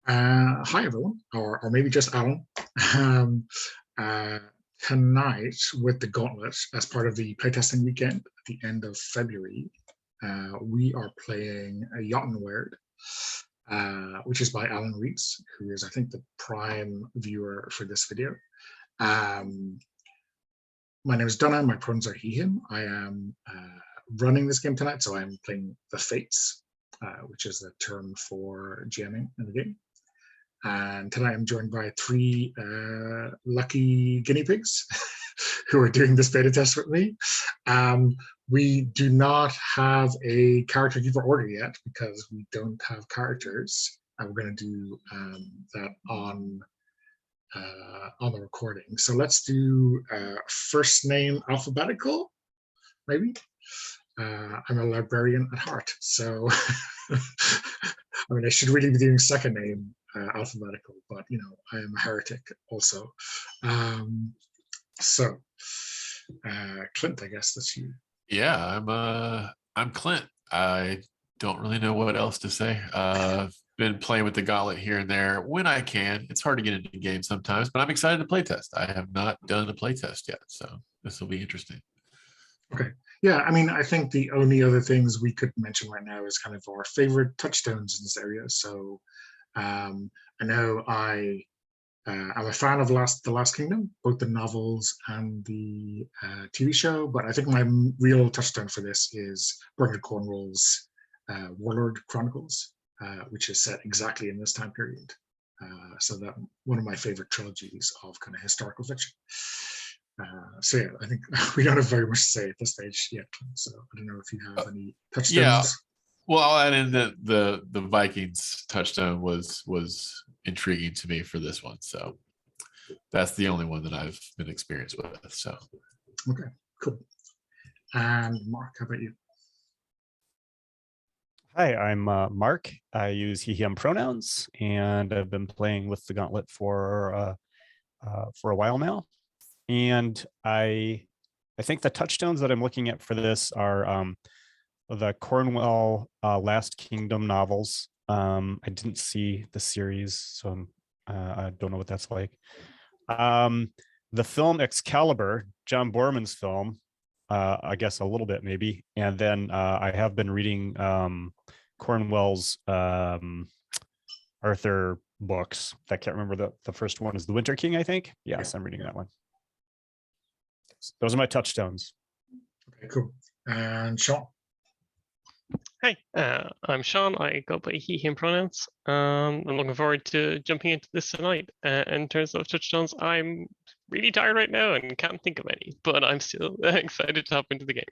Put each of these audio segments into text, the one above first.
Hi everyone, or maybe just Alan. Um, uh, Tonight, with the Gauntlet, as part of the playtesting weekend at the end of February, we are playing a Eotenweard, which is by Alan Reitz, who is, I think, the prime viewer for this video. Um, my name is Donna. My pronouns are he, him. I am running this game tonight, so I'm playing the Fates, which is the term for GMing in the game. And tonight I'm joined by three lucky guinea pigs who are doing this beta test with me. We do not have a character keeper order yet because we don't have characters. And we're going to do that on the recording. So let's do first name alphabetical, maybe. I'm a librarian at heart, so I mean, I should really be doing second name alphabetical, but you know, I am a heretic also. So, Clint, I guess that's you. Yeah, I'm Clint. I don't really know what else to say. Been playing with the gauntlet here and there when I can. It's hard to get into the game sometimes, but I'm excited to play test. I have not done a play test yet, so this will be interesting. Okay. Yeah, I mean, I think the only other things we could mention right now is kind of our favorite touchstones in this area. So I know I'm a fan of The Last Kingdom, both the novels and the TV show, but I think my real touchstone for this is Bernard Cornwell's Warlord Chronicles, which is set exactly in this time period. So that one of my favorite trilogies of kind of historical fiction. So yeah, I think we don't have very much to say at this stage yet. So I don't know if you have any touchstones. Yeah, well, I'll add in that the Vikings touchstone was intriguing to me for this one. So that's the only one that I've been experienced with. So okay, cool. And Mark, how about you? Hi, I'm Mark. I use he, him pronouns, and I've been playing with the Gauntlet for a while now. And I think the touchstones that I'm looking at for this are the Cornwell Last Kingdom novels. I didn't see the series, so I don't know what that's like. The film Excalibur, John Borman's film, I guess a little bit maybe. And then I have been reading Cornwell's Arthur books. I can't remember the first one is The Winter King, I think. Yes, I'm reading that one. Those are my touchstones. Okay, cool. And Sean. Hi, I'm Sean. I go by he, him pronouns. I'm looking forward to jumping into this tonight. In terms of touchstones, I'm really tired right now and can't think of any, but I'm still excited to hop into the game.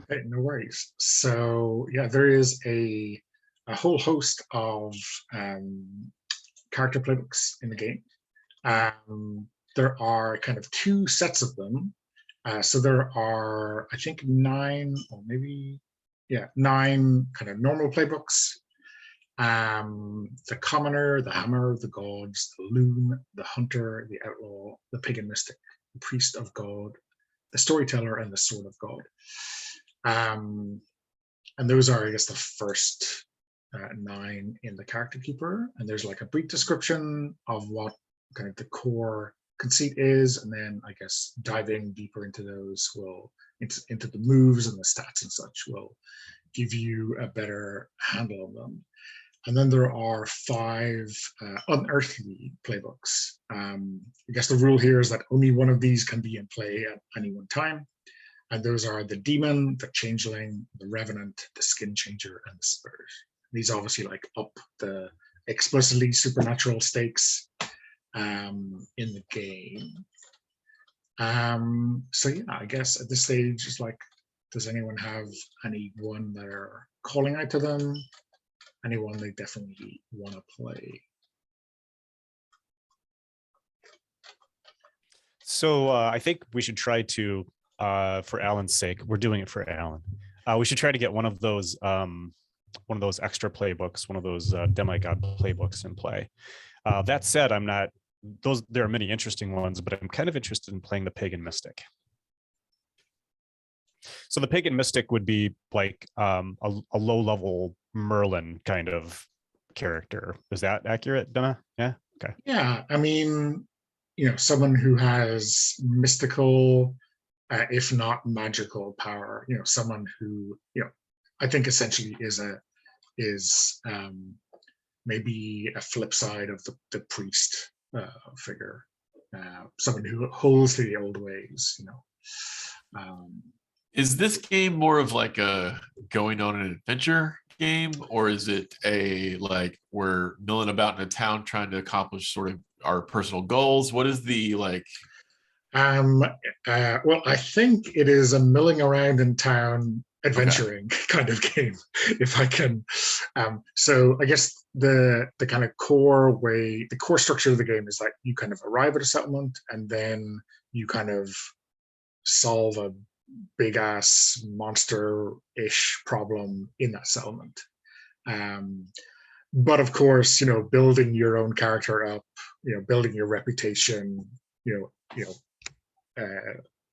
Okay, no worries. So yeah, there is a whole host of character playbooks in the game. There are kind of two sets of them. So there are, I think, 9 or maybe, yeah, 9 kind of normal playbooks. The Commoner, the Hammer of the Gods, the Loon, the Hunter, the Outlaw, the Pagan Mystic, the Priest of God, the Storyteller, and the Sword of God. And those are, I guess, the first 9 in the Character Keeper. And there's like a brief description of what kind of the core conceit is, and then I guess diving deeper into those will into the moves and the stats and such will give you a better handle on them. And then there are 5 unearthly playbooks. I guess the rule here is that only one of these can be in play at any one time. And those are the Demon, the Changeling, the Revenant, the Skin Changer, and the Spirit. These obviously like up the explicitly supernatural stakes in the game. So yeah, I guess at this stage, it's like, does anyone have anyone that are calling out to them? Anyone they definitely want to play? So I think we should try to, for Alan's sake, we're doing it for Alan. We should try to get one of those extra playbooks, one of those demigod playbooks in play. That said, there are many interesting ones, but I'm kind of interested in playing the Pagan Mystic. So the Pagan Mystic would be like a low-level Merlin kind of character. Is that accurate, Donna? Yeah. Okay. Yeah, I mean, someone who has mystical, if not magical power. Someone who, I think essentially is maybe a flip side of the priest figure. Someone who holds to the old ways. Is this game more of like a going on an adventure game, or is it a like we're milling about in a town trying to accomplish sort of our personal goals? What is the like? Well, I think it is a milling around in town adventuring kind of game, if I can. So I guess the kind of the core structure of the game is like you kind of arrive at a settlement and then you kind of solve a big ass monster-ish problem in that settlement. But of course, building your own character up, building your reputation,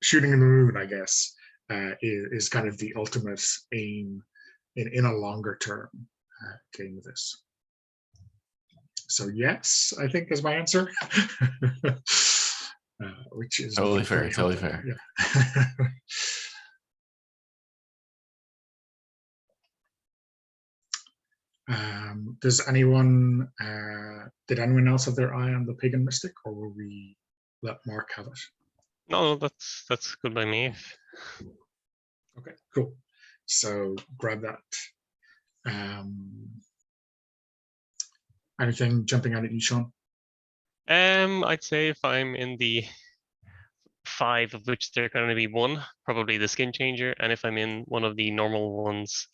shooting in the moon, I guess, is kind of the ultimate aim in a longer term game of this. So yes, I think is my answer, which is Totally fair. Totally fair. Yeah. Does anyone? Did anyone else have their eye on the pagan mystic, or will we let Mark have it? No, that's good by me. Okay, cool. So grab that. Anything jumping out at you, Sean? I'd say if I'm in the 5, of which there are going to be 1, probably the skin changer, and if I'm in one of the normal ones,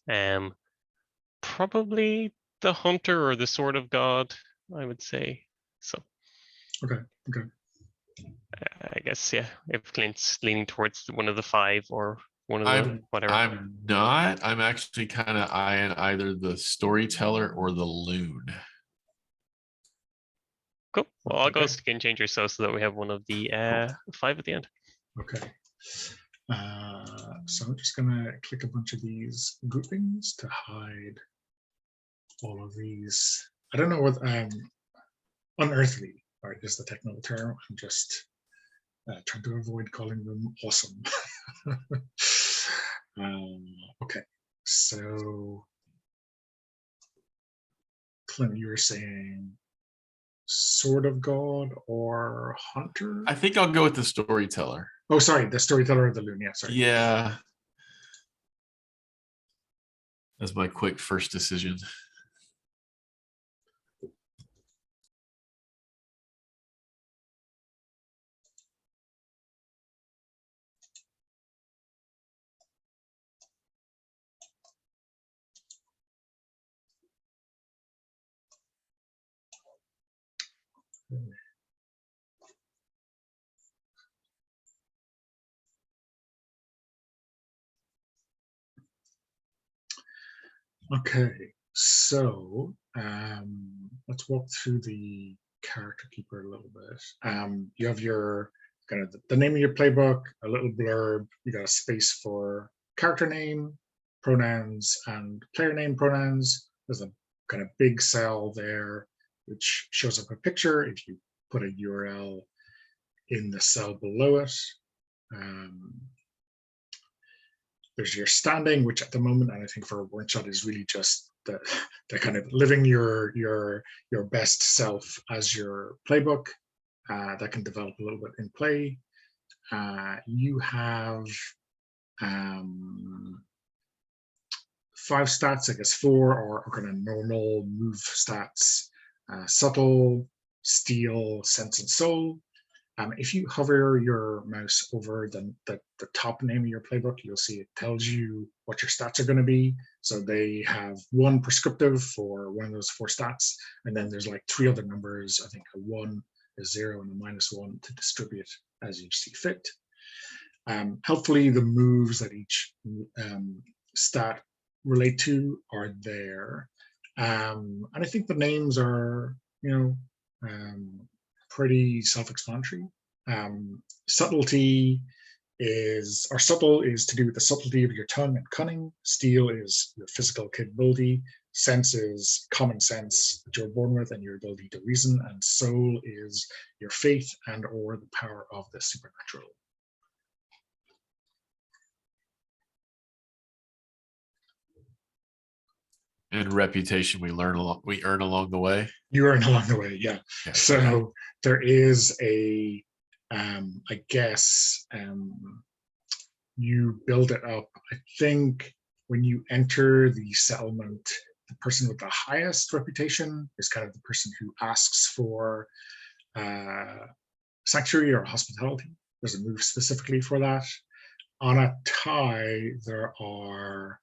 probably the hunter or the sword of God, I would say. So. Okay. I guess, yeah, if Clint's leaning towards one of the 5 or one of the whatever. I'm not. I'm actually kind of eyeing either the storyteller or the loon. Cool. Well, I'll go skin changer so that we have one of the 5 at the end. Okay. So I'm just gonna click a bunch of these groupings to hide all of these. I don't know what unearthly, right, is the technical term. I'm just trying to avoid calling them awesome. Okay, so Clint, you were saying sword of God or hunter? I think I'll go with the storyteller. Oh, sorry, the storyteller or the loon. Yeah, sorry. Yeah. That's my quick first decision. Okay, so let's walk through the character keeper a little bit. You have your kind of the name of your playbook, a little blurb. You got a space for character name, pronouns, and player name pronouns. There's a kind of big cell there, which shows up a picture if you put a URL in the cell below it. There's your standing, which at the moment, and I think for a one shot is really just the kind of living your best self as your playbook. That can develop a little bit in play. You have 5 stats, I guess 4 are kind of normal move stats: subtle, steal, sense, and soul. If you hover your mouse over the top name of your playbook, you'll see it tells you what your stats are going to be. So they have 1 prescriptive for one of those 4 stats, and then there's like 3 other numbers, I think a 1, a 0, and a -1 to distribute as you see fit. Helpfully, the moves that each stat relate to are there. And I think the names are, pretty self-explanatory. Subtlety subtle is to do with the subtlety of your tongue and cunning. Steal is your physical capability. sense is common sense that you're born with and your ability to reason, and soul is your faith and or the power of the supernatural. And reputation we earn along the way. You earn along the way, yeah. Yes, So okay. there is a, I guess, you build it up. I think when you enter the settlement, the person with the highest reputation is kind of the person who asks for sanctuary or hospitality. There's a move specifically for that. On a tie, there are,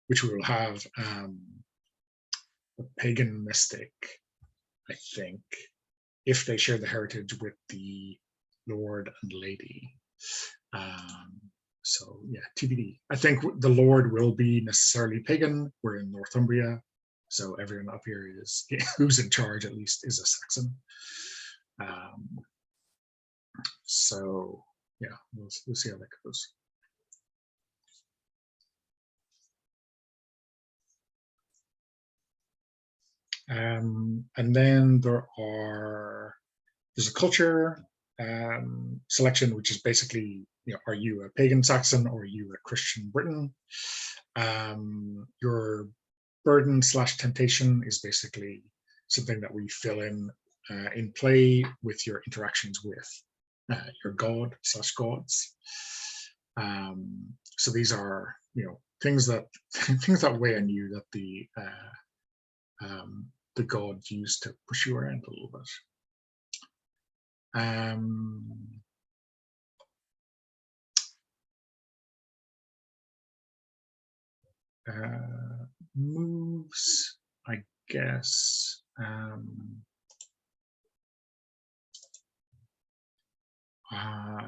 which we will have, a pagan mystic, I think, if they share the heritage with the Lord and Lady. So yeah, TBD. I think the Lord will be necessarily pagan. We're in Northumbria, so everyone up here is who's in charge at least is a Saxon. So yeah, we'll see how that goes. And then there's a culture selection, which is basically, are you a pagan Saxon or are you a Christian Briton? Your burden / temptation is basically something that we fill in play with your interactions with your god / gods. So these are, things that weigh on you that the god used to push you around a little bit. Moves, I guess.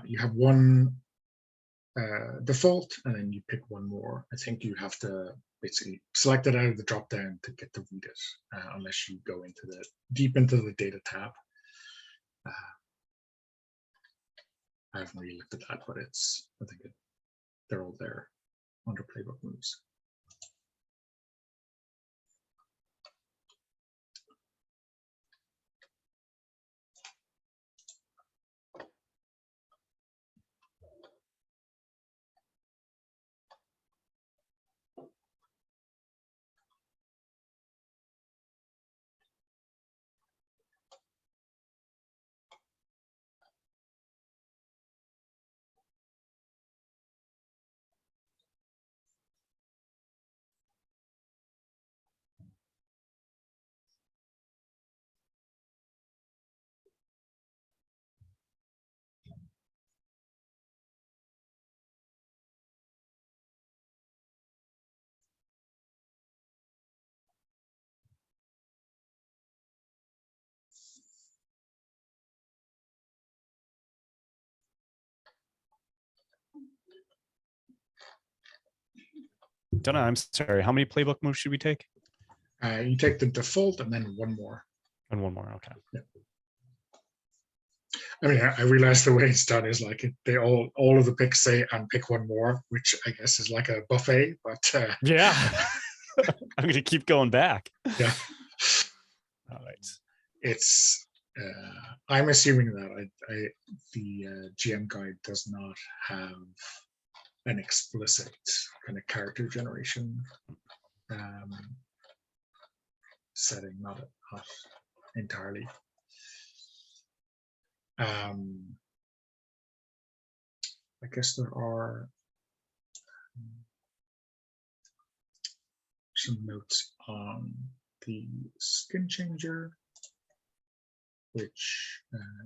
You have one default, and then you pick one more. I think you have to basically select it out of the drop down to get to read it, unless you go deep into the data tab. I haven't really looked at that, but I think they're all there under playbook moves. Donna, I'm sorry. How many playbook moves should we take? You take the default and then one more. And one more. Okay. Yeah. I mean, I realize the way it's done is like they all of the picks say and pick one more, which I guess is like a buffet. But yeah, I'm going to keep going back. Yeah. All right. It's. I'm assuming that the GM guide does not have an explicit kind of character generation setting, not entirely. I guess there are some notes on the skin changer, which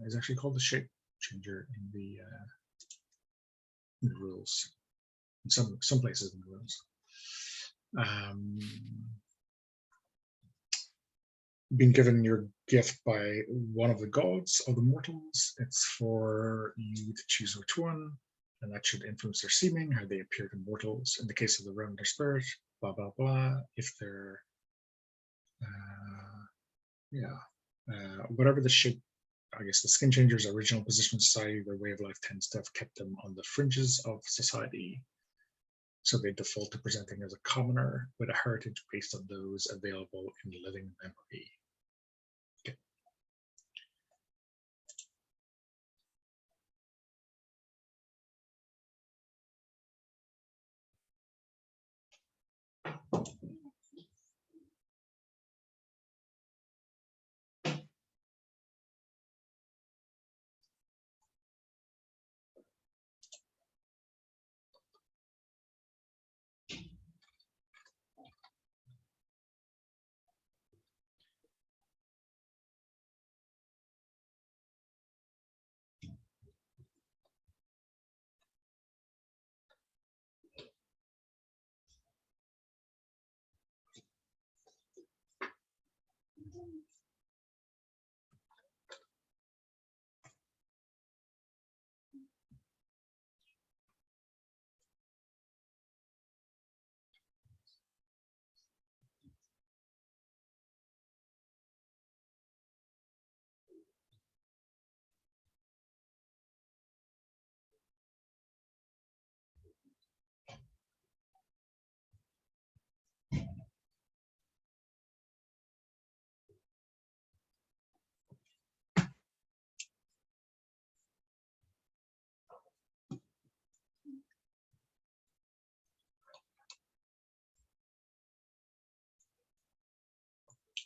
is actually called the shape changer in the rules. In some places in the rules. Being given your gift by one of the gods of the mortals, it's for you to choose which one, and that should influence their seeming, how they appear to mortals. In the case of the realm, their spirit, blah blah blah. If they're whatever the shape, I guess the skin changer's original position in society, their way of life tends to have kept them on the fringes of society. So they default to presenting as a commoner with a heritage based on those available in living memory. Okay.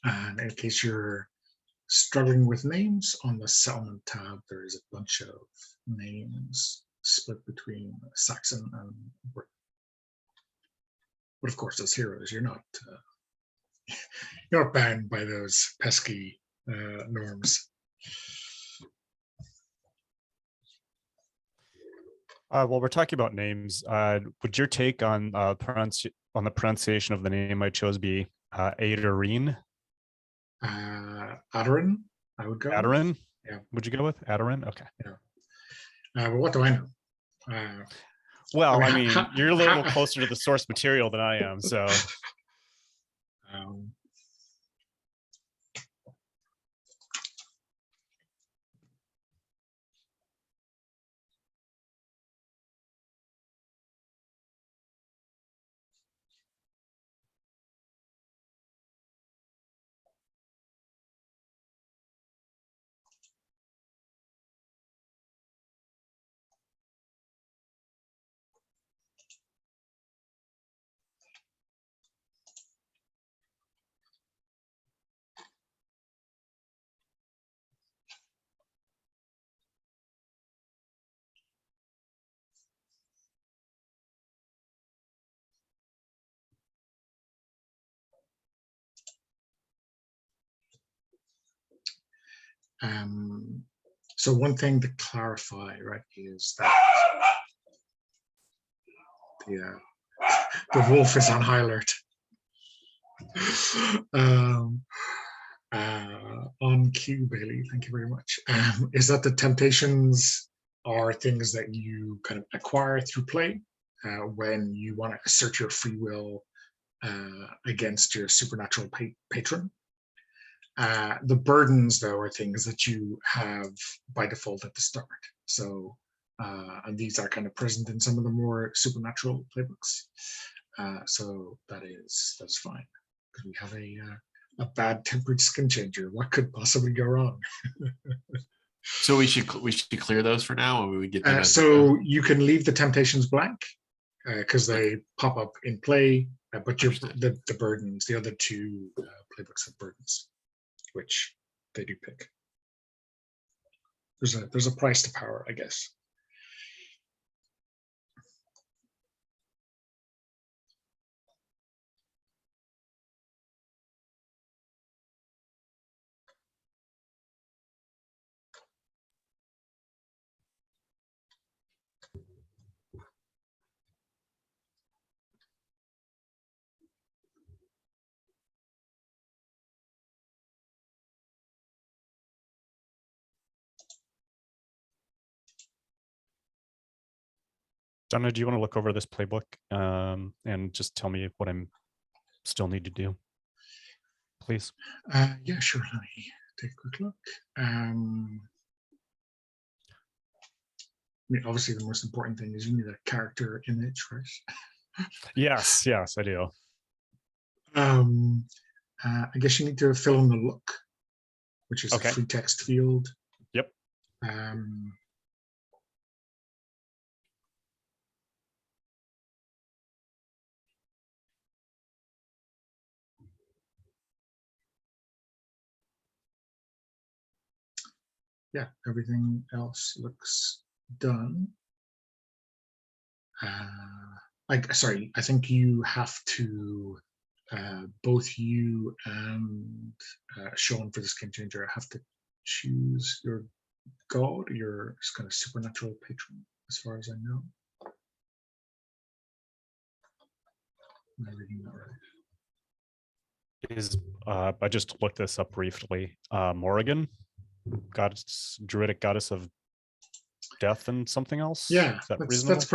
And in case you're struggling with names, on the settlement tab, there is a bunch of names split between Saxon and Britain. But of course, as heroes, you're not bound by those pesky norms. While we're talking about names, would your take on the pronunciation of the name I chose be Adarine? Adarin, I would go. Adarin? Yeah. Would you go with Adarin? Okay. Yeah. But what do I know? Well, I mean, you're a little closer to the source material than I am, so. So one thing to clarify, right, is that the wolf is on high alert. On cue, Bailey, thank you very much. Is that the temptations are things that you kind of acquire through play when you want to assert your free will against your supernatural patron. The burdens, though, are things that you have by default at the start. So, and these are kind of present in some of the more supernatural playbooks. So that's fine, because we have a bad-tempered skin changer. What could possibly go wrong? So we should clear those for now, or we get them. So you can leave the temptations blank because they pop up in play, but the burdens, the other two playbooks have burdens, which they do pick. There's a price to power, I guess. Donna, do you want to look over this playbook and just tell me what I'm still need to do, please? Yeah, sure. Let me take a quick look. I mean, obviously, the most important thing is you need a character image, right? Yes, I do. I guess you need to fill in the look, which is Okay. a free text field. Yep. Yeah, everything else looks done. Sorry, I think you have to, both you and Sean for the skin changer have to choose your god, your kind of supernatural patron, as far as I know. Am I reading that right? Is I just looked this up briefly. Morrigan, goddess, druidic goddess of death and something else. Yeah, Is that that's reasonable?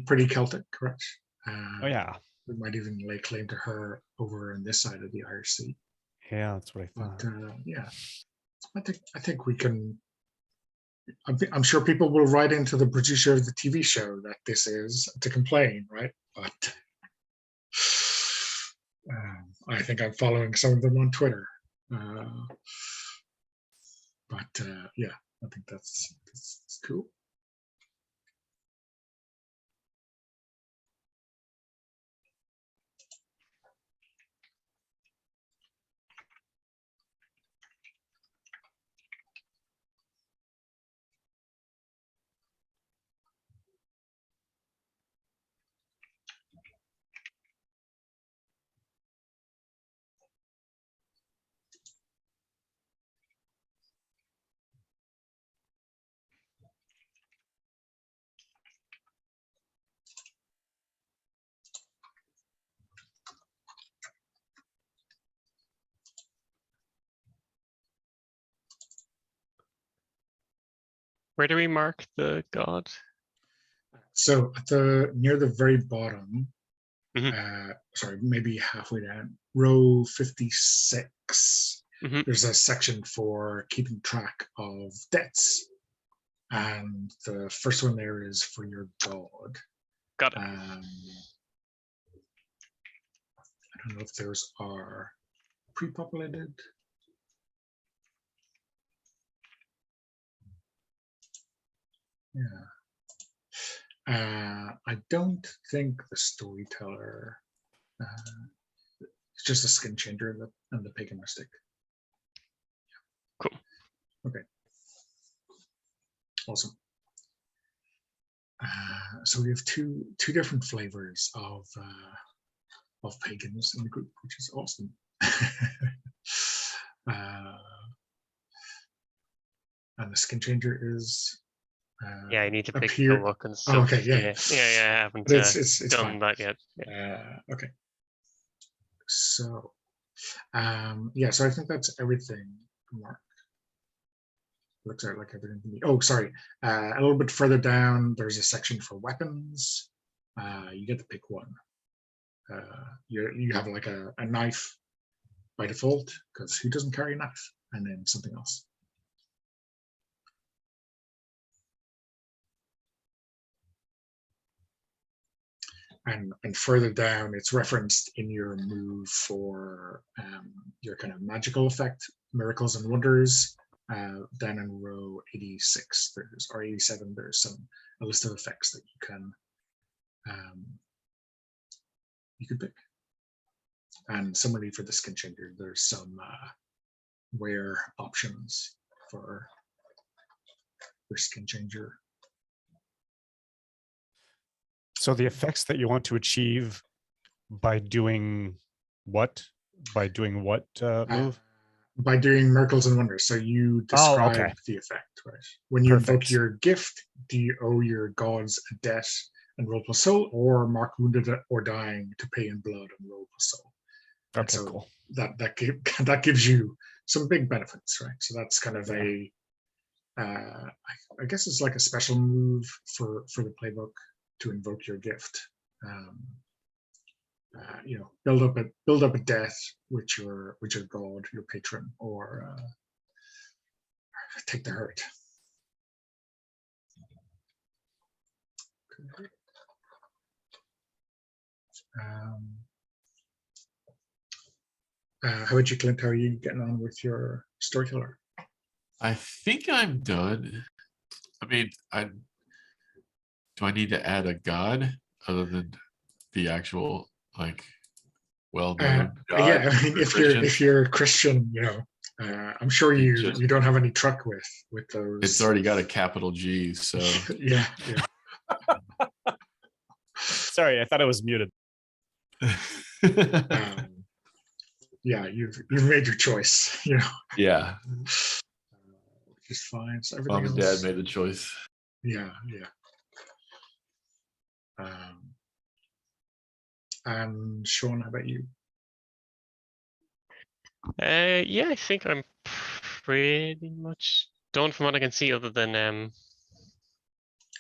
pretty Celtic, correct? Oh yeah, We might even lay claim to her over on this side of the Irish Sea. yeah, that's what I But thought. yeah, I think we can. I'm sure people will write into the producer of the TV show that this is to complain, right? But I think I'm following some of them on Twitter. Yeah, I think that's cool. Where do we mark the god? So at near the very bottom, sorry, maybe halfway down, row 56, there's a section for keeping track of debts. And the first one there is for your god. Got it. I don't know if those are pre-populated. Yeah. I don't think the storyteller, it's just a skin changer and the pagan mystic. Cool. Okay. Awesome. So we have two different flavors of pagans in the group, which is awesome. And the skin changer is. Yeah, I need to pick the look and stuff. Oh, okay, yeah, I haven't it's done fine. that yet. Yeah. Okay. So, yeah. So I think that's everything, Mark. Looks like everything to me. Oh, sorry. A little bit further down, there's a section for weapons. You get to pick one. You have like a knife by default, because who doesn't carry a knife? And then something else. And further down, it's referenced in your move for your kind of magical effect, miracles and wonders. Down in row 86, or 87, there's a list of effects that you could pick. And similarly for the skin changer, there's some wear options for skin changer. So the effects that you want to achieve by doing what? By doing what move? By doing miracles and wonders. So you describe the effect, right? When you invoke your gift, do you owe your gods a debt and roll plus soul, or mark wounded or dying to pay in blood and roll plus soul? Okay, so cool. That gives you some big benefits, right? So that's kind of I guess it's like a special move for the playbook to invoke your gift. Build up a death with your god, your patron, or take the hurt. Okay. How about you, Clint? How are you getting on with your storyteller? I think I'm done. I mean, do I need to add a god other than the actual like well-known god? Yeah, I mean, for if Christians? you're Christian, I'm sure It you just- don't have any truck with those. It's already got a capital G, so yeah. Sorry, I thought it was muted. Yeah, you've made your choice, yeah. which is fine. So Mom everything and else, dad made the choice. yeah. And Sean, how about you? Yeah, I think I'm pretty much done from what I can see, other than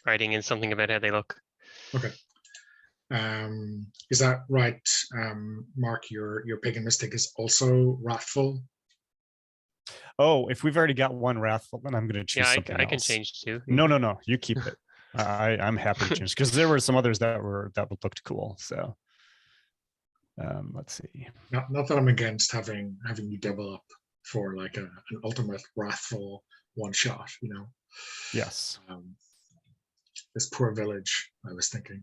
writing in something about how they look. Okay. Is that right, Mark? Your pagan mystic is also wrathful. Oh, if we've already got one wrathful, then I'm going to choose Yeah, something I can else. change too. No, you keep it. I'm happy to change because there were some others that looked cool. So let's see. Not that I'm against having you double up for like an ultimate wrathful one shot. Yes. This poor village. I was thinking.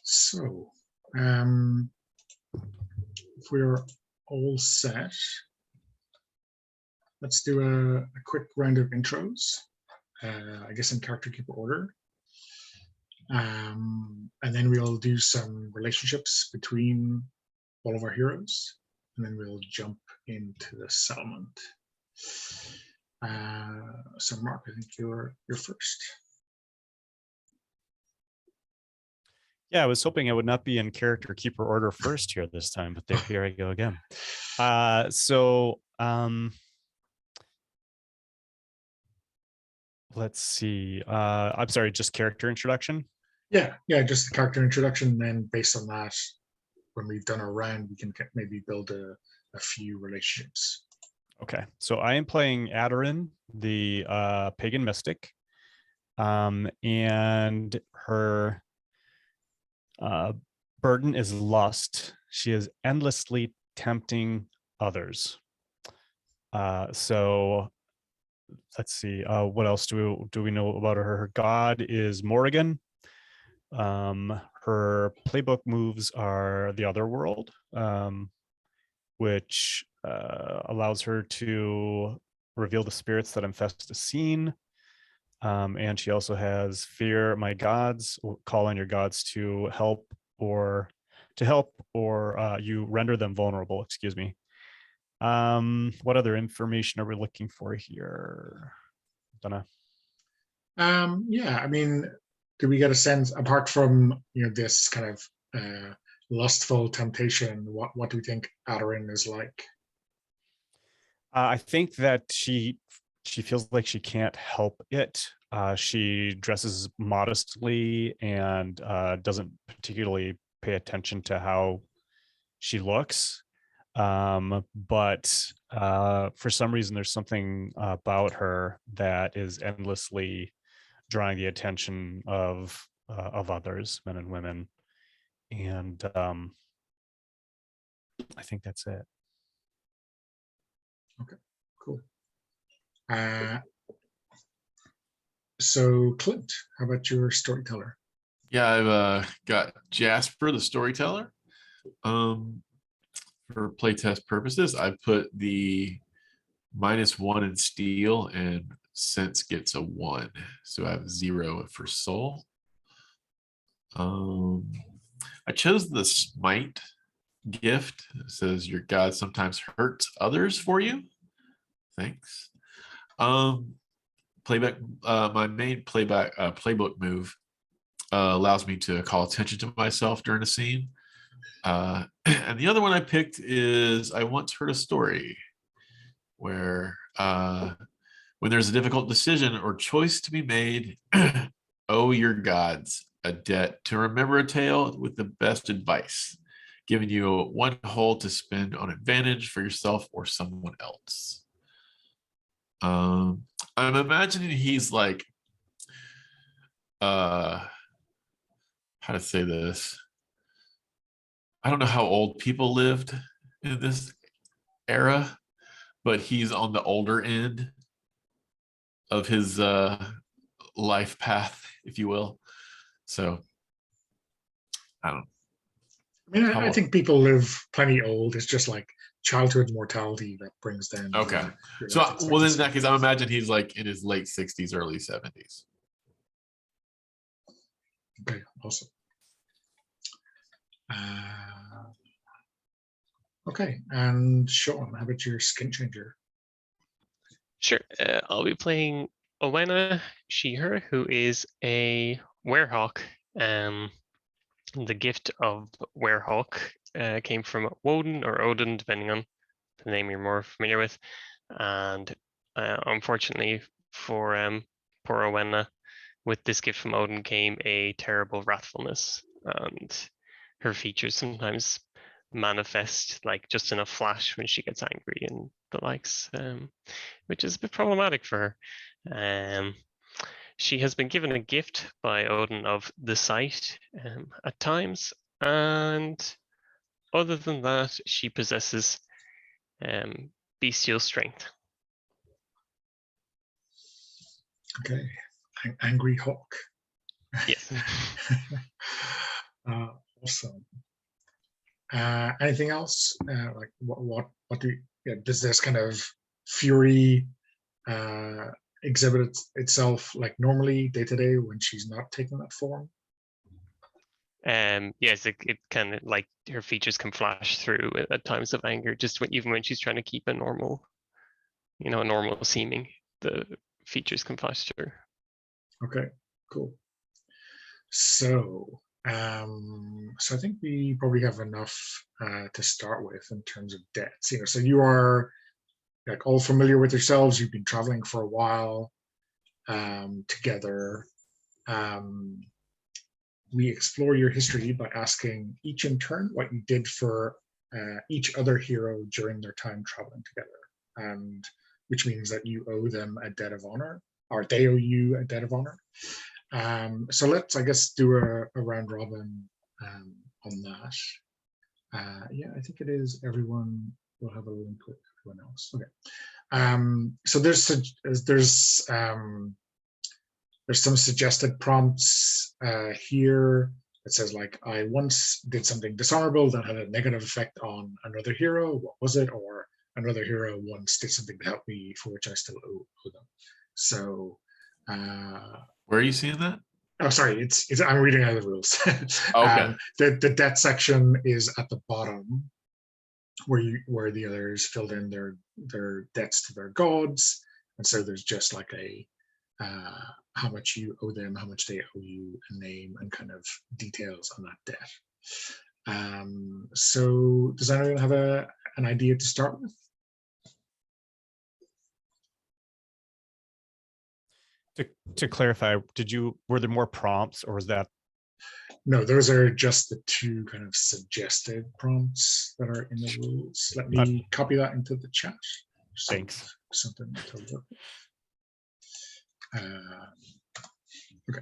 So, if we're all set, let's do a quick round of intros. I guess in character keeper order. And then we'll do some relationships between all of our heroes, and then we'll jump into the settlement. So Mark, I think you're first. Yeah, I was hoping I would not be in character keeper order first here this time, but here I go again. Let's see. I'm sorry, just character introduction. Yeah, just the character introduction. And then based on that, when we've done our round, we can maybe build a few relationships. Okay, so I am playing Aderin, the pagan mystic, and her burden is lust. She is endlessly tempting others. So let's see. What else do we know about her? Her god is Morrigan. Her playbook moves are the other world, which allows her to reveal the spirits that infest a scene. And she also has fear my gods, call on your gods to help or you render them vulnerable, excuse me. What other information are we looking for here? Donna? Yeah, I mean, do we get a sense, apart from this kind of lustful temptation, what do we think Aderin is like? I think that she feels like she can't help it. She dresses modestly and doesn't particularly pay attention to how she looks. But for some reason, there's something about her that is endlessly drawing the attention of others, men and women, and I think that's it. Cool. So Clint, how about your storyteller? Yeah, I've got Jasper, the storyteller. For playtest purposes, I put the -1 in steel, and sense gets a 1, so I have 0 for soul. I chose the smite gift. It says your god sometimes hurts others for you. Thanks. Playback. My main playbook move allows me to call attention to myself during a scene. And the other one I picked is I once heard a story where when there's a difficult decision or choice to be made, owe your gods a debt to remember a tale with the best advice, giving you 1 hole to spend on advantage for yourself or someone else. I'm imagining he's like, how to say this? I don't know how old people lived in this era, but he's on the older end of his life path, if you will. So I don't. I mean, I think people live plenty old. It's just like childhood mortality that brings them. Okay. your So life well, then in expectancy. that case, I imagine he's like in his late 60s, early 70s. Okay, awesome. Okay, and Sean, how about your skin changer? Sure. I'll be playing Owena, she/her, who is a werehawk. The gift of werehawk came from Woden or Odin, depending on the name you're more familiar with. And unfortunately for poor Owena, with this gift from Odin came a terrible wrathfulness, and her features sometimes manifest like just in a flash when she gets angry and the likes, which is a bit problematic for her. She has been given a gift by Odin of the sight at times, and other than that, she possesses bestial strength. Okay, angry hawk. Yes. Awesome. Anything else? Like what do does this kind of fury exhibit itself like normally day to day when she's not taking that form? Yes, it can, like, her features can flash through at times of anger, just even when she's trying to keep a normal, normal seeming, the features can flash through. Okay, cool. So so I think we probably have enough to start with in terms of debts. So you are like all familiar with yourselves. You've been traveling for a while together. We explore your history by asking each in turn what you did for each other hero during their time traveling together, and which means that you owe them a debt of honor, or they owe you a debt of honor. So let's, I guess, do a round robin on that. Yeah, I think it is. Everyone will have a link with everyone else. Okay. So there's some suggested prompts here. It says like, I once did something dishonorable that had a negative effect on another hero. What was it? Or another hero once did something to help me for which I still owe them. So where are you seeing that? Oh, sorry, it's I'm reading out of the rules. Okay. The debt section is at the bottom where the others filled in their debts to their gods, and so there's just like a how much you owe them, how much they owe you, a name, and kind of details on that debt. So does anyone have an idea to start with? To clarify, were there more prompts, or was that? No, those are just the two kind of suggested prompts that are in the rules. Let me copy that into the chat. So Thanks. something to look. Okay.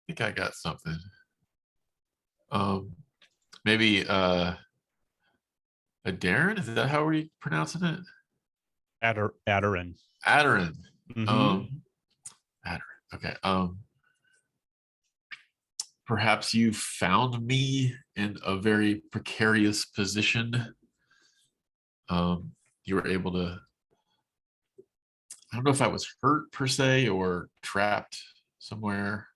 I think I got something. Maybe a Darren? Is that how we're pronouncing it? Adarin. Adarin. Mhm. Adarin. Okay. Perhaps you found me in a very precarious position. You were able to. I don't know if I was hurt per se or trapped somewhere,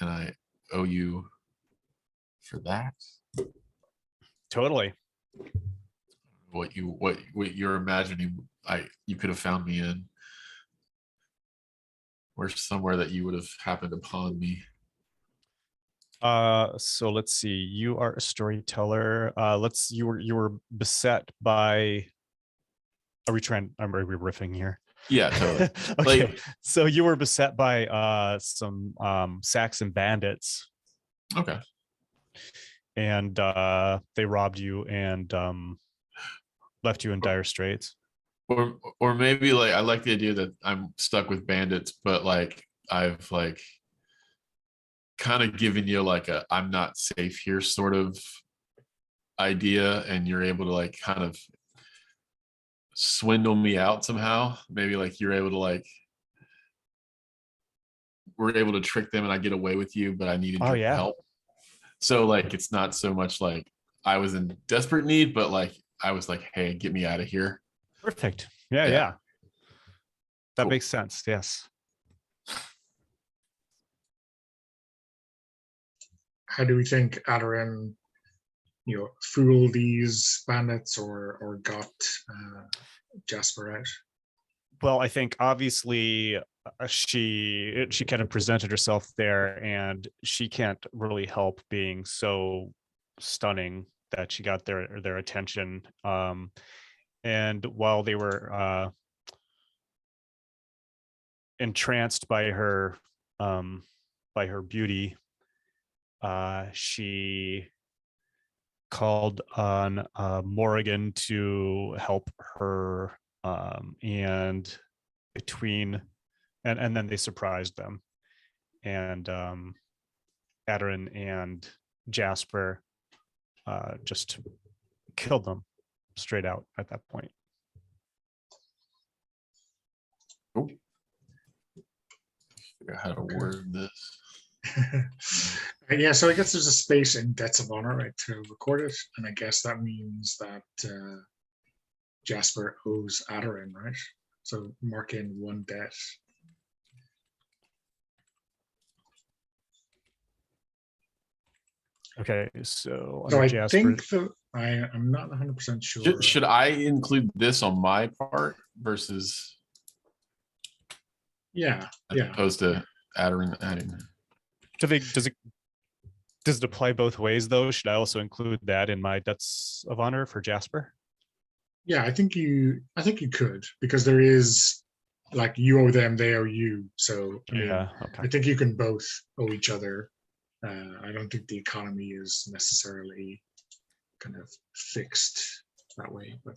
and I owe you for that. Totally. What you're imagining you could have found me in, or somewhere that you would have happened upon me. So let's see. You are a storyteller. You were beset by. Are we riffing here? Yeah, totally. Okay. Like, so you were beset by some Saxon bandits. Okay. And they robbed you and left you in dire straits. Or maybe like I like the idea that I'm stuck with bandits, but like I've like kind of given you like a I'm not safe here sort of idea, and you're able to like kind of swindle me out somehow. Maybe like you're able to like we're able to trick them and I get away with you, but I needed your help. So like it's not so much like I was in desperate need, but like I was like, hey, get me out of here. Perfect. Yeah. That makes sense. Yes. How do we think Adarin, fooled these bandits or got Jasper out? Well, I think obviously she kind of presented herself there, and she can't really help being so stunning that she got their attention. And while they were entranced by her beauty, she called on Morrigan to help her, and then they surprised them, and Adarin and Jasper just killed them straight out at that point. Oh. Figure out how to word this. Yeah, so I guess there's a space in debts of honor, right, to record it, and I guess that means that Jasper owes Adarin, right? So mark in one debt. Okay, so I Jasper, think that I'm not 100% sure. Should I include this on my part versus? Yeah, as opposed to adding. Does it apply both ways though? Should I also include that in my debts of honor for Jasper? Yeah, I think you could, because there is like you owe them, they owe you. So I mean, Okay. I think you can both owe each other. I don't think the economy is necessarily kind of fixed that way, but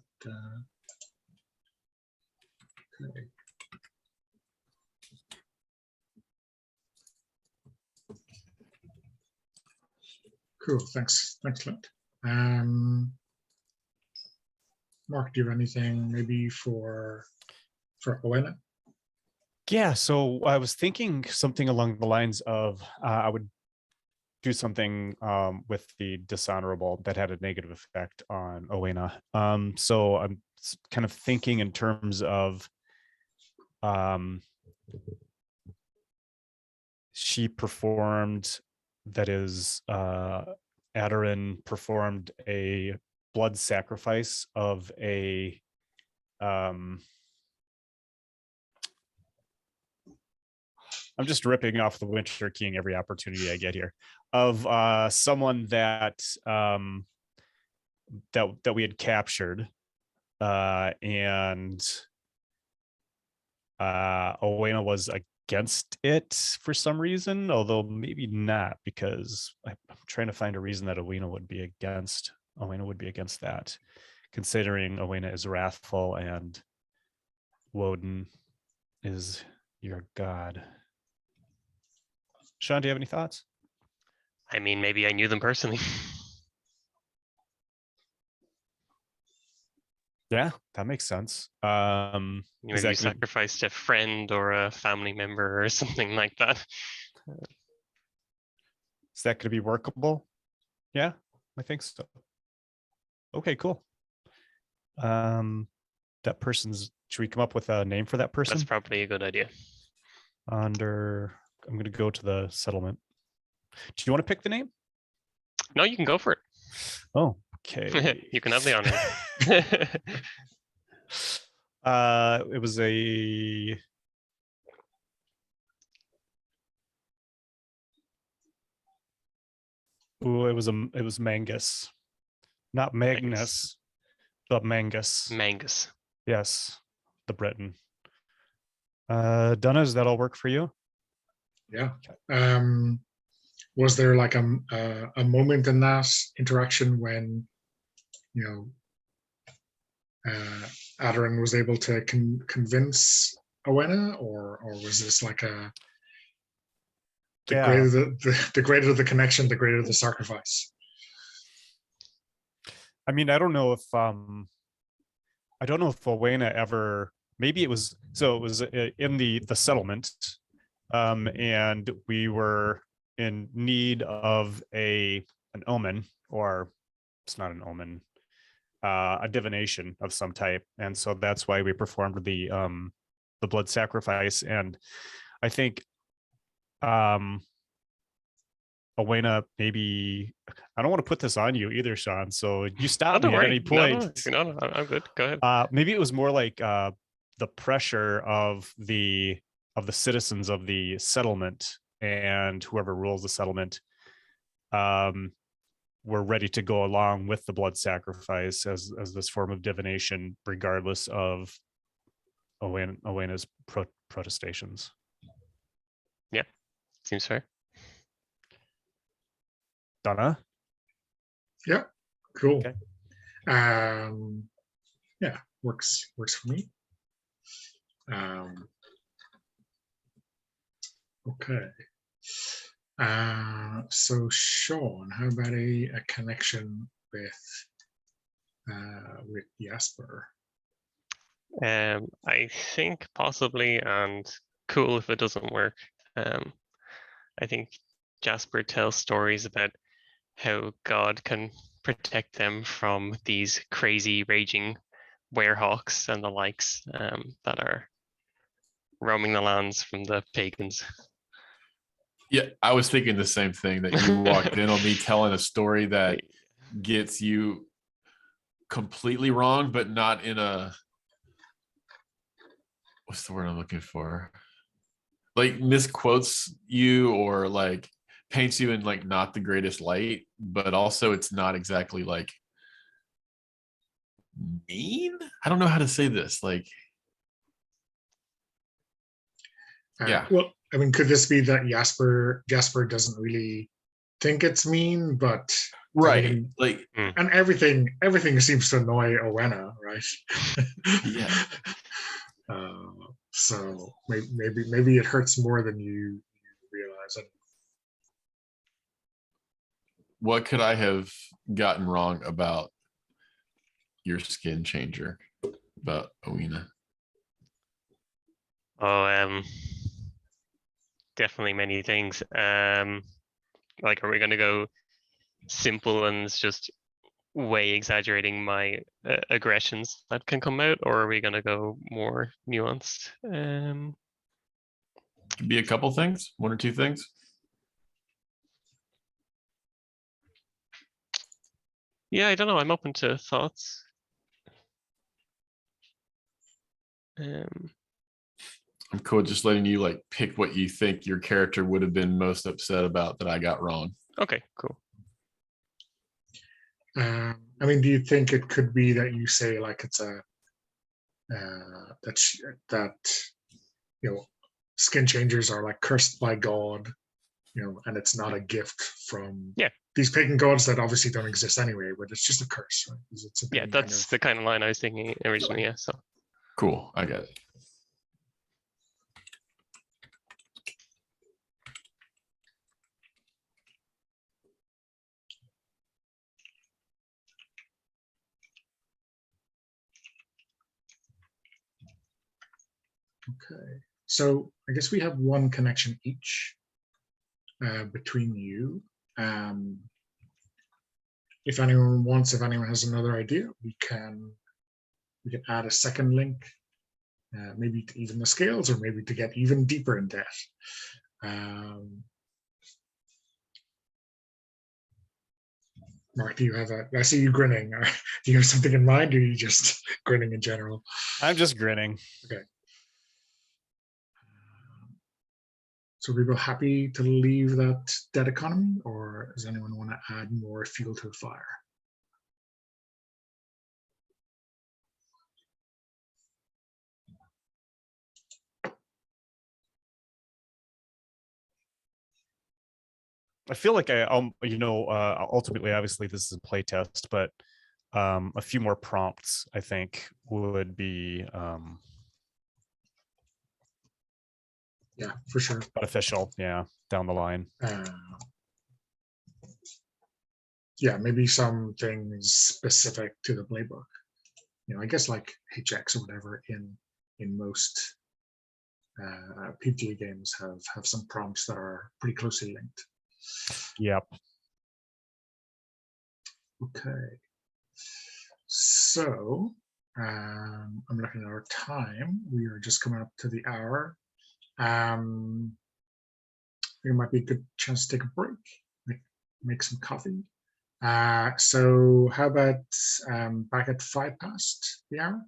okay. Cool, thanks, Clint. Mark, do you have anything maybe for Oena? Yeah, so I was thinking something along the lines of I would do something with the dishonorable that had a negative effect on Oena. So I'm kind of thinking in terms of she performed, that is, Adoran performed a blood sacrifice of a I'm just ripping off the Winter King every opportunity I get here, of someone that that we had captured, and Owena was against it for some reason, although maybe not, because I'm trying to find a reason that Owena would be against that, considering Owena is wrathful and Woden is your god. Sean, do you have any thoughts? I mean, maybe I knew them personally. Yeah, that makes sense. Maybe you gonna- sacrificed a friend or a family member or something like that. Is that going to be workable? Yeah, I think so. Okay, cool. That person's, should we come up with a name for that person? That's probably a good idea. I'm going to go to the settlement. Do you want to pick the name? No, you can go for it. Oh, okay. You can have the honor. It was a it was Mangus, not Magnus, but Mangus. Mangus. Yes, the Briton. Donna, does that all work for you? Yeah. Was there like a moment in that interaction when, you know, Adoran was able to convince Owena, or was this like the greater the greater the connection, the greater the sacrifice? I mean, I don't know if Owena ever, maybe it was, so it was in the settlement, and we were in need of an omen, or it's not an omen, a divination of some type, and so that's why we performed the blood sacrifice. And I think Owena, maybe, I don't want to put this on you either, Sean, so you stop me at any point. No, I'm good. Go ahead. Maybe it was more like the pressure of the citizens of the settlement and whoever rules the settlement were ready to go along with the blood sacrifice as this form of divination, regardless of Owena's protestations. Yeah, seems fair. Donna? Yeah, cool. Okay. Yeah, works for me. Okay. So Sean, how about a connection with Jasper? I think possibly, and cool if it doesn't work. I think Jasper tells stories about how God can protect them from these crazy raging werehawks and the likes that are roaming the lands from the pagans. Yeah, I was thinking the same thing, that you walked in on me telling a story that gets you completely wrong, but not in a, what's the word I'm looking for? Like misquotes you, or like paints you in like not the greatest light, but also it's not exactly like mean. I don't know how to say this. Like, yeah. Well, I mean, could this be that Jasper doesn't really think it's mean, but right, like, and everything seems to annoy Owena, right? yeah. So maybe it hurts more than you realize. What could I have gotten wrong about your skin changer, about Owena? Oh, definitely many things. Like, are we going to go simple and it's just way exaggerating my aggressions that can come out, or are we gonna go more nuanced? Could be a couple things, one or two things. Yeah, I don't know. I'm open to thoughts. I'm cool just letting you like pick what you think your character would have been most upset about that I got wrong. Okay, cool. I mean, do you think it could be that you say like it's a that skin changers are like cursed by God, and it's not a gift from these pagan gods that obviously don't exist anyway, but it's just a curse, right? Yeah, that's the kind of line I was thinking originally. Yeah, so cool, I got it. Okay, so I guess we have one connection each between you. If anyone has another idea, we can add a second link, maybe to even the scales, or maybe to get even deeper in debt. Mark, do you have I see you grinning. Do you have something in mind, or are you just grinning in general? I'm just grinning. Okay. So are people happy to leave that debt economy, or does anyone want to add more fuel to the fire? I feel like ultimately, obviously this is a play test, but a few more prompts, I think, would be yeah, for sure, beneficial. Yeah, down the line. Yeah, maybe some things specific to the playbook. I guess like HX or whatever in most PTA games have some prompts that are pretty closely linked. Yep. Okay. So I'm looking at our time. We are just coming up to the hour. I think it might be a good chance to take a break, make some coffee. So how about back at 5 past the hour,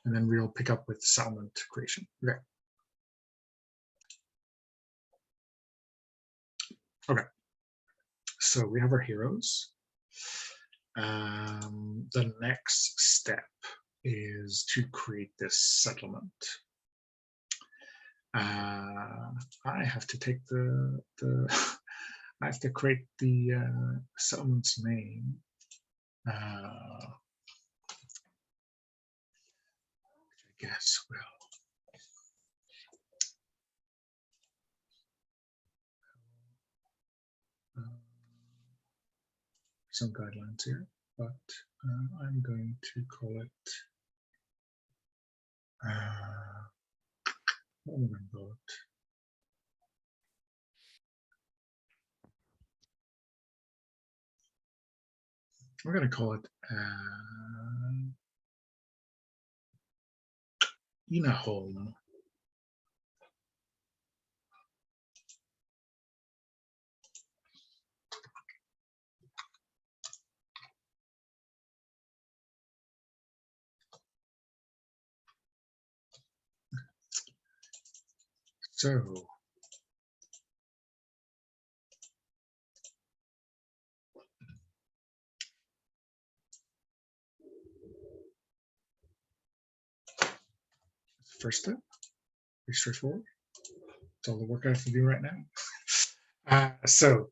and then we'll pick up with settlement creation. Okay. Okay. So we have our heroes. The next step is to create this settlement. I have to take the I have to create the settlement's name. Which I guess will. Some guidelines here, but I'm going to call it. What am I going to call it? We're going to call it Inaholm. So first step, pretty straightforward. It's all the work I have to do right now. So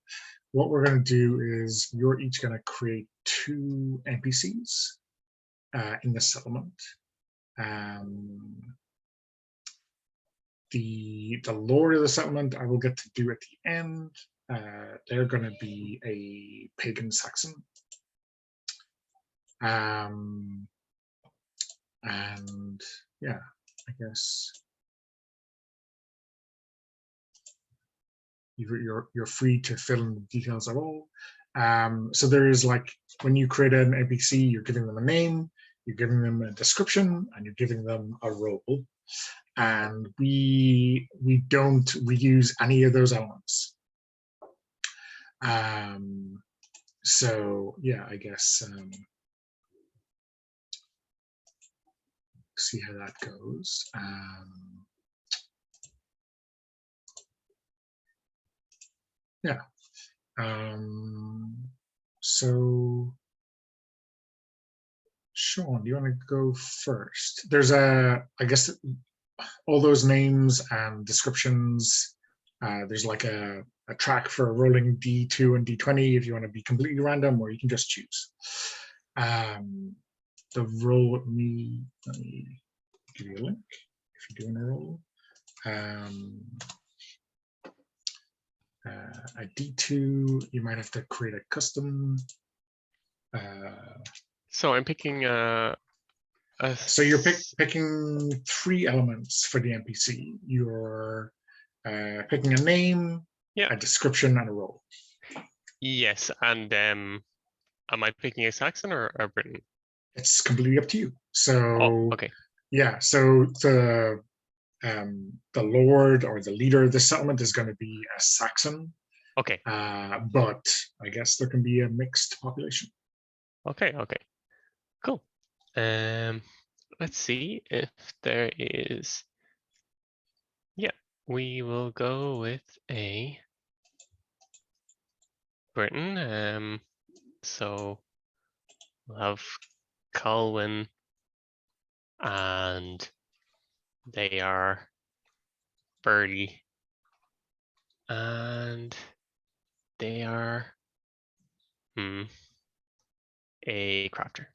what we're going to do is you're each going to create 2 NPCs in the settlement. The lord of the settlement I will get to do at the end. They're going to be a pagan Saxon. And yeah, I guess you're free to fill in the details at all. So there is like when you create an NPC, you're giving them a name, you're giving them a description, and you're giving them a role. And we don't reuse any of those elements. So yeah, I guess see how that goes. Yeah. So Sean, do you want to go first? There's I guess all those names and descriptions. There's like a track for rolling D2 and D20 if you want to be completely random, or you can just choose. The roll with me, let me give you a link if you're doing a roll. A D2, you might have to create a custom. So I'm picking So you're picking 3 elements for the NPC. You're picking a name, a description, and a role. Yes, and am I picking a Saxon or a Briton? It's completely up to you. So okay. Yeah, so the lord or the leader of the settlement is going to be a Saxon. Okay. But I guess there can be a mixed population. Okay. Cool. Let's see if there is. Yeah, we will go with a Britain. So we'll have Colwyn, and they are Birdie, and they are a crafter.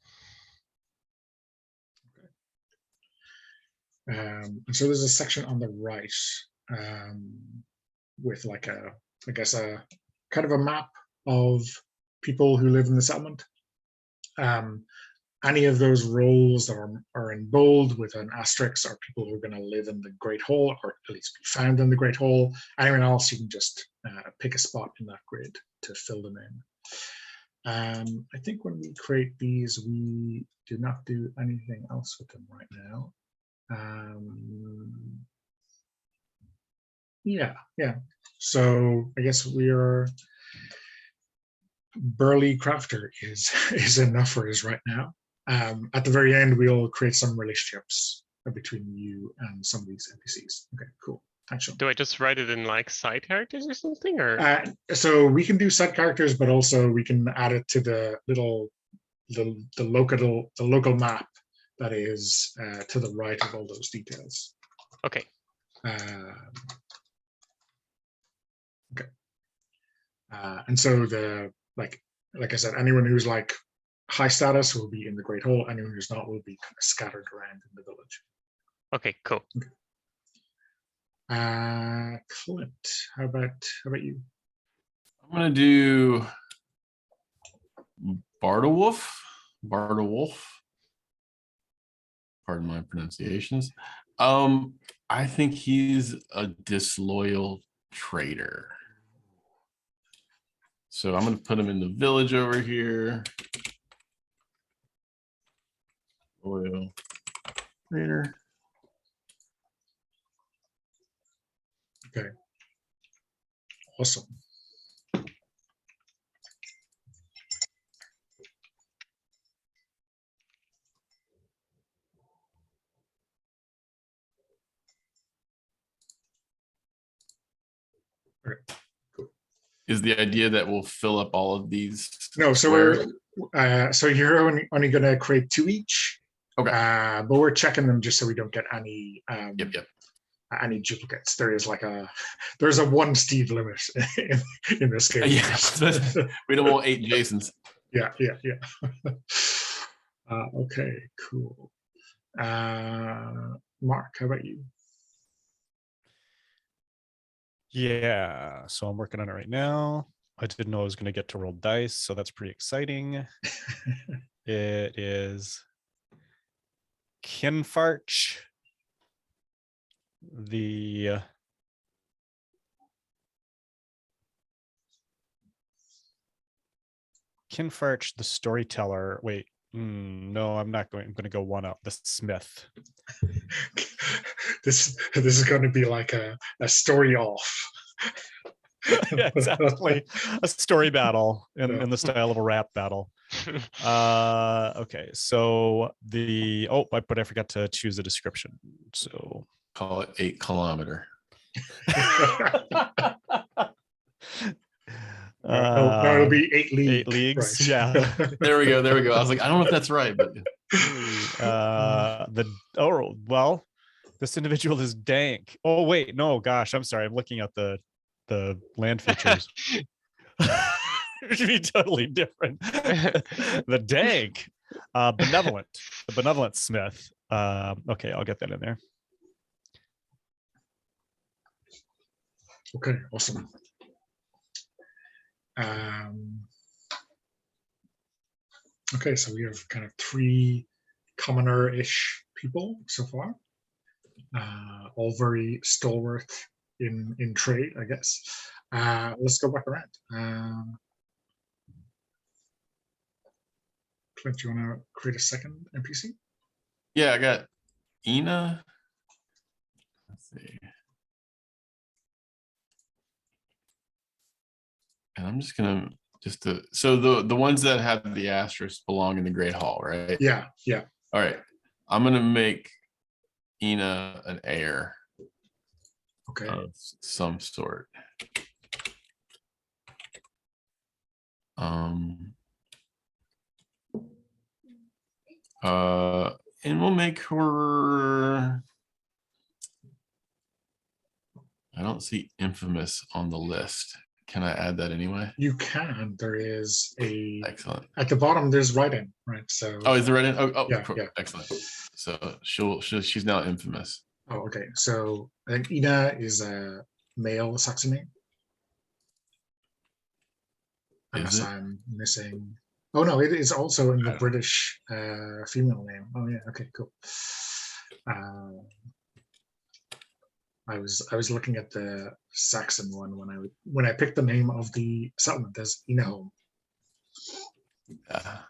And so there's a section on the right with like I guess a kind of a map of people who live in the settlement. Any of those roles that are in bold with an asterisk are people who are going to live in the Great Hall, or at least be found in the Great Hall. Anyone else, you can just pick a spot in that grid to fill them in. I think when we create these, we do not do anything else with them right now. Yeah. So I guess we are burly crafter is enough for us right now. At the very end, we'll create some relationships between you and some of these NPCs. Okay, cool. Thanks, Sean. Do I just write it in like side characters or something, or? So we can do side characters, but also we can add it to the local map that is to the right of all those details. Okay. Okay. And so like I said, anyone who's like high status will be in the Great Hall. Anyone who's not will be kind of scattered around in the village. Okay, cool. Okay. Clint, how about you? I'm gonna do Bardawolf. Pardon my pronunciations. I think he's a disloyal traitor. So I'm gonna put him in the village over here. Loyal traitor. Okay. Awesome. Okay, cool. Is the idea that we'll fill up all of these? No, so so you're only going to create 2 each. Okay. But we're checking them just so we don't get any Yep. Any duplicates. There's a 1 Steve limit in this game. Yeah, we don't want 8 Jasons. Yeah. Okay, cool. Mark, how about you? Yeah, so I'm working on it right now. I didn't know I was going to get to roll dice, so that's pretty exciting. It is Kinfarch, the Kinfarch, the storyteller. Wait, no, I'm not going. I'm going to go one up. The smith. This is going to be like a story off. Yeah, exactly. A story battle in, Yeah. in the style of a rap battle. Okay, so but I forgot to choose a description. So Call it 8 kilometer. No, it'll be 8 leagues. 8 leagues. Right. Yeah. There we go. There we go. I was like, I don't know if that's right, but Well, this individual is dank. Oh wait, no, gosh, I'm sorry. I'm looking at the land features. It should be totally different. The dank, benevolent, the benevolent smith. Okay, I'll get that in there. Okay, awesome. Okay, so we have kind of 3 commoner-ish people so far, all very stalwart in trade, I guess. Let's go back around. Clint, do you want to create a second NPC? yeah, I got Ina. Let's see. And I'm just gonna so the ones that have the asterisk belong in the Great Hall, right? Yeah. All right. I'm gonna make Ina an heir Okay. of some sort. And we'll make her. I don't see infamous on the list. Can I add that anyway? You can. There is a Excellent. at the bottom. There's write-in, right? So. Oh, is the right in? Oh, Yeah, cool. yeah. Excellent. So she's now infamous. Oh, okay. So I think Ina is a male Saxon name. Unless Is it? I'm missing. Oh no, it is also in the I don't- British female name. Oh yeah, okay, cool. I was looking at the Saxon one when I picked the name of the settlement as Inaholm, Yeah.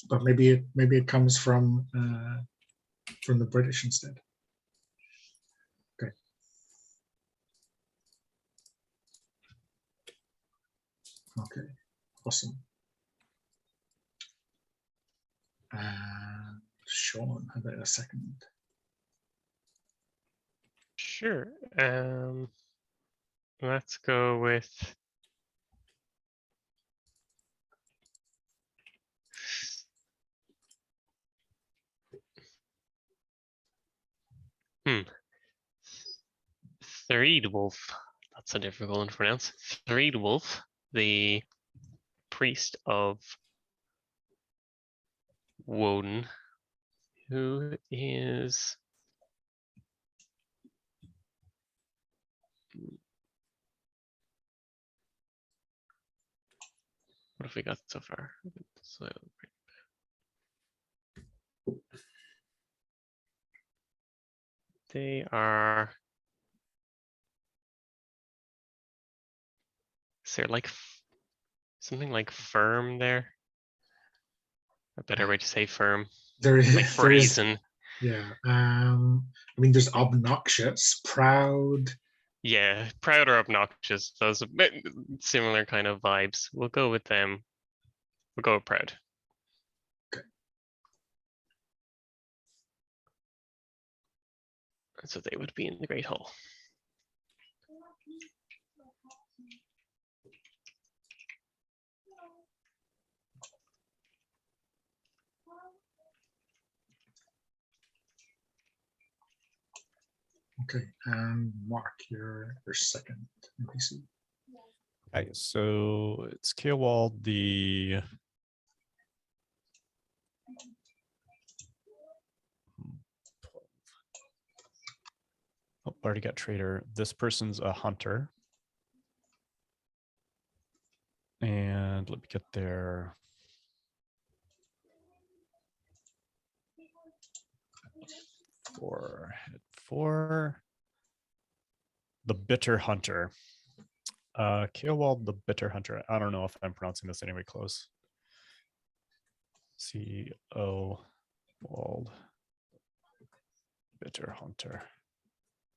but maybe it comes from the British instead. Okay. Okay, awesome. Sean, how about a second? Sure. Let's go with Threed Wolf. That's a difficult one to pronounce. Threed Wolf, the priest of Woden, who is what have we got so far? So, they are. Is there like something like firm there? A better way to say firm. There is Like brazen. Yeah. I mean, there's obnoxious, proud. Yeah, proud or obnoxious. Those a bit similar kind of vibes. We'll go with them. We'll go with proud. Okay. So they would be in the Great Hall. Okay, and Mark, your second NPC. Okay, so it's Keowald, the already got trader. This person's a hunter. And let me get there. For the bitter hunter. Keowald the Bitter Hunter. I don't know if I'm pronouncing this anyway close. C-O Wald Bitter Hunter.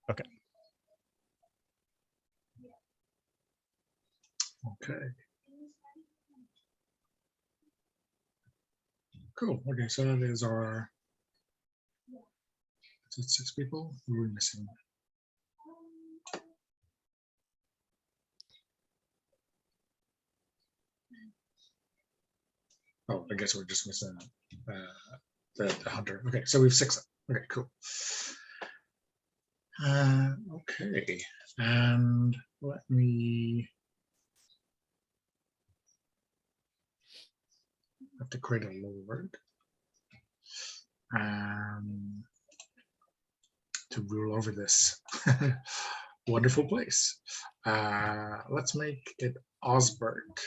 Okay. Okay. Cool. Okay, so that is our. Is it 6 people? Who are we missing? Oh, I guess we're just missing the hunter. Okay, so we have 6. Okay, cool. Okay, and let me have to create a lord to rule over this wonderful place. Let's make it Osbert.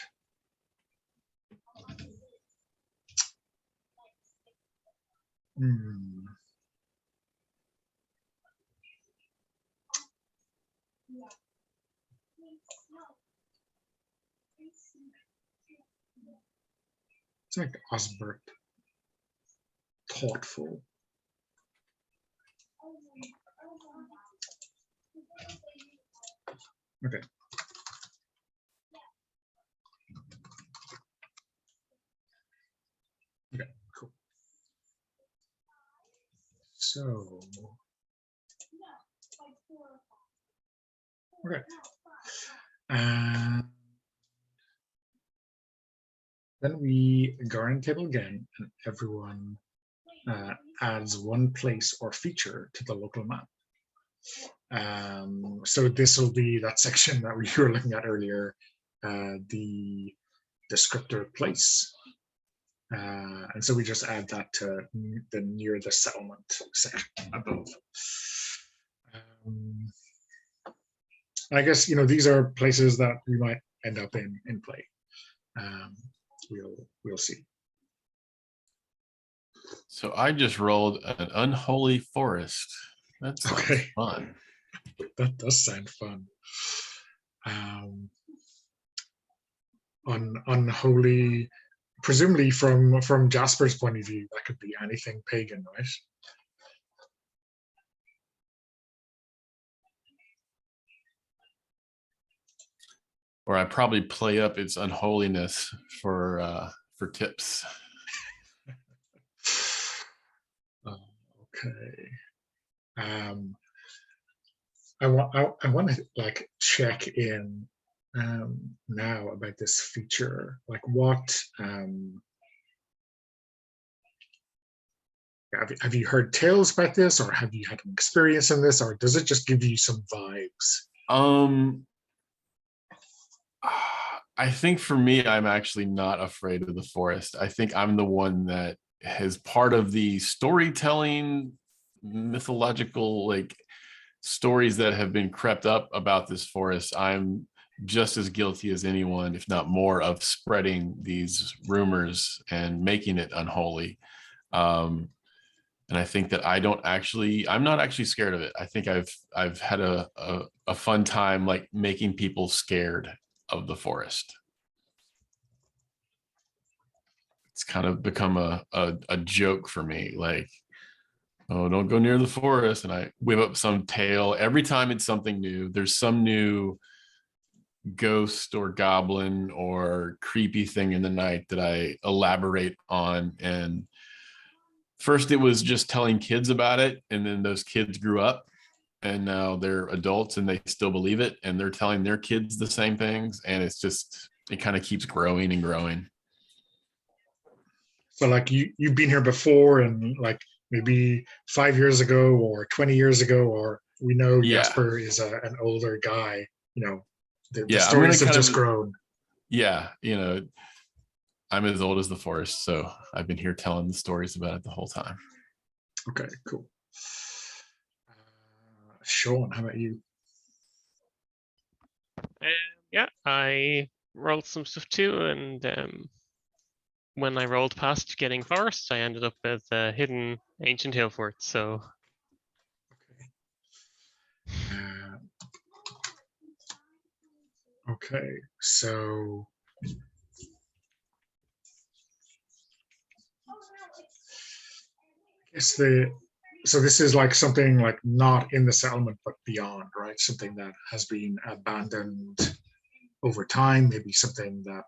Let's make Osbert thoughtful. Okay. Okay, cool. So, okay. And then we go around the table again, and everyone adds 1 place or feature to the local map. So this will be that section that we were looking at earlier, the descriptor place. And so we just add that to the near the settlement section above. I guess, these are places that we might end up in play. We'll see. So I just rolled an unholy forest. That's okay. Fun. That does sound fun. Unholy, presumably from Jasper's point of view, that could be anything pagan, right? Or I probably play up its unholiness for tips. Okay. I want to check in now about this feature. Like, what have you heard tales about this, or have you had an experience in this, or does it just give you some vibes? I think for me, I'm actually not afraid of the forest. I think I'm the one that has part of the storytelling, mythological stories that have been crept up about this forest. I'm just as guilty as anyone, if not more, of spreading these rumors and making it unholy. And I think that I'm not actually scared of it. I think I've had a fun time making people scared of the forest. It's kind of become a joke for me, oh, don't go near the forest. And I whip up some tale. Every time it's something new, there's some new ghost or goblin or creepy thing in the night that I elaborate on. And first it was just telling kids about it. And then those kids grew up and now they're adults and they still believe it. And they're telling their kids the same things. And it kind of keeps growing and growing. So you've been here before, and maybe 5 years ago or 20 years ago, or we know Jasper is an older guy, the stories have just grown. Yeah. I'm as old as the forest. So I've been here telling the stories about it the whole time. Okay, cool. Sean, how about you? Yeah, I rolled some stuff too, and when I rolled past getting forest, I ended up with a hidden ancient hill fort. So, Okay, so I guess so this is like something like not in the settlement but beyond, right? Something that has been abandoned over time, maybe something that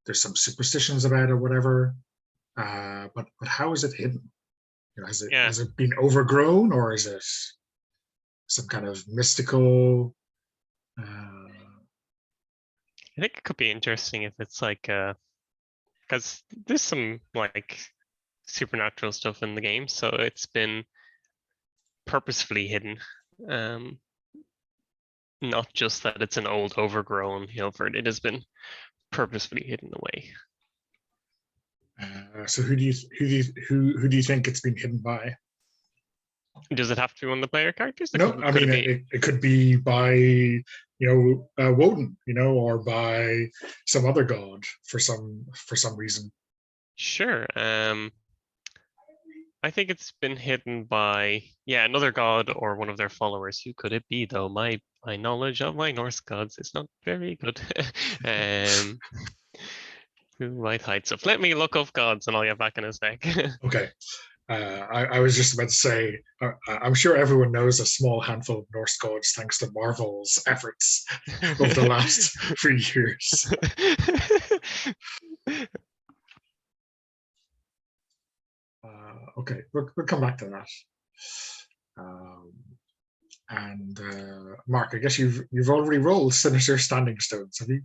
there's some superstitions about or whatever. But how is it hidden? You know, has it been overgrown, or is it some kind of mystical? I think it could be interesting if it's like because there's some like supernatural stuff in the game, so it's been purposefully hidden. Not just that it's an old overgrown Hilford, it has been purposefully hidden away. So who do you think it's been hidden by? Does it have to be one of the player characters? No, I mean it could be by Woden, or by some other god for some reason. Sure. I think it's been hidden by another god or one of their followers. Who could it be though? My knowledge of my Norse gods is not very good. Who might hide stuff? Let me look up gods and I'll get back in a sec. Okay. I was just about to say, I'm sure everyone knows a small handful of Norse gods thanks to Marvel's efforts over the last few years. Okay, we'll come back to that. And Mark, I guess you've already rolled Sinister Standing Stones, have you?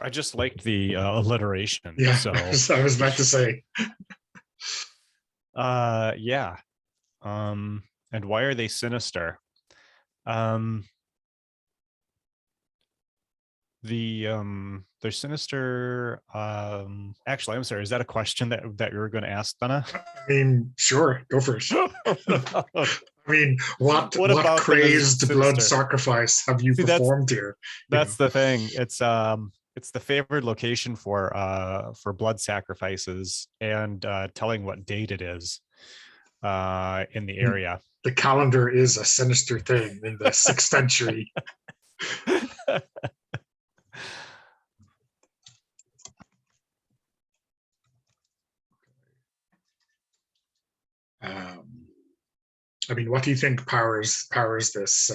I just liked the alliteration. Yeah, so I was about to say. Yeah. And why are they sinister? They're sinister. Actually, I'm sorry, is that a question that you were going to ask, Donna? I mean, sure, go for it. I mean, what about crazed blood sacrifice have you performed here? That's the thing. It's the favored location for blood sacrifices and telling what date it is in the area. The calendar is a sinister thing in the 6th century. I mean, what do you think powers this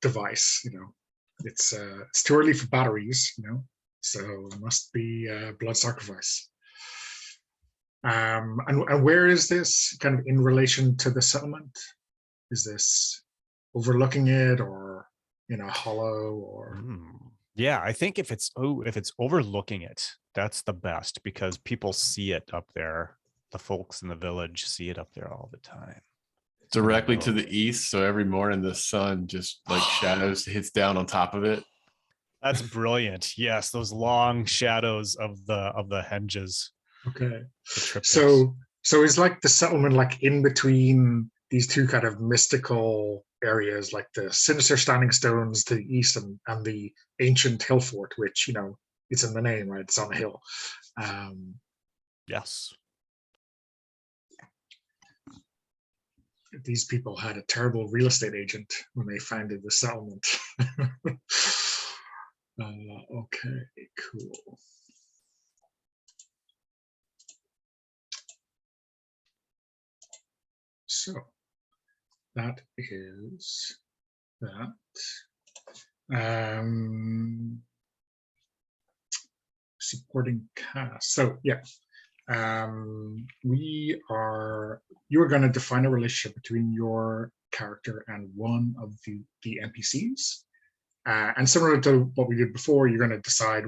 device? It's too early for batteries, so it must be blood sacrifice. And where is this kind of in relation to the settlement? Is this overlooking it, or in a hollow, or? Yeah, I think if it's overlooking it, that's the best, because people see it up there. The folks in the village see it up there all the time. Directly to the east, so every morning the sun just like shadows hits down on top of it. That's brilliant. Yes, those long shadows of the henges. Okay. So is like the settlement like in between these two kind of mystical areas, like the Sinister Standing Stones to the east and the ancient hill fort, which it's in the name, right? It's on a hill. Yes. These people had a terrible real estate agent when they founded the settlement. Okay, cool. So that is that. Supporting cast. So yeah. You are going to define a relationship between your character and one of the NPCs. And similar to what we did before, you're going to decide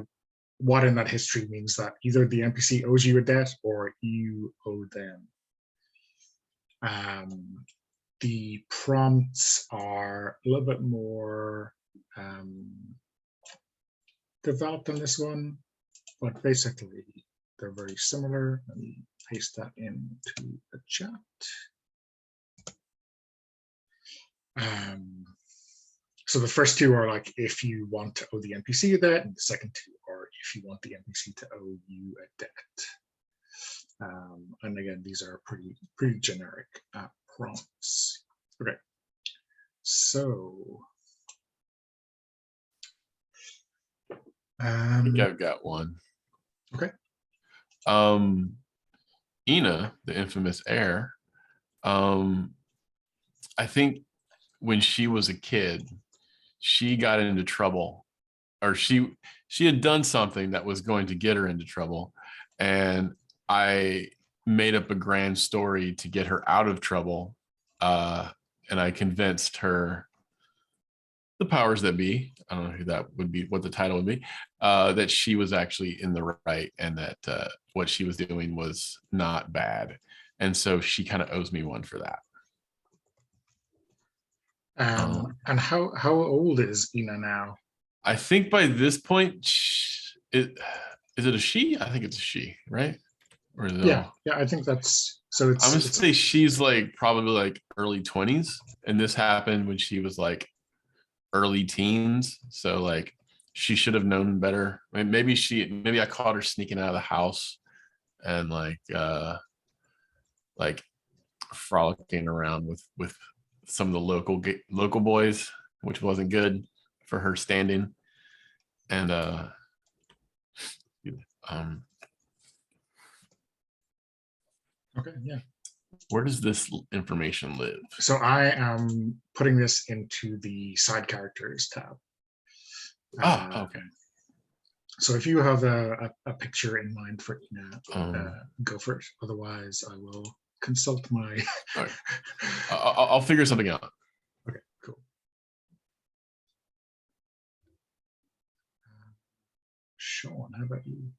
what in that history means that either the NPC owes you a debt or you owe them. The prompts are a little bit more developed on this one, but basically they're very similar. Let me paste that into the chat. So the first two are like if you want to owe the NPC a debt, and the second two are if you want the NPC to owe you a debt. And again, these are pretty generic prompts. Okay, so I think I've got one. Okay. Ina, the infamous heir. I think when she was a kid, she got into trouble, or she had done something that was going to get her into trouble, and I made up a grand story to get her out of trouble, and I convinced her, the powers that be, I don't know who that would be, what the title would be, that she was actually in the right, and that what she was doing was not bad, and so she kind of owes me one for that. And how old is Ina now? I think by this point, is it a she? I think it's a she, right? Or is it Yeah, I think that's so. I'm gonna say she's like probably like early 20s, and this happened when she was like early teens. So like she should have known better. I mean, maybe I caught her sneaking out of the house and like frolicking around with some of the local boys, which wasn't good for her standing. And okay, yeah. where does this information live? So I am putting this into the side characters tab. Okay. So if you have a picture in mind for Ina, go for it. Otherwise, I will consult my. Right. I'll figure something out. Okay, cool. Sean, how about you?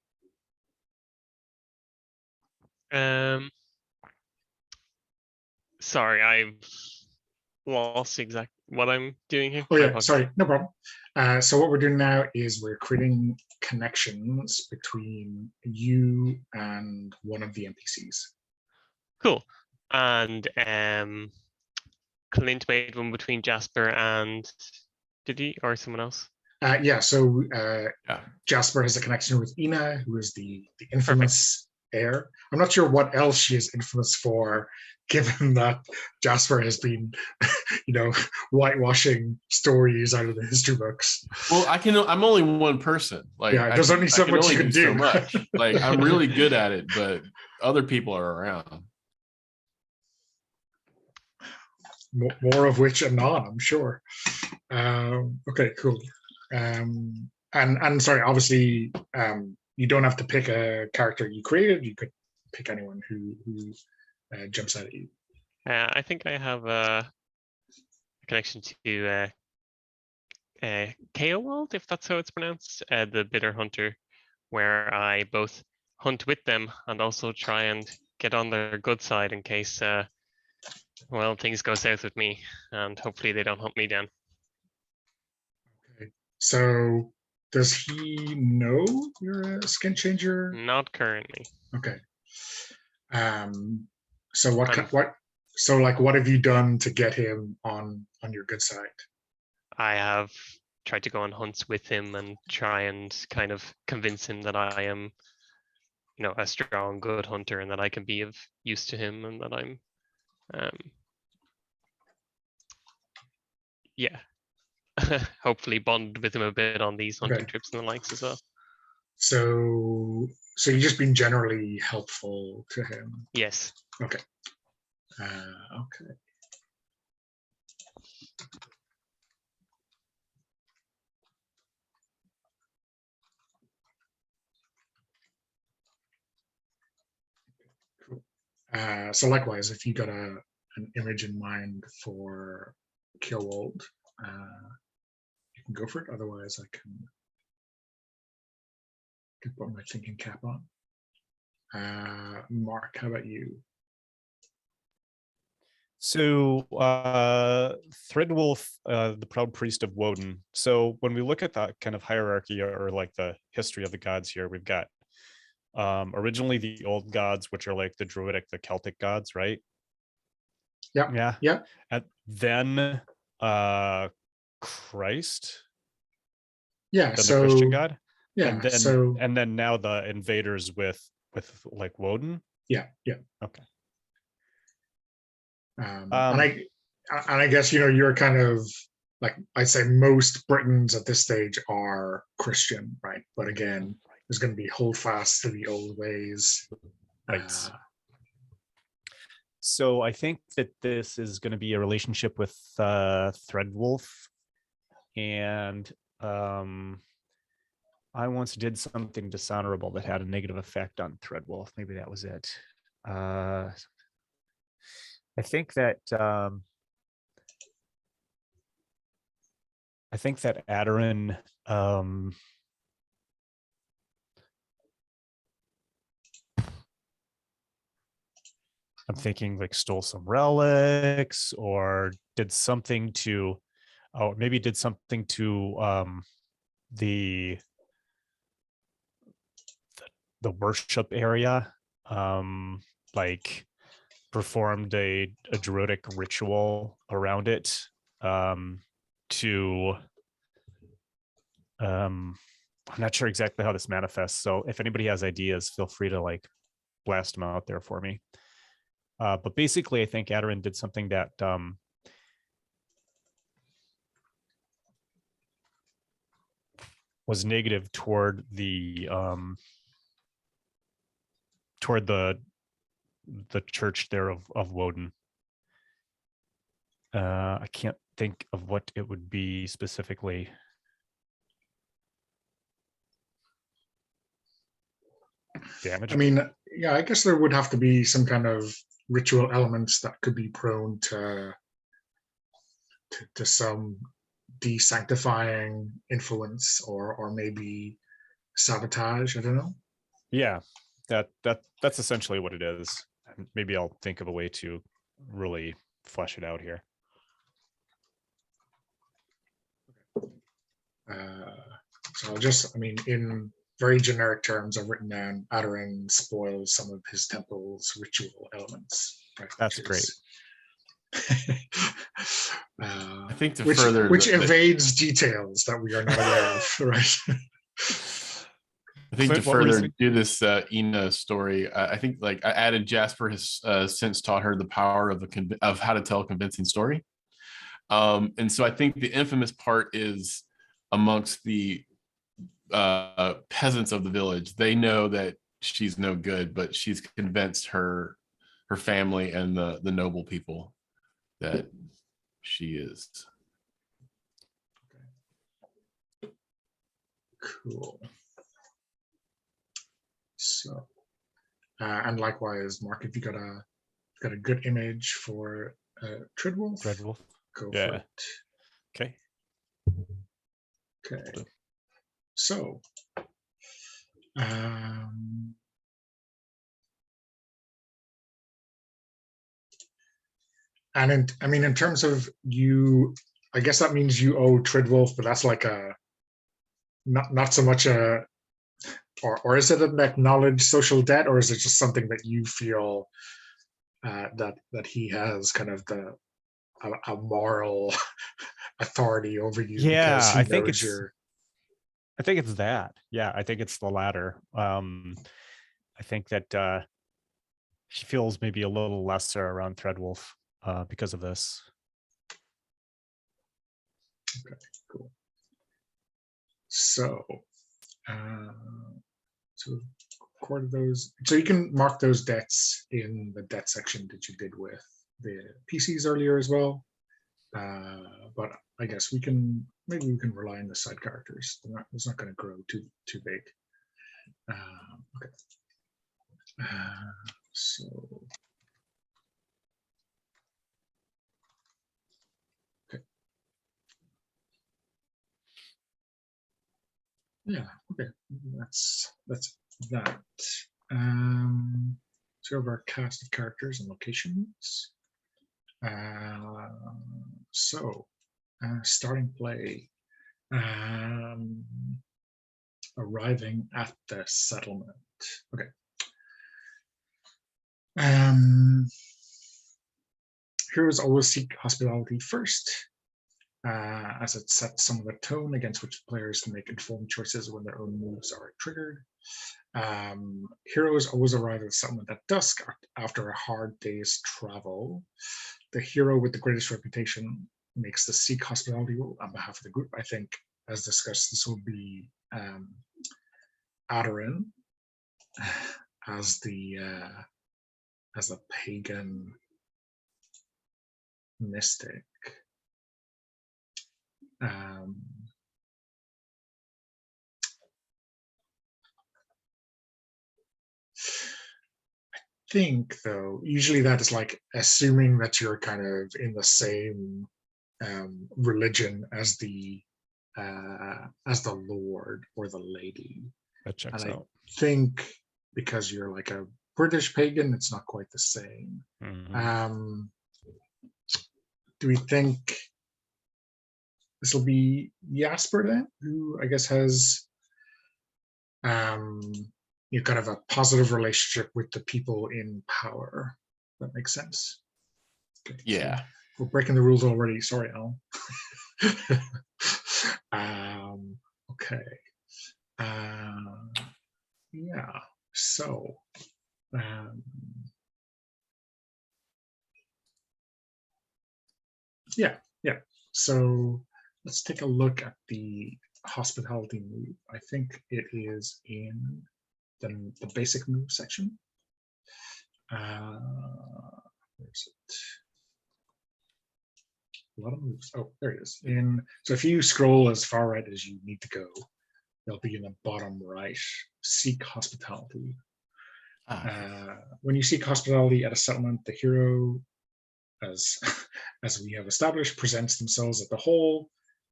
Sorry, I've lost exactly what I'm doing here. Oh yeah, sorry, no problem. So what we're doing now is we're creating connections between you and one of the NPCs. Cool. And Clint made one between Jasper and did he, or someone else? Yeah, so Jasper has a connection with Ina, who is the infamous heir. I'm not sure what else she is infamous for, given that Jasper has been, whitewashing stories out of the history books. Well, I'm only one person. Like, yeah, there's only so much you can do. So much. Like, I'm really good at it, but other people are around. More of which anon, I'm sure. Okay, cool. And sorry, obviously, you don't have to pick a character you created. You could pick anyone who jumps out at you. I think I have a connection to Eotenweard, if that's how it's pronounced, the Bitter Hunter, where I both hunt with them and also try and get on their good side in case, things go south with me, and hopefully they don't hunt me down. Okay, so does he know you're a skin changer? Not currently. Okay. So what have you done to get him on your good side? I have tried to go on hunts with him and try and kind of convince him that I am, a strong, good hunter, and that I can be of use to him, and that I'm, hopefully bond with him a bit on these hunting trips and the likes as well. So you've just been generally helpful to him? Yes. Okay. Okay. Cool. So likewise, if you got an image in mind for Eotenweard, you can go for it. Otherwise, I can put my thinking cap on. Mark, how about you? So Threadwolf, the proud priest of Woden. So when we look at that kind of hierarchy, or like the history of the gods here, we've got originally the old gods, which are like the Druidic, the Celtic gods, right? Yeah. And then Christ. Yeah. Then the Christian god. Yeah. And then now the invaders with like Woden. Yeah. Okay. And I guess you're kind of like I'd say most Britons at this stage are Christian, right? But again, there's going to be hold fast to the old ways. Right. So I think that this is going to be a relationship with Threadwolf, and I once did something dishonorable that had a negative effect on Threadwolf. Maybe that was it. I think that Adarin I'm thinking like stole some relics or did something to, or maybe did something to the worship area, like performed a druidic ritual around it to I'm not sure exactly how this manifests. So if anybody has ideas, feel free to like blast them out there for me. But basically, I think Adarin did something that was negative toward the church there of Woden. I can't think of what it would be specifically. Damage. I mean, yeah, I guess there would have to be some kind of ritual elements that could be prone to some desanctifying influence or maybe sabotage. I don't know. Yeah, that's essentially what it is. Maybe I'll think of a way to really flesh it out here. So I'll just, I mean, in very generic terms, I've written down Adarin spoils some of his temple's ritual elements. Right, that's great. I think to which further evades details that we are not aware of, right? I think So to what were you further saying? do this Ina story, I think like I added Jasper has since taught her the power of how to tell a convincing story. And so I think the infamous part is amongst the peasants of the village. They know that she's no good, but she's convinced her family and the noble people that she is. Cool. So, and likewise, Mark, if you got a good image for Treadwolf, go for it. Okay. Okay. So, and in terms of you, I guess that means you owe Treadwolf, but that's like a not so much a, or is it an acknowledged social debt, or is it just something that you feel that he has kind of a moral authority over you? Yeah, because he I think it's that. Yeah, I think it's the latter. I think that she feels maybe a little lesser around Threadwolf because of this. Okay, cool. So, so recorded those. So you can mark those debts in the debt section that you did with the PCs earlier as well. But I guess maybe we can rely on the side characters. It's not going to grow too big. Okay. So. Okay. Yeah. Okay. That's that. So we have our cast of characters and locations. So starting play, arriving at the settlement. Okay. Heroes always seek hospitality first, as it sets some of the tone against which players can make informed choices when their own moves are triggered. Heroes always arrive at the settlement at dusk after a hard day's travel. The hero with the greatest reputation makes the seek hospitality rule on behalf of the group. I think, as discussed, this will be Adorin as the pagan mystic. Think though, usually that is like assuming that you're kind of in the same religion as the lord or the lady. That checks And I out. think because you're like a British pagan, it's not quite the same. Mhm. Do we think this will be Jasper then, who I guess has kind of a positive relationship with the people in power? That makes sense. Okay, Yeah. so we're breaking the rules already. Sorry, Al. Okay. Yeah. So. Yeah. So let's take a look at the hospitality move. I think it is in the basic move section. Where's it? A lot of moves. Oh, there it is. So if you scroll as far right as you need to go, they'll be in the bottom right. Seek hospitality. When you seek hospitality at a settlement, the hero, as we have established, presents themselves at the hall,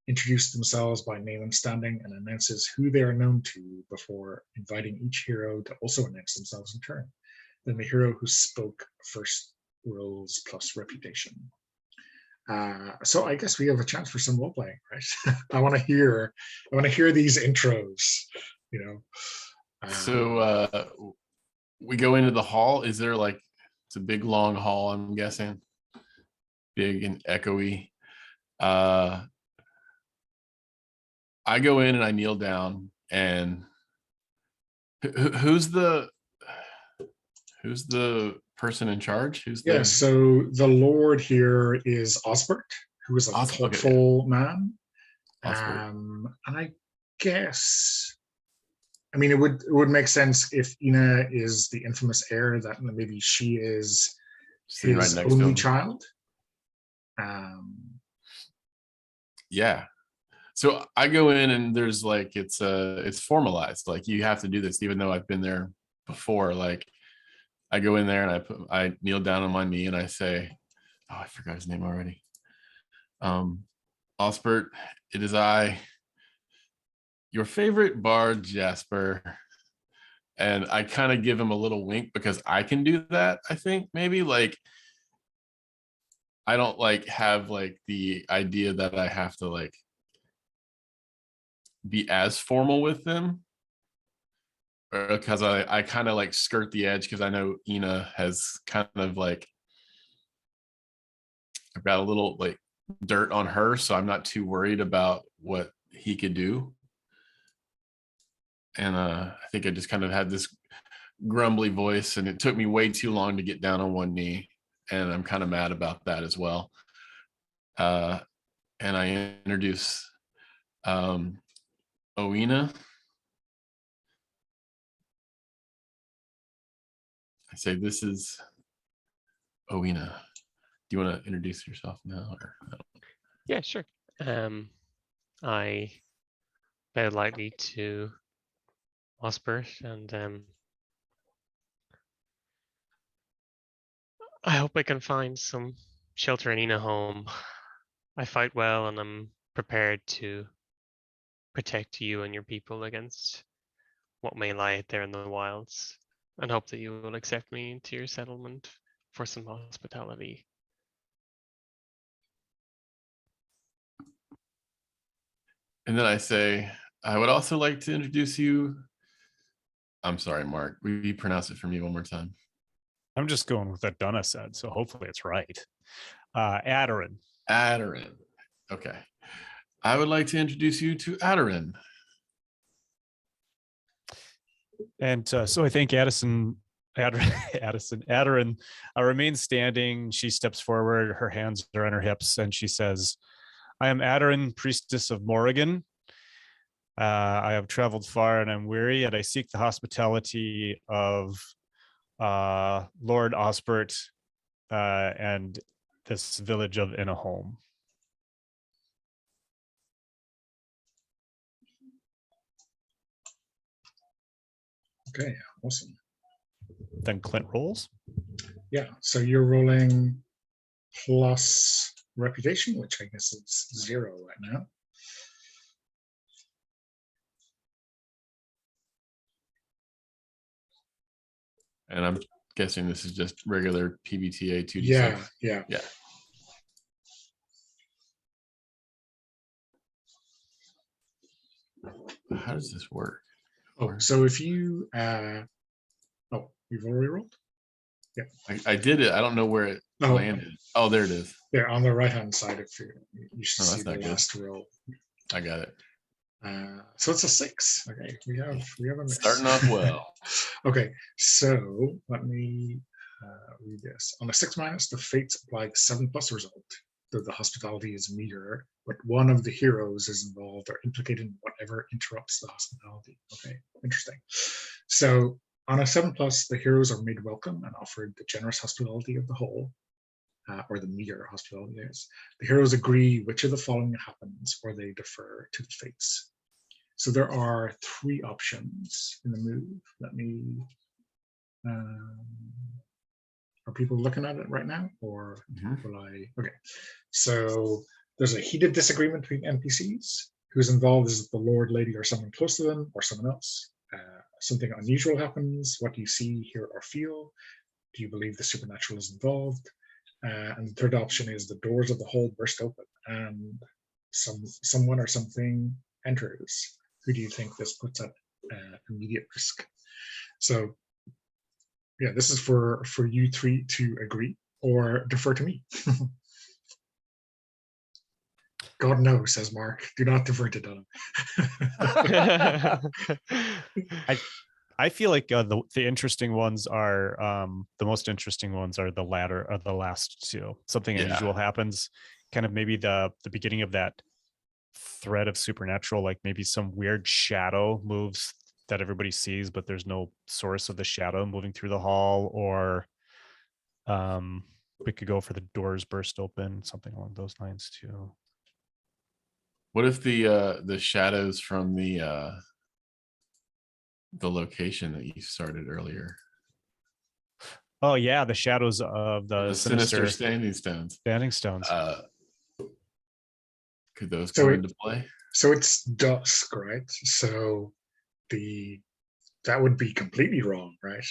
introduce themselves by name and standing, and announces who they are known to before inviting each hero to also announce themselves in turn. Then the hero who spoke first rolls plus reputation. So I guess we have a chance for some role playing, right? I want to hear these intros, you know. So we go into the hall. Is there like, it's a big long hall, I'm guessing, big and echoey. I go in and I kneel down, and who's the person in charge? So the Lord here is Osbert, who is a thoughtful man. And I guess, I mean, it would make sense if Ina is the infamous heir, that maybe she is his only child. Yeah. So I go in and there's like, it's formalized. Like, you have to do this, even though I've been there before. Like, I go in there and I kneel down on my knee and I say, oh, I forgot his name already. Osbert, it is I, your favorite bard, Jasper. And I kind of give him a little wink because I can do that. I think maybe, like, I don't like have like the idea that I have to like be as formal with them, because I kind of like skirt the edge, because I know Ina has kind of like, I've got a little like dirt on her, so I'm not too worried about what he could do. And I think I just kind of had this grumbly voice, and it took me way too long to get down on one knee, and I'm kind of mad about that as well. And I introduce Oina. I say, this is Oina. Do you want to introduce yourself now? Or Yeah, sure. I bow lightly to Osbert, and I hope I can find some shelter in Inaholm. I fight well, and I'm prepared to protect you and your people against what may lie out there in the wilds, and hope that you will accept me into your settlement for some hospitality. And then I say, I would also like to introduce you. I'm sorry, Mark. Will you pronounce it for me one more time? I'm just going with what Donna said, so hopefully it's right. Adorin. Adorin. Okay. I would like to introduce you to Adorin. And so I think Addison Aderin remains standing. She steps forward. Her hands are on her hips, and she says, "I am Aderin, priestess of Morrigan. I have traveled far and I'm weary, and I seek the hospitality of Lord Osbert and this village of Inaholm." Okay, awesome. Then Clint rolls. Yeah, so you're rolling plus reputation, which I guess is 0 right now. And I'm guessing this is just regular PBTA 2d6. Yeah. How does this work? Oh, so if you you've already rolled? Yeah. I did it. I don't know where it landed. Oh, there it is. There on the right hand side, if you should see the not good. last roll. I got it. So it's a 6. Okay, we have a miss. Starting off well. Okay, so let me read this. On a 6-, the fates apply the 7+ result, though the hospitality is meager, but one of the heroes is involved or implicated in whatever interrupts the hospitality. Okay, interesting. So on a 7+, the heroes are made welcome and offered the generous hospitality of the whole, or the meager hospitality is. The heroes agree which of the following happens, or they defer to the fates. So there are 3 options in the move. Let me. Are people looking at it right now, or will I? Okay. So there's a heated disagreement between NPCs. Who's involved is the Lord, Lady, or someone close to them, or someone else. Something unusual happens. What do you see, hear, or feel? Do you believe the supernatural is involved? And the third option is the doors of the hall burst open and someone or something enters. Who do you think this puts at immediate risk? So yeah, this is for you 3 to agree or defer to me. God no, says Mark. Do not defer to Dunham. I feel like the interesting ones are the most interesting ones are the latter or the last 2. Something unusual happens, kind of maybe the beginning of that thread of supernatural, like maybe some weird shadow moves that everybody sees, but there's no source of the shadow moving through the hall, or we could go for the doors burst open, something along those lines too. What if the shadows from the location that you started earlier? Oh yeah, the shadows of the sinister standing stones. Could those come into play? So it's dusk, right? So that would be completely wrong, right?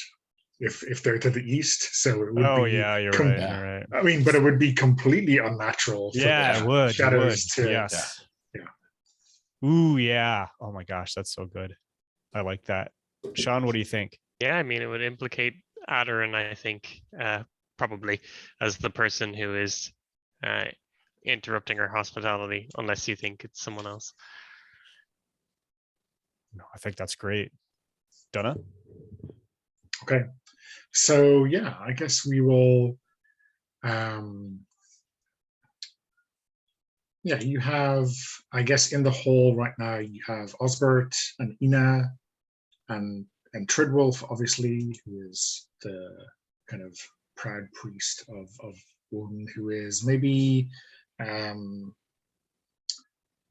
If they're to the east, so it would be. Yeah, you're right. You're right. I mean, but it would be completely unnatural. Yeah, for it would. Shadows to. Yes. Yeah. Ooh, yeah. Oh my gosh, that's so good. I like that. Sean, what do you think? Yeah, I mean, it would implicate Aderin, I think, probably as the person who is interrupting her hospitality, unless you think it's someone else. No, I think that's great. Donna? Okay. So yeah, I guess we will. Yeah, you have, I guess, in the hall right now, you have Osbert and Ina and Tridwolf, obviously, who is the kind of proud priest of Odin, who is maybe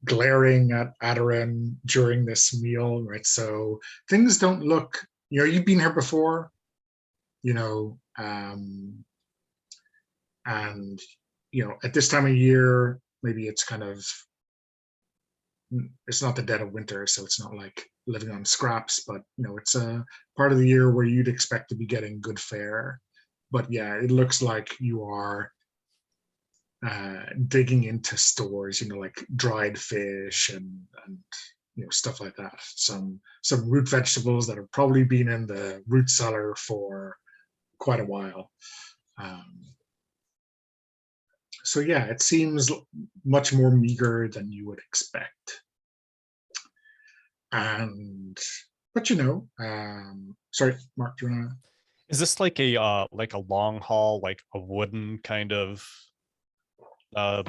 glaring at Aderin during this meal, right? So things don't look, you've been here before, and at this time of year, maybe it's kind of, it's not the dead of winter, so it's not like living on scraps, but it's a part of the year where you'd expect to be getting good fare. But yeah, it looks like you are digging into stores, like dried fish and stuff like that. Some root vegetables that have probably been in the root cellar for quite a while. So yeah, it seems much more meager than you would expect. But sorry, Mark, do you want to? Is this like a long hall, like a wooden kind of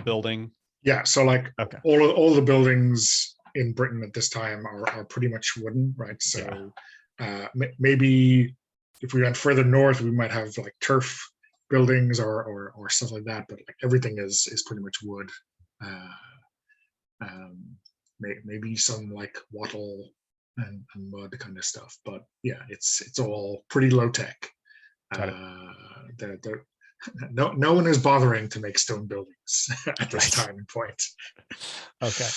building? Yeah, so like Okay. all the buildings in Britain at this time are pretty much wooden, right? So maybe if we went further north, we might have like turf buildings or stuff like that, but like everything is pretty much wood. Maybe some like wattle and mud kind of stuff, but yeah, it's all pretty low tech. Got it. No one is bothering to make stone buildings at this Right. time and point. Okay.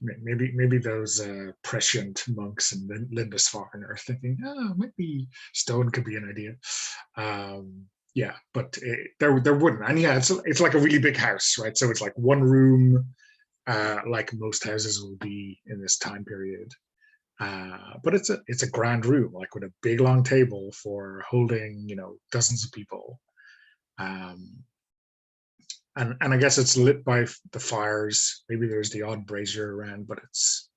Maybe those prescient monks in Lindisfarne are thinking, oh, maybe stone could be an idea. Yeah, but there wouldn't. And yeah, it's like a really big house, right? So it's like one room, like most houses will be in this time period. But it's a grand room, like with a big long table for holding, dozens of people. And I guess it's lit by the fires. Maybe there's the odd brazier around, but it's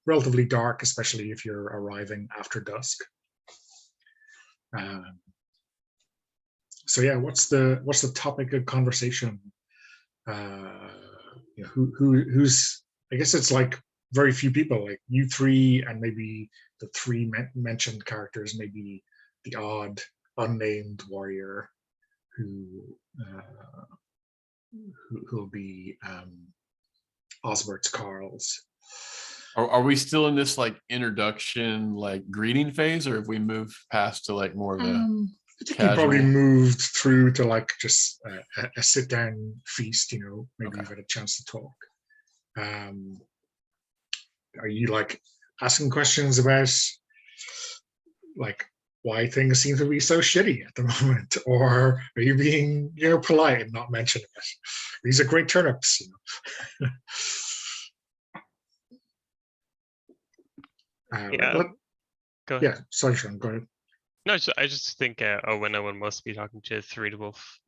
relatively dark, especially if you're arriving after dusk. So yeah, what's the topic of conversation? Who's? I guess it's like very few people, like you three and maybe the three mentioned characters, maybe the odd unnamed warrior who'll be Osbert's Carl's. Are we still in this like introduction, like greeting phase, or have we moved past to like more of a I think you probably casual? moved through to like just a sit down feast, maybe Okay. you've had a chance to talk. Are you like asking questions about like why things seem to be so shitty at the moment, or are you being polite and not mentioning it? These are great turnips. Yeah. Go ahead. Yeah, sorry, Sean, go ahead. No, I just think Owenna must be talking to Three Wolf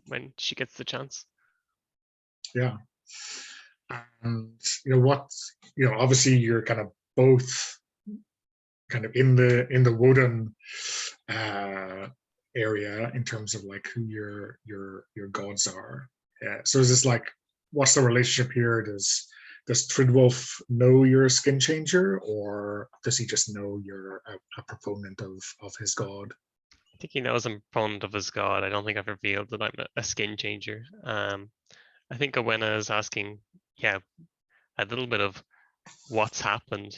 when she gets the chance. Yeah. And obviously you're kind of both kind of in the Woden area in terms of like who your gods are. So is this like, what's the relationship here? Does Tridwolf know you're a skin changer, or does he just know you're a proponent of his god? I think he knows I'm a proponent of his god. I don't think I've revealed that I'm a skin changer. I think Owenna is asking, a little bit of what's happened.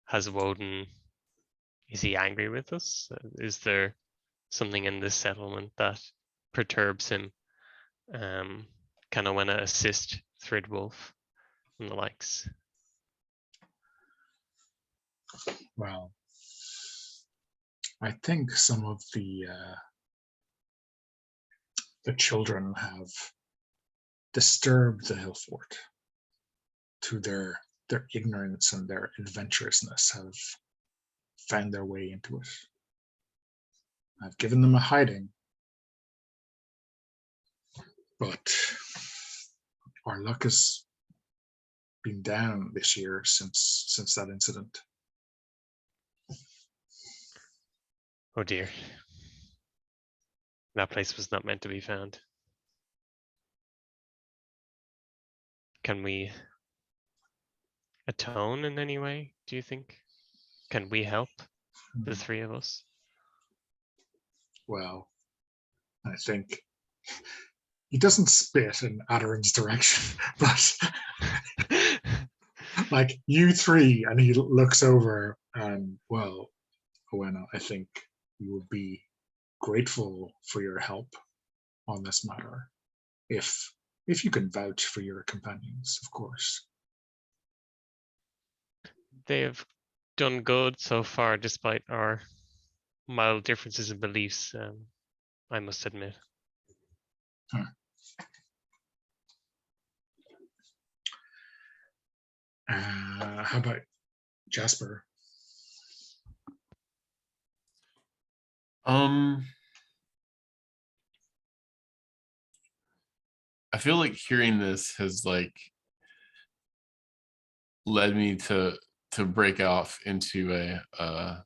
Has Woden, is he angry with us? Is there something in this settlement that perturbs him? Can Owenna assist Thridwolf and the likes? Well, I think some of the children have disturbed the hill fort to their ignorance, and their adventurousness have found their way into it. I've given them a hiding, but our luck has been down this year since that incident. Oh dear. That place was not meant to be found. Can we atone in any way, do you think? Can we help, the three of us? Well, I think he doesn't spit in Adarin's direction, but like you three, and he looks over and, well, Owenna, I think you would be grateful for your help on this matter, if you can vouch for your companions, of course. They have done good so far, despite our mild differences in beliefs, I must admit. How about Jasper? I feel like hearing this has like led me to to break off into a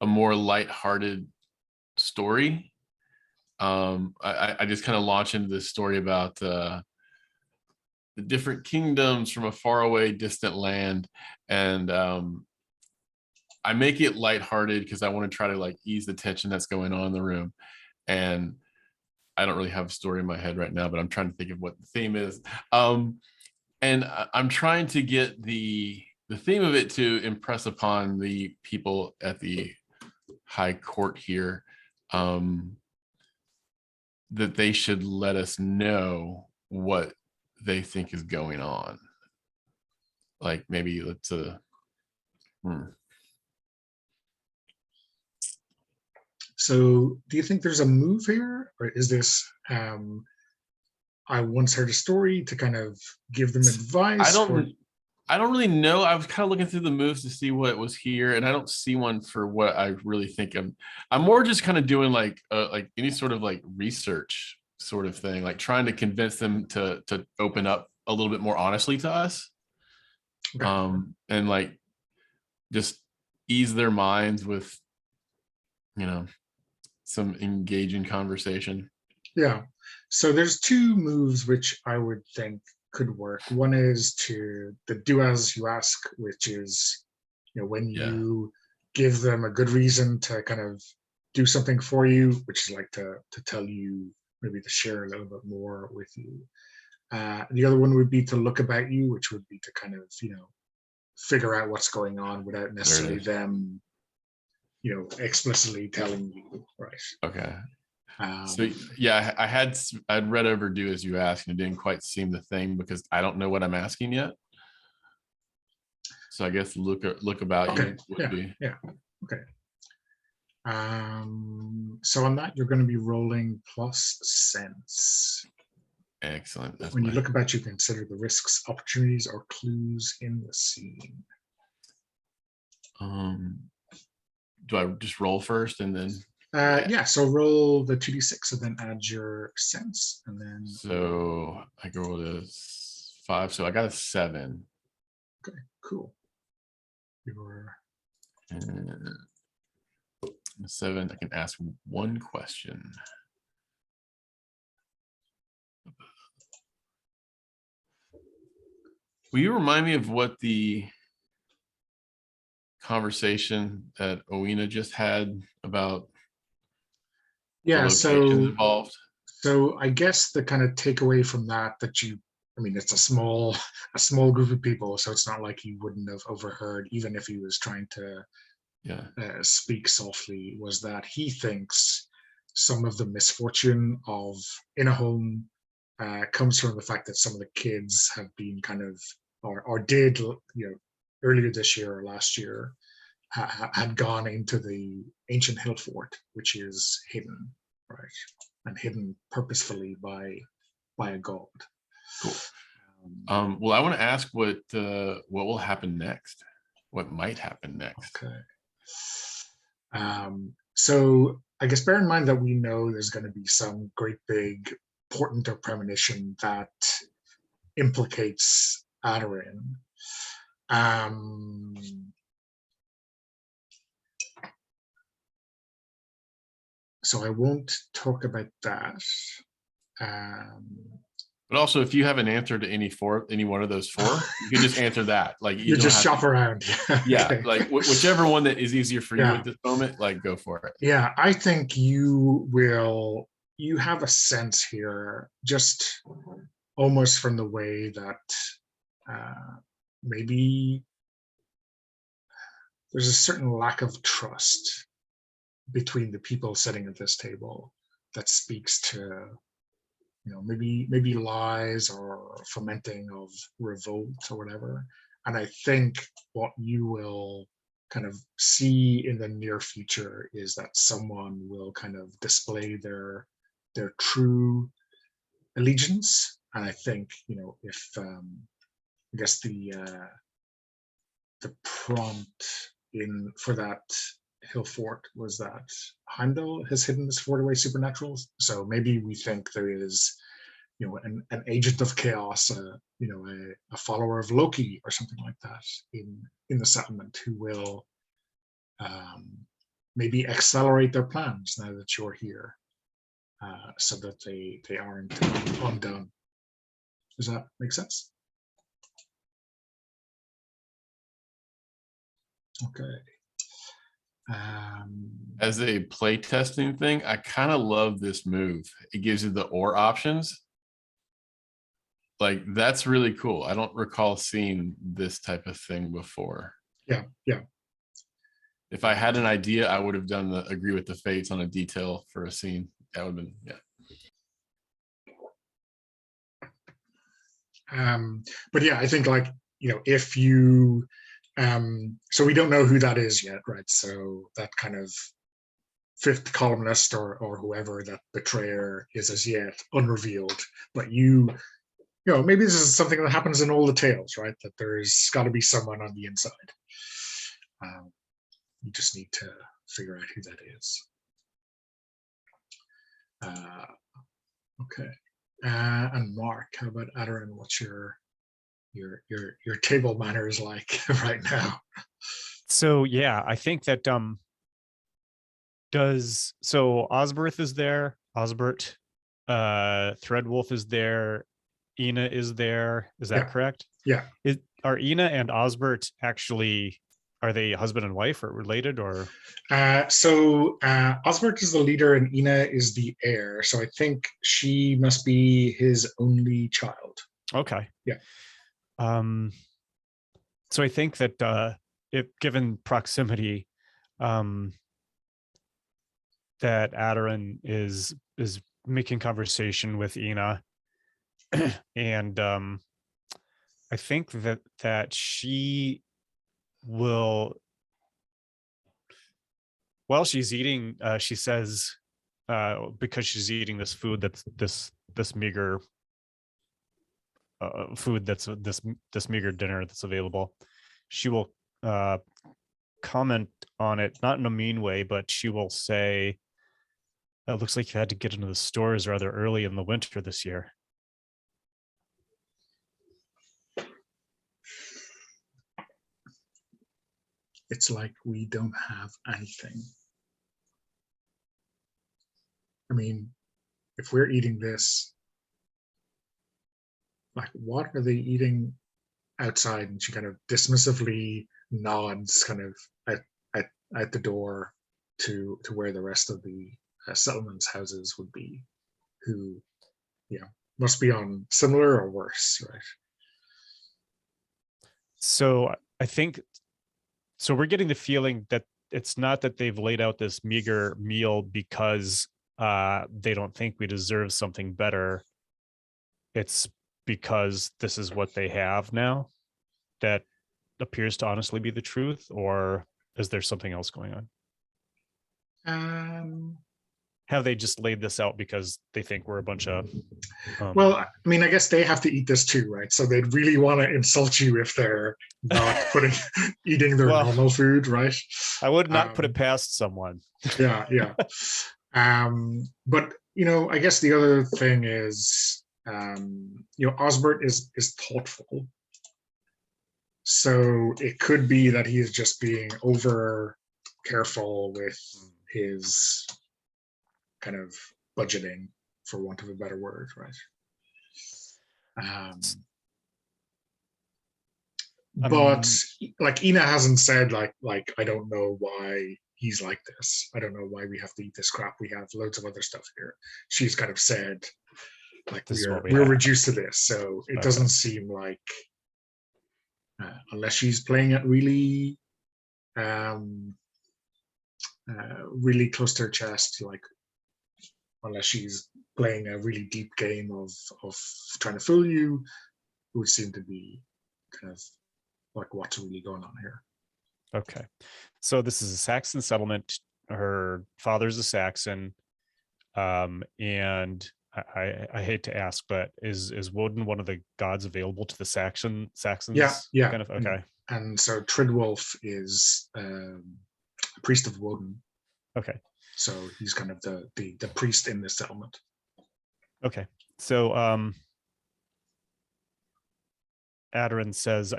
more lighthearted story. I just kind of launch into this story about the different kingdoms from a faraway, distant land, and I make it lighthearted because I want to try to like ease the tension that's going on in the room. And I don't really have a story in my head right now, but I'm trying to think of what the theme is. And I'm trying to get the theme of it to impress upon the people at the high court here, that they should let us know what they think is going on. Like maybe let's So do you think there's a move here, or is this I once heard a story to kind of give them advice? I don't really know. I was kind of looking through the moves to see what was here, and I don't see one for what I really think. I'm more just kind of doing like any sort of like research sort of thing, like trying to convince them to open up a little bit more honestly to us, Okay. and like just ease their minds with, some engaging conversation. Yeah. So there's two moves which I would think could work. One is to the do as you ask, which is, when you give them a good reason to kind of do something for you, which is like to tell you, maybe to share a little bit more with you. The other one would be to look about you, which would be to kind of, figure out what's going on without necessarily them, explicitly telling you, right? Okay. So yeah, I'd read over do as you ask, and it didn't quite seem the thing because I don't know what I'm asking yet. So I guess look about you would be. Yeah. Okay. So on that, you're going to be rolling plus sense. Excellent. When you look about you, consider the risks, opportunities, or clues in the scene. Do I just roll first and then? Yeah, so roll the 2d6 and then add your sense, and then. So I rolled a 5, so I got a 7. Okay, cool. Your 7. I can ask one question. Will you remind me of what the conversation that Owena just had about? Yeah, involved. So I guess the kind of takeaway from that it's a small group of people, so it's not like he wouldn't have overheard, even if he was trying to speak softly, was that he thinks some of the misfortune of Inaholm comes from the fact that some of the kids have been kind of, or did, earlier this year or last year, had gone into the ancient hill fort, which is hidden, right, and hidden purposefully by a god. Cool. Well, I want to ask what will happen next. What might happen next? Okay. So I guess bear in mind that we know there's going to be some great big portent or premonition that implicates Adarin. So I won't talk about that. But also, if you have an answer to any one of those 4, you can just answer that. Like you just shop around. Yeah, okay. Like whichever one that is easier for you at this moment, like go for it. Yeah, I think you have a sense here, just almost from the way that maybe there's a certain lack of trust between the people sitting at this table that speaks to, maybe lies or fomenting of revolt or whatever. And I think what you will kind of see in the near future is that someone will kind of display their true allegiance. And I think, if I guess the prompt for that hill fort was that Heimdall has hidden this fort away supernaturals. So maybe we think there is, an agent of chaos, a follower of Loki or something like that in the settlement who will maybe accelerate their plans now that you're here, so that they aren't undone. Does that make sense? Okay. As a play testing thing, I kind of love this move. It gives you the or options. Like, that's really cool. I don't recall seeing this type of thing before. Yeah. If I had an idea, I would have done the agree with the fates on a detail for a scene. That would have been, But yeah, I think if you so we don't know who that is yet, right? So that kind of fifth columnist or whoever that betrayer is as yet unrevealed, but maybe this is something that happens in all the tales, right? That there's got to be someone on the inside. You just need to figure out who that is. Okay. And Mark, how about Adarin? What's your table manners like right now? So yeah, I think that Osberth is there, Osbert, Threadwolf is there, Ina is there. Is that correct? Yeah. Are Ina and Osbert actually, are they husband and wife or related, or? So Osbert is the leader and Ina is the heir. So I think she must be his only child. Okay. Yeah. So I think that if given proximity, that Adarin is making conversation with Ina, and I think that she will, while she's eating, she says, because she's eating this food that's this meager food that's this meager dinner that's available, she will comment on it, not in a mean way, but she will say, "It looks like you had to get into the stores rather early in the winter this year." It's like we don't have anything. I mean, if we're eating this, like, what are they eating outside? And she kind of dismissively nods kind of at the door to where the rest of the settlements houses would be, who must be on similar or worse, right? So I think, so we're getting the feeling that it's not that they've laid out this meager meal because they don't think we deserve something better. It's because this is what they have now. That appears to honestly be the truth, or is there something else going on? Have they just laid this out because they think we're a bunch of well, I mean, I guess they have to eat this too, right? So they'd really want to insult you if they're not eating their normal food, right? I would not put it past someone. Yeah. But I guess the other thing is, Osbert is thoughtful, so it could be that he is just being over careful with his kind of budgeting, for want of a better word, right? But like, Ina hasn't said like I don't know why he's like this. I don't know why we have to eat this crap. We have loads of other stuff here. She's kind of said like we're reduced to this, so it doesn't seem like, unless she's playing it really really close to her chest, like, unless she's playing a really deep game of trying to fool you, it would seem to be kind of like what's really going on here. Okay, so this is a Saxon settlement. Her father's a Saxon, and I hate to ask, but is Woden one of the gods available to the Saxons? Yeah. Kind of, okay. And so Tridwolf is a priest of Woden. Okay. So he's kind of the priest in this settlement. Okay. So Adarin says,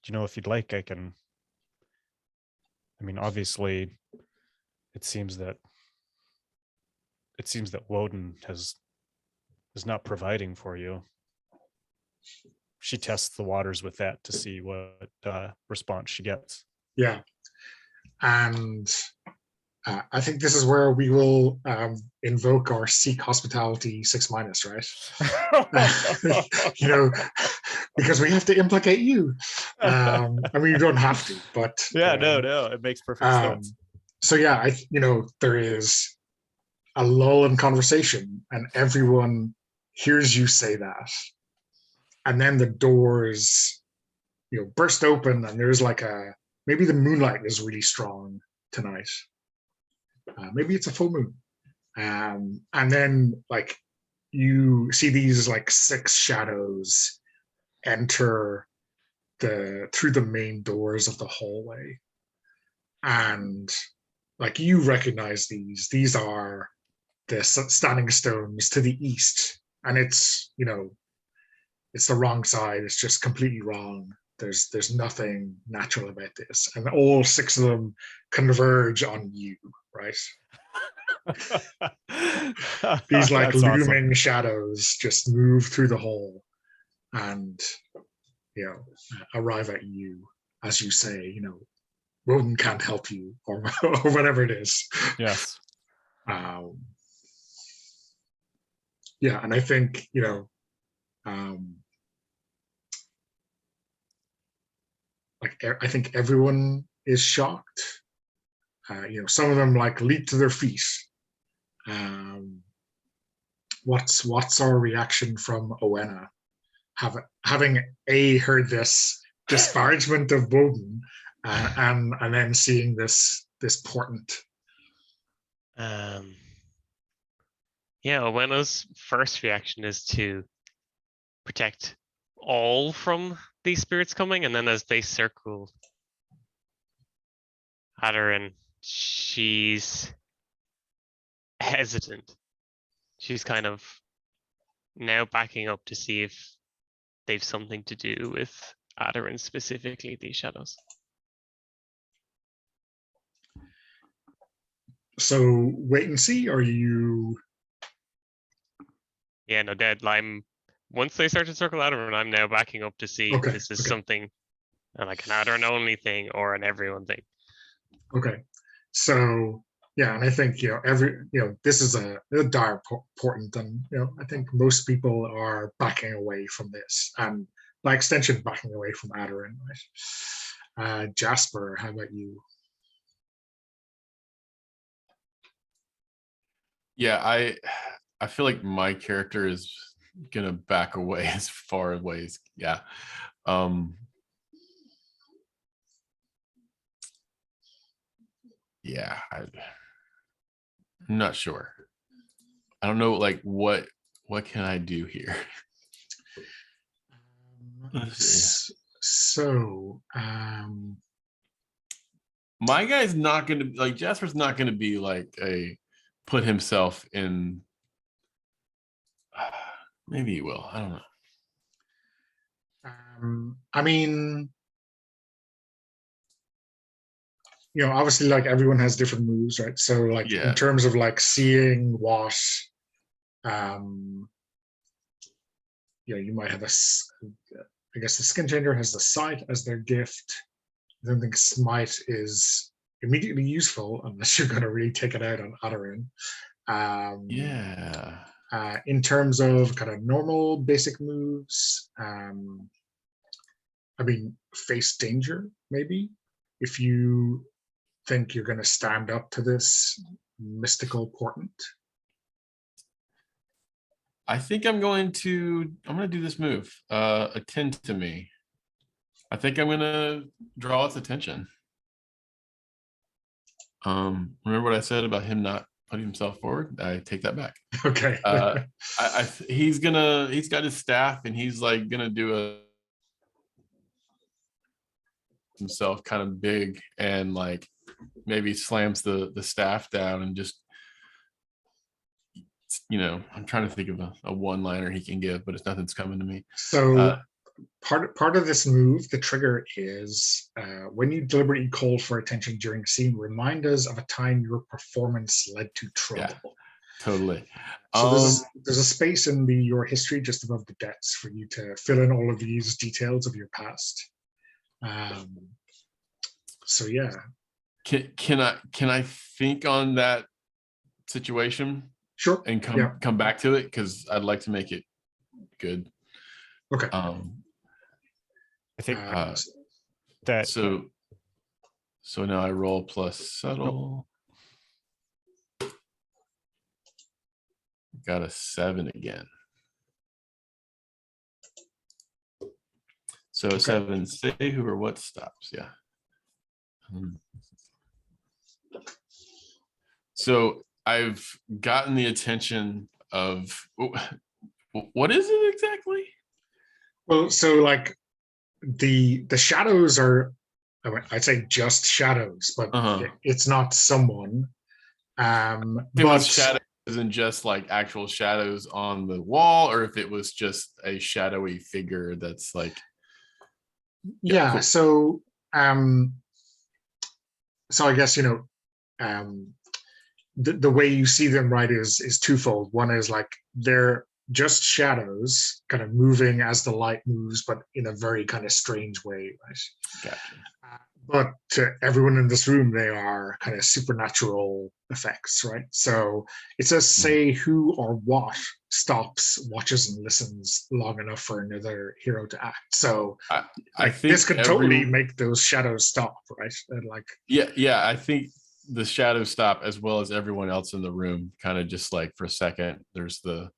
if you'd like, I can. I mean, obviously, it seems that Woden is not providing for you. She tests the waters with that to see what response she gets. Yeah. And I think this is where we will invoke our seek hospitality 6-, right? Because we have to implicate you. I mean, you don't have to, but yeah, no, it makes perfect sense. So yeah, there is a lull in conversation, and everyone hears you say that, and then the doors, burst open, and there's like maybe the moonlight is really strong tonight. Maybe it's a full moon. And then like you see these like 6 shadows enter through the main doors of the hallway. And like you recognize these are the standing stones to the east. And it's, it's the wrong side. It's just completely wrong. There's nothing natural about this. And all 6 of them converge on you, right? These like That's looming awesome. shadows just move through the hall and arrive at you as you say, Woden can't help you, or whatever it is. Yes. Yeah, and I think I think everyone is shocked. Some of them like leap to their feet. What's our reaction from Owena? Having heard this disparagement of Woden, and then seeing this portent. Yeah, Owena's first reaction is to protect all from these spirits coming, and then as they circle Adarin, she's hesitant. She's kind of now backing up to see if they've something to do with Adarin, specifically these shadows. So wait and see. Are you? Yeah, no, Dead. Once they start to circle Adarin, I'm now backing up to see if this is something like an Adarin only thing or an everyone thing. Okay, so yeah, and I think this is a dire portent, and I think most people are backing away from this, and by extension, backing away from Adarin. Right? Jasper, how about you? Yeah, I feel like my character is gonna back away as far away as yeah, I'm not sure. I don't know, like what can I do here? So my guy's not gonna like Jasper's not gonna be like put himself in. Maybe he will. I don't know. I mean, obviously, like everyone has different moves, right? So, like in terms of like seeing what, you might have I guess the Skin Changer has the sight as their gift. I don't think Smite is immediately useful unless you're going to really take it out on Adarin. In terms of kind of normal basic moves, I mean, face danger, maybe. If you think you're going to stand up to this mystical portent. I think I'm going to do this move. Attend to me. I think I'm going to draw its attention. Remember what I said about him not putting himself forward? I take that back. Okay. He's got his staff, and he's like gonna do himself kind of big, and like maybe slams the staff down and just I'm trying to think of a one-liner he can give, but it's nothing's coming to me. So part of this move, the trigger is when you deliberately call for attention during a scene, remind us of a time your performance led to trouble. Yeah, totally. So there's a space in your history just above the debts for you to fill in all of these details of your past. So yeah. Can I think on that situation? Sure. And come back to it, because I'd like to make it good. Okay. I think that. So now I roll plus subtle. Got a 7 again. So 7 save or what stops? Yeah. So I've gotten the attention of, what is it exactly? Well, so like the shadows are, I'd say just shadows, but it's not someone. If it was shadows isn't just like actual shadows on the wall, or if it was just a shadowy figure that's like. Yeah. Cool. So I guess, the way you see them, right, is twofold. One is like they're just shadows kind of moving as the light moves, but in a very kind of strange way, right? Gotcha. But to everyone in this room, they are kind of supernatural effects, right? So it says say who or what stops, watches, and listens long enough for another hero to act. So I think this could totally make those shadows stop, right? And like yeah, I think the shadows stop, as well as everyone else in the room, kind of just like for a second, there's the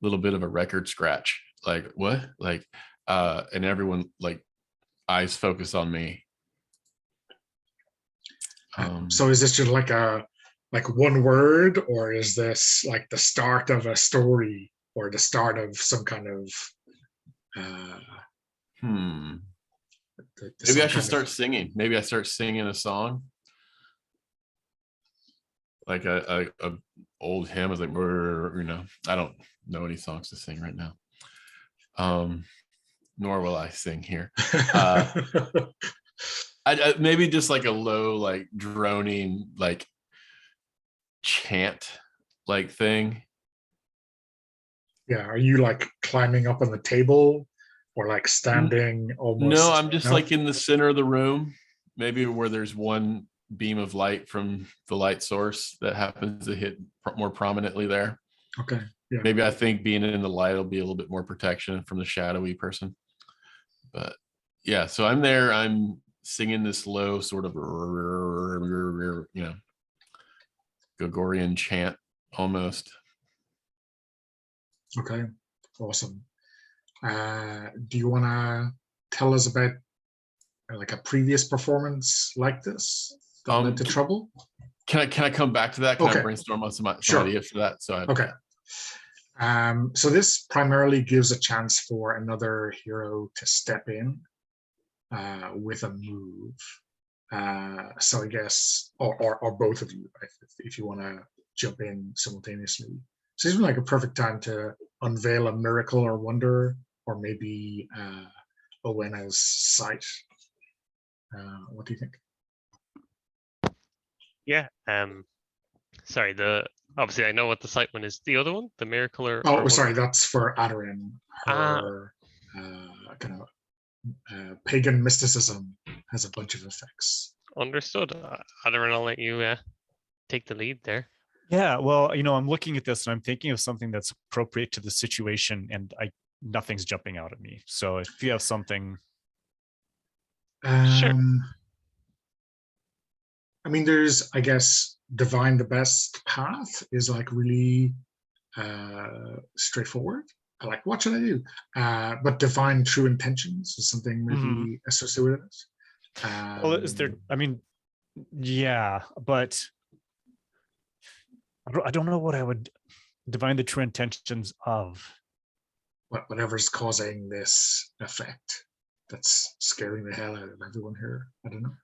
little bit of a record scratch, like what, like and everyone like eyes focus on me. So is this just like one word, or is this like the start of a story or the start of some kind of maybe I should start singing. Maybe I start singing a song, like a old hymn. Is like, I don't know any songs to sing right now, nor will I sing here. I maybe just like a low, like droning, like chant, like thing. Yeah, are you like climbing up on the table, or like standing almost? No, I'm just like in the center of the room, maybe where there's one beam of light from the light source that happens to hit more prominently there. Okay. Yeah. Maybe I think being in the light will be a little bit more protection from the shadowy person. But yeah, so I'm there. I'm singing this low sort of, Gregorian chant almost. Okay, awesome. Do you want to tell us about like a previous performance like this that led to trouble? Can I come back to that? Can I brainstorm on some ideas for that? Okay. So this primarily gives a chance for another hero to step in with a move. So I guess, or both of you, if you want to jump in simultaneously. So it's like a perfect time to unveil a miracle or wonder, or maybe Owena's sight. What do you think? Yeah. Sorry. Obviously I know what the sight one is. The other one, the miracle or. Oh, sorry. That's for Adarin. Her kind of pagan mysticism has a bunch of effects. Understood. Adarin, I'll let you take the lead there. Yeah, well, I'm looking at this and I'm thinking of something that's appropriate to the situation, and nothing's jumping out at me. So if you have something. Sure. I mean, there's, I guess, divine the best path is like really straightforward. I like, what should I do? But divine true intentions is something maybe associated with it. Well, is there, I mean, yeah, but I don't know what I would divine the true intentions of. Whatever's causing this effect that's scaring the hell out of everyone here. I don't know.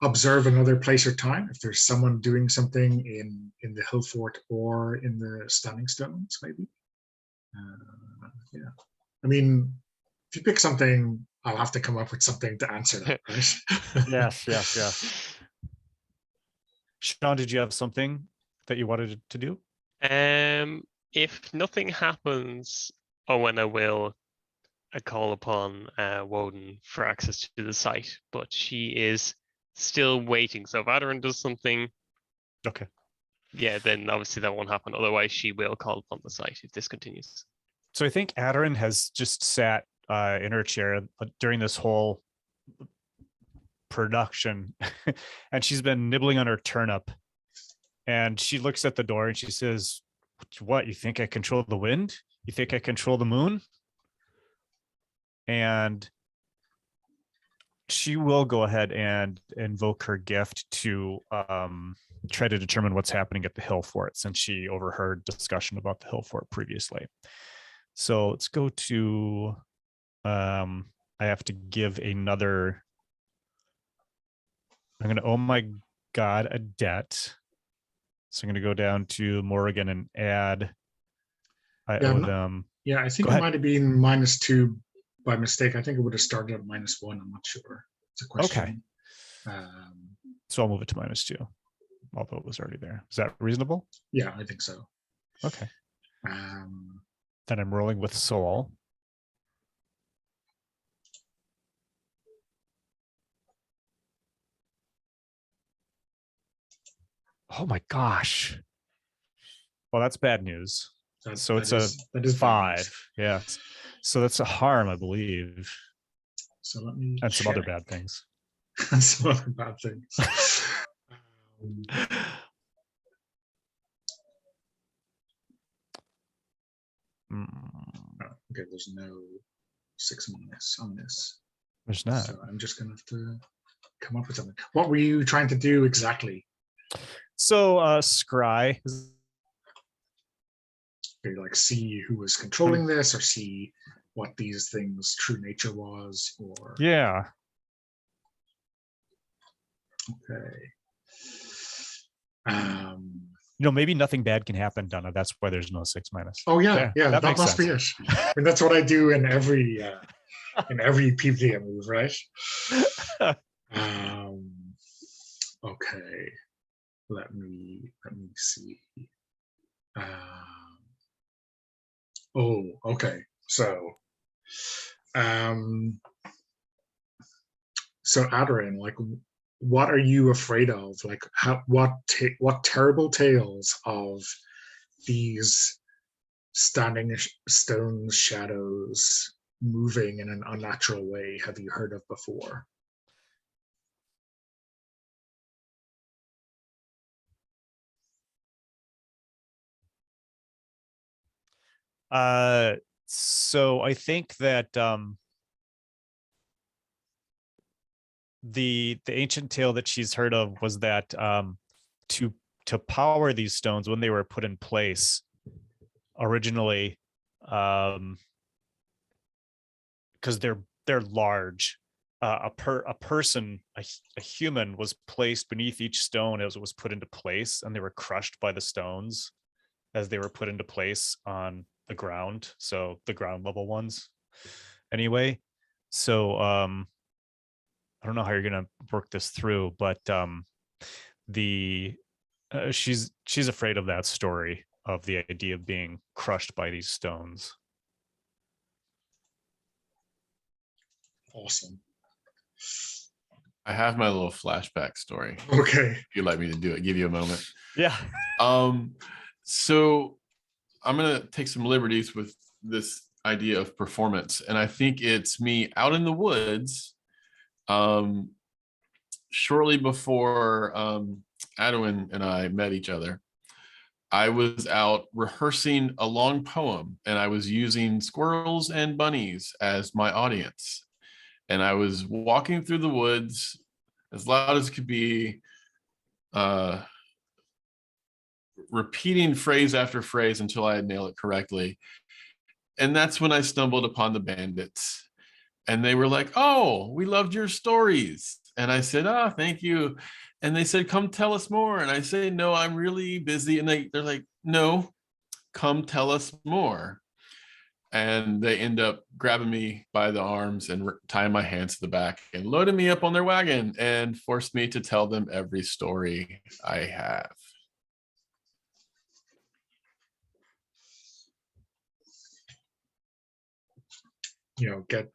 observe another place or time if there's someone doing something in the hill fort or in the standing stones, maybe. Yeah, I mean, if you pick something, I'll have to come up with something to answer that, right? Yes. Sean, did you have something that you wanted to do? If nothing happens, Owen, will call upon Woden for access to the site, but she is still waiting. So if Adarin does something, Okay. yeah, then obviously that won't happen. Otherwise, she will call upon the site if this continues. So I think Adarin has just sat in her chair during this whole production, and she's been nibbling on her turnip. And she looks at the door and she says, "What, you think I control the wind? You think I control the moon?" And she will go ahead and invoke her gift to try to determine what's happening at the hill fort, since she overheard discussion about the hill fort previously. So let's go to, I have to give another, I'm going to, oh my God, a debt. So I'm going to go down to Morrigan and add, I owe them. Yeah, I think Go it ahead. might have been -2 by mistake. I think it would have started at -1. I'm not sure. It's a question. Okay. So I'll move it to -2, although it was already there. Is that reasonable? Yeah, I think so. Okay. Um, Then I'm rolling with soul. Oh my gosh. Well, that's bad news. So it's that is 5. Yes. So that's a harm, I believe. So let me and some other bad things. Some other bad things. Okay, there's no 6 on this. There's not. So I'm just gonna have to come up with something. What were you trying to do exactly? So scry. Like see who was controlling this, or see what these things' true nature was, or yeah. Okay. Maybe nothing bad can happen, Donna. That's why there's no 6-. Oh yeah, that must be it. I mean, that's what I do in every PvP move, right? Okay. Let me see. Oh, okay. So Adarin, like, what are you afraid of? Like, what terrible tales of these standing stone shadows moving in an unnatural way have you heard of before? So I think that the ancient tale that she's heard of was that to power these stones when they were put in place originally, because they're large, a human was placed beneath each stone as it was put into place, and they were crushed by the stones as they were put into place on the ground. So the ground level ones anyway. So I don't know how you're gonna work this through, but she's afraid of that story, of the idea of being crushed by these stones. Awesome. I have my little flashback story. Okay. If you'd like me to do it, give you a moment. Yeah. So I'm gonna take some liberties with this idea of performance, and I think it's me out in the woods, shortly before Adwin and I met each other. I was out rehearsing a long poem, and I was using squirrels and bunnies as my audience. And I was walking through the woods as loud as could be, repeating phrase after phrase until I had nailed it correctly. And that's when I stumbled upon the bandits. And they were like, "Oh, we loved your stories." And I said, oh, thank you. And they said, come tell us more. And I say, no, I'm really busy. And they're like, no, come tell us more. And they end up grabbing me by the arms and tying my hands to the back and loading me up on their wagon and forced me to tell them every story I have. Get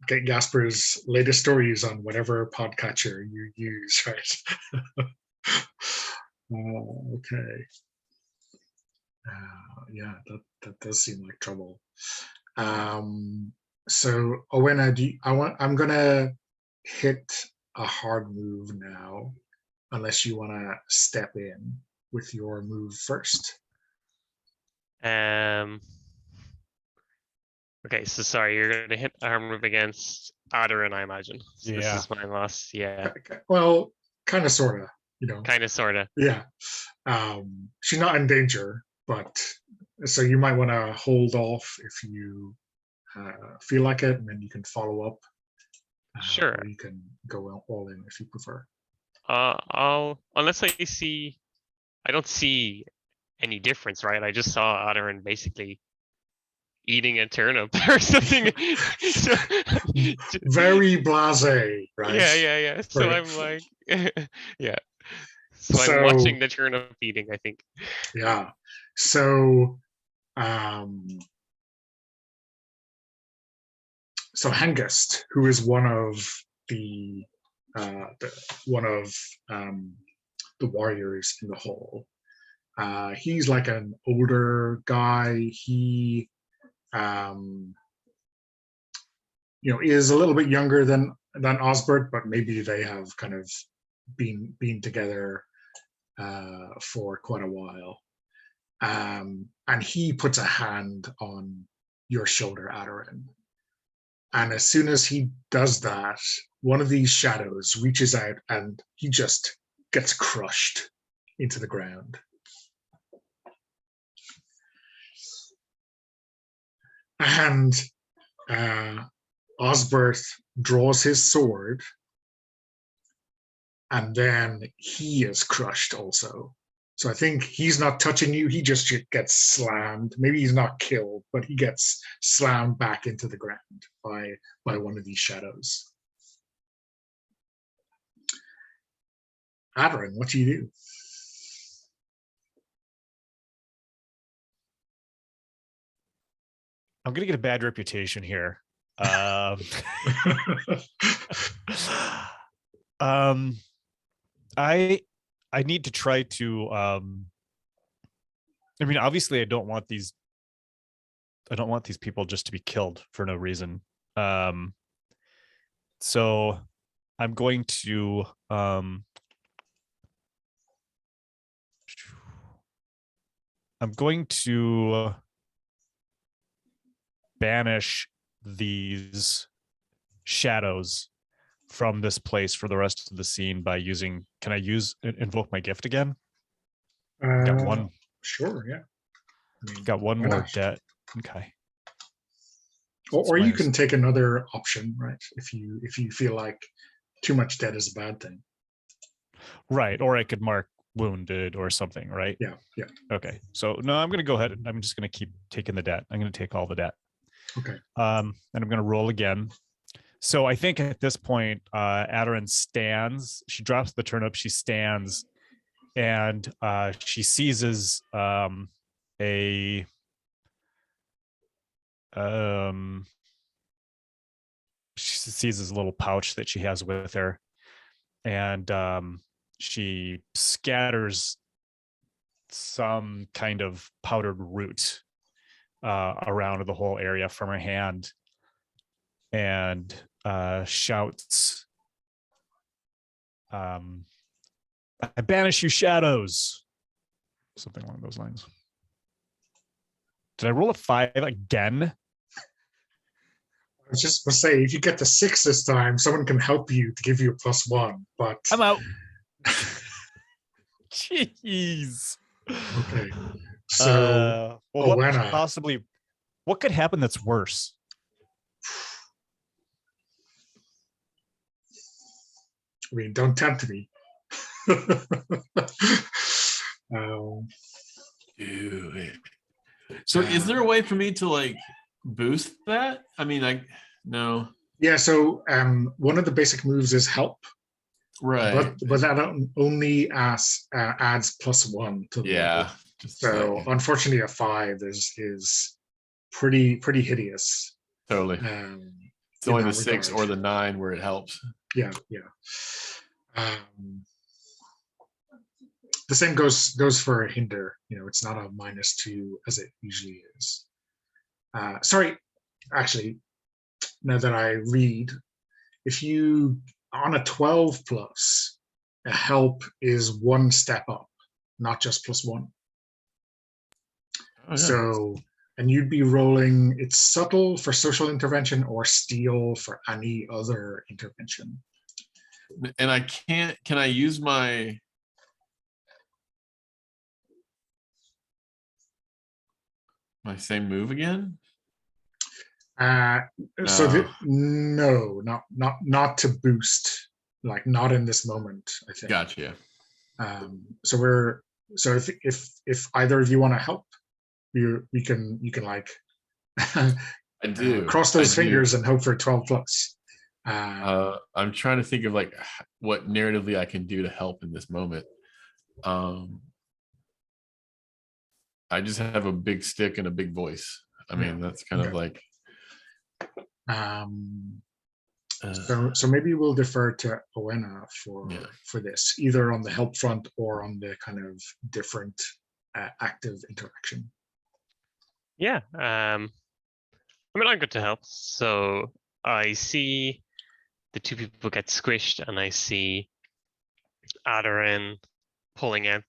Gasper's latest stories on whatever podcatcher you use, right? Okay. Yeah, that does seem like trouble. So Owena, I'm gonna hit a hard move now, unless you want to step in with your move first. Okay, so sorry, you're going to hit arm move against Adarin, I imagine. So Yeah. This is my loss. Yeah, Well, kind of, sort of, kind of, sort of. Yeah. She's not in danger, but so you might want to hold off if you feel like it, and then you can follow up. Sure. Or you can go all in if you prefer. Unless I don't see any difference, right? I just saw Adarin basically eating a turnip or something. So, Very blasé, right? Yeah. So Right. I'm like, yeah. So I'm watching the turnip eating, I think. Yeah. So, so Hengist, who is one of the warriors in the hall, he's like an older guy. He is a little bit younger than Osbert, but maybe they have kind of been together for quite a while. And he puts a hand on your shoulder, Adarin. And as soon as he does that, one of these shadows reaches out and he just gets crushed into the ground. And Osbert draws his sword, and then he is crushed also. So I think he's not touching you, he just gets slammed. Maybe he's not killed, but he gets slammed back into the ground by one of these shadows. Adarin, what do you do? I'm gonna get a bad reputation here. I need to try to I mean, obviously I don't want these people just to be killed for no reason. So I'm going to banish these shadows from this place for the rest of the scene by using, can I invoke my gift again? Got one. Sure, yeah. I mean, got one more not? debt. Okay. Or you can take another option, right? If you feel like too much debt is a bad thing. Right, or I could mark wounded or something, right? Yeah. Okay, so no, I'm going to go ahead and I'm just going to keep taking the debt. I'm going to take all the debt. Okay. And I'm going to roll again. So I think at this point, Adarin stands. She drops the turnip. She stands, and she seizes she seizes a little pouch that she has with her, and she scatters some kind of powdered root around the whole area from her hand, and shouts, I banish you shadows. Something along those lines. Did I roll a 5 again? I was just going to say, if you get to 6 this time, someone can help you to give you a +1, but... I'm out. Jeez. Okay. So, what could happen that's worse? mean, don't tempt me. um, Dude. So is there a way for me to like boost that? I mean, no. yeah, so one of the basic moves is help, Right. but that only adds +1 to the level. Yeah. Just So like, unfortunately, a 5 is pretty hideous. totally. It's in only the that 6 regard. or the 9 where it helps. Yeah. The same goes for a hinder. It's not a -2 as it usually is. Sorry, actually, now that I read, if you on a 12 plus, a help is 1 step up, not just +1. Oh, yeah. So, and you'd be rolling, it's subtle for social intervention or steal for any other intervention. And can I use my same move again? So No. no, not to boost, like not in this moment, I think. Gotcha. So if either of you want to help, you can like I do. cross those fingers do. and hope for 12 plus. I'm trying to think of like what narratively I can do to help in this moment. I just have a big stick and a big voice. I mean, that's kind of like. So maybe we'll defer to Owena for this, either on the help front or on the kind of different active interaction. Yeah. I mean, I'm good to help. So I see the 2 people get squished, and I see Adarin pulling out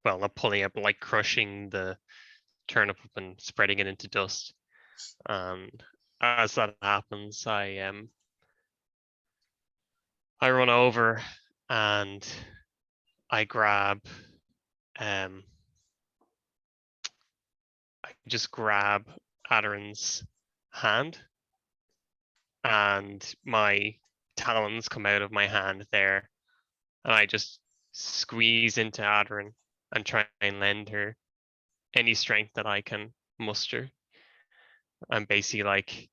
not pulling out, but like crushing the turnip up and spreading it into dust. And as that happens, I run over and I grab I just grab Adarin's hand, and my talons come out of my hand there, and I just squeeze into Adarin and try and lend her any strength that I can muster. I'm basically like,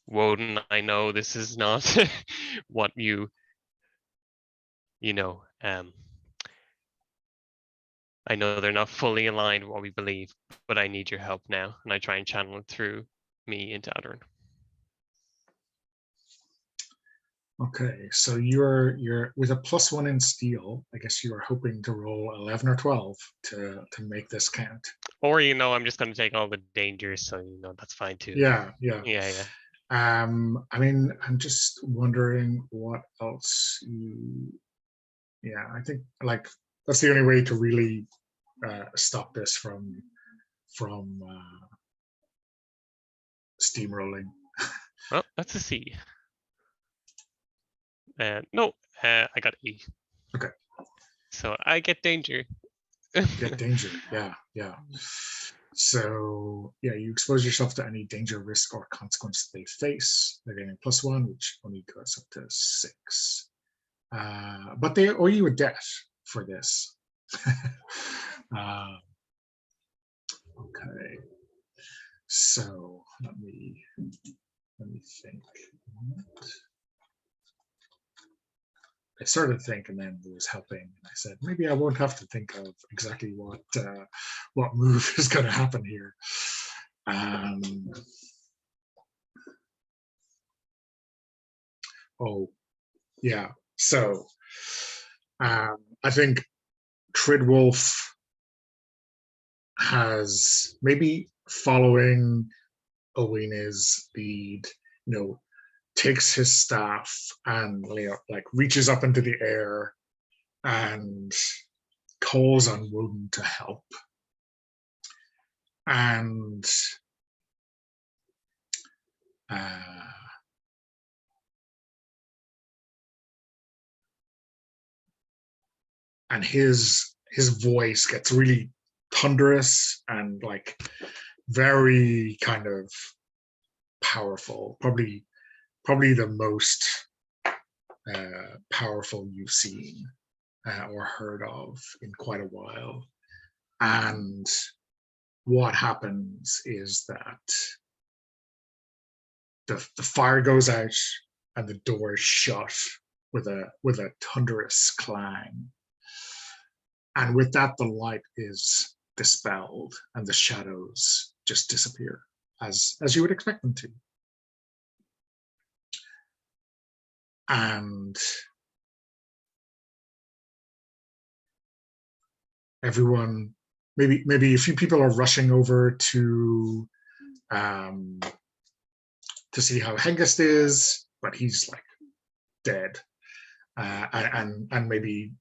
Woden, I know this is not what I know they're not fully aligned with what we believe, but I need your help now. And I try and channel it through me into Adarin. Okay, so you're with a +1 in steel. I guess you are hoping to roll 11 or 12 to make this count. Or I'm just going to take all the dangers, so that's fine too. Yeah. I mean, I'm just wondering what else yeah, I think like that's the only way to really stop this from steamrolling. Well, that's a C. No, I got E. Okay. So I get danger. Get danger. Yeah. So yeah, you expose yourself to any danger, risk, or consequence they face. They're getting +1, which only goes up to 6. But they owe you a debt for this. Okay. So let me think. I started to think, and then it was helping, and I said maybe I won't have to think of exactly what move is going to happen here. Oh, yeah. So I think Tridwolf has, maybe following Owena's lead, takes his staff and like reaches up into the air and calls on Woden to help. And his voice gets really thunderous and like very kind of powerful, probably the most powerful you've seen or heard of in quite a while. And what happens is that the fire goes out and the door is shut with a thunderous clang. And with that, the light is dispelled and the shadows just disappear as you would expect them to. And everyone, maybe a few people are rushing over to see how Hengist is, but he's like dead, and maybe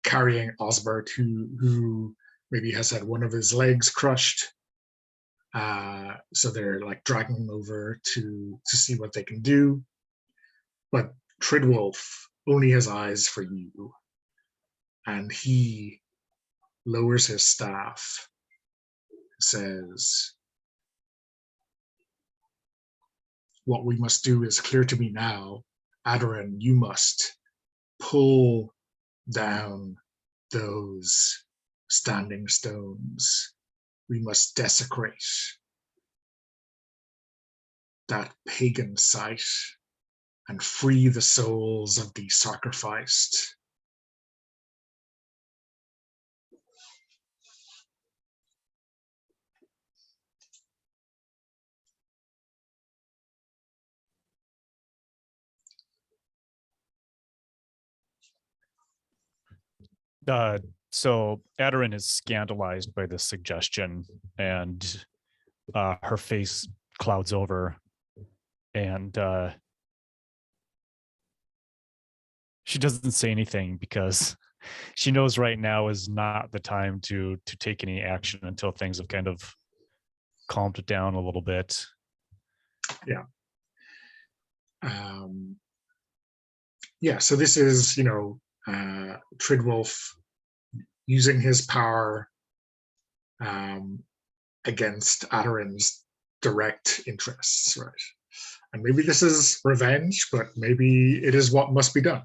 carrying Osbert, who maybe has had one of his legs crushed. So they're like dragging him over to see what they can do. But Tridwolf only has eyes for you, and he lowers his staff, says, "What we must do is clear to me now. Adoran, you must pull down those standing stones. We must desecrate that pagan site and free the souls of the sacrificed." So Adoran is scandalized by this suggestion, and her face clouds over, and she doesn't say anything because she knows right now is not the time to take any action until things have kind of calmed it down a little bit. Yeah. Yeah, so this is, Tridwolf using his power against Adoran's direct interests, right? And maybe this is revenge, but maybe it is what must be done.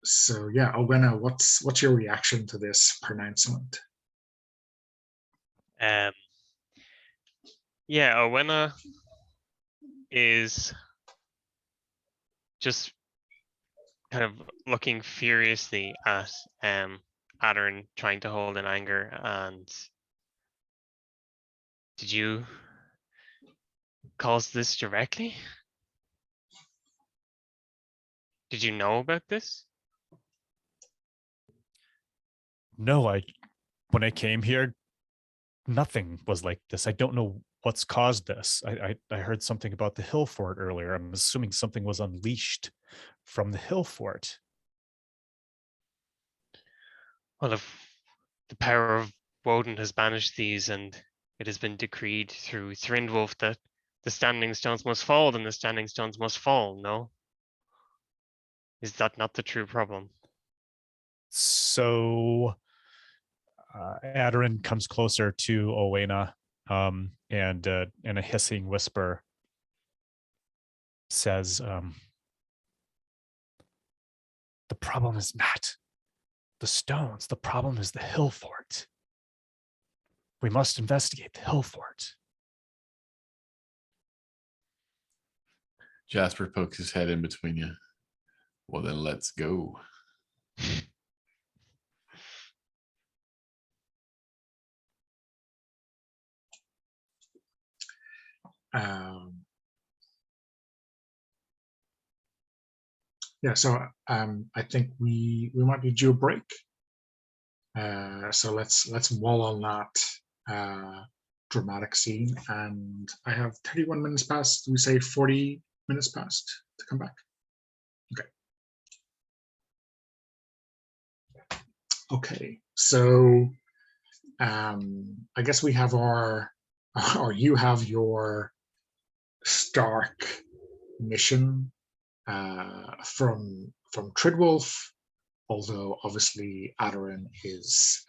So yeah, Owena, what's your reaction to this pronouncement? Yeah, Owena is just kind of looking furiously at Adoran, trying to hold in anger. And did you cause this directly? Did you know about this? No, when I came here, nothing was like this. I don't know what's caused this. I heard something about the hill fort earlier. I'm assuming something was unleashed from the hill fort. Well, if the power of Woden has banished these, and it has been decreed through Thrindwolf that the standing stones must fall, then the standing stones must fall, no? Is that not the true problem? So Adoran comes closer to Owena, and in a hissing whisper says, "The problem is not the stones. The problem is the hill fort. We must investigate the hill fort." Jasper pokes his head in between you. Well, then let's go. Yeah, so I think we might be due a break. So let's wall on that dramatic scene. And I have 31 minutes past. We say 40 minutes past to come back. Okay, so I guess we have or you have your Stark mission from Tridwolf, although obviously Adoran is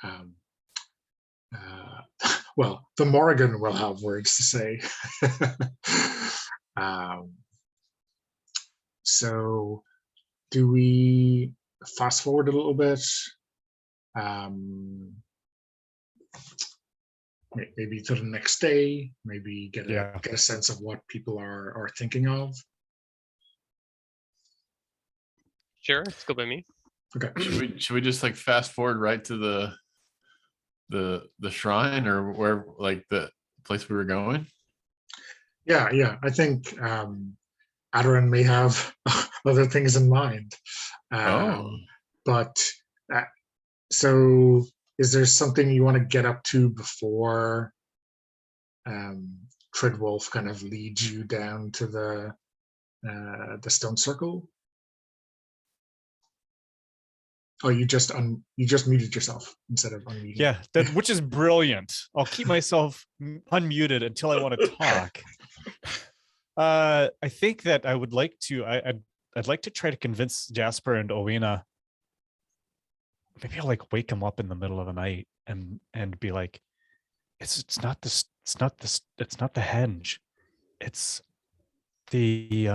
well, the Morrigan will have words to say. So do we fast forward a little bit? Maybe to the next day, maybe get a sense of what people are thinking of. Sure, it's good by me. Okay. Should we just like fast forward right to the shrine or where, like, the place we were going? Yeah. I think Adoran may have other things in mind. But so is there something you want to get up to before Treadwolf kind of leads you down to the stone circle? Oh, you just muted yourself instead of unmuting. Yeah, which is brilliant. I'll keep myself unmuted until I want to talk. I think that I would like to. I'd like to try to convince Jasper and Owena. Maybe I'll like wake him up in the middle of the night and be like, it's not the henge. It's the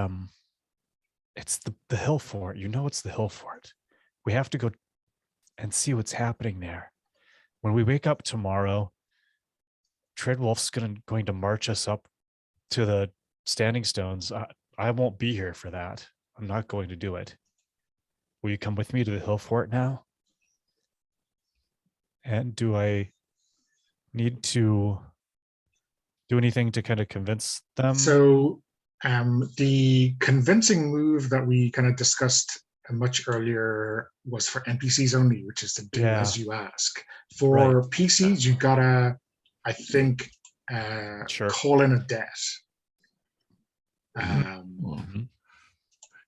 hill fort. You know, it's the hill fort. We have to go and see what's happening there. When we wake up tomorrow, Treadwolf's going to march us up to the standing stones. I won't be here for that. I'm not going to do it. Will you come with me to the hill fort now? And do I need to do anything to kind of convince them? So the convincing move that we kind of discussed much earlier was for NPCs only, which is to do as you ask. For PCs, you gotta, I think, call in a debt.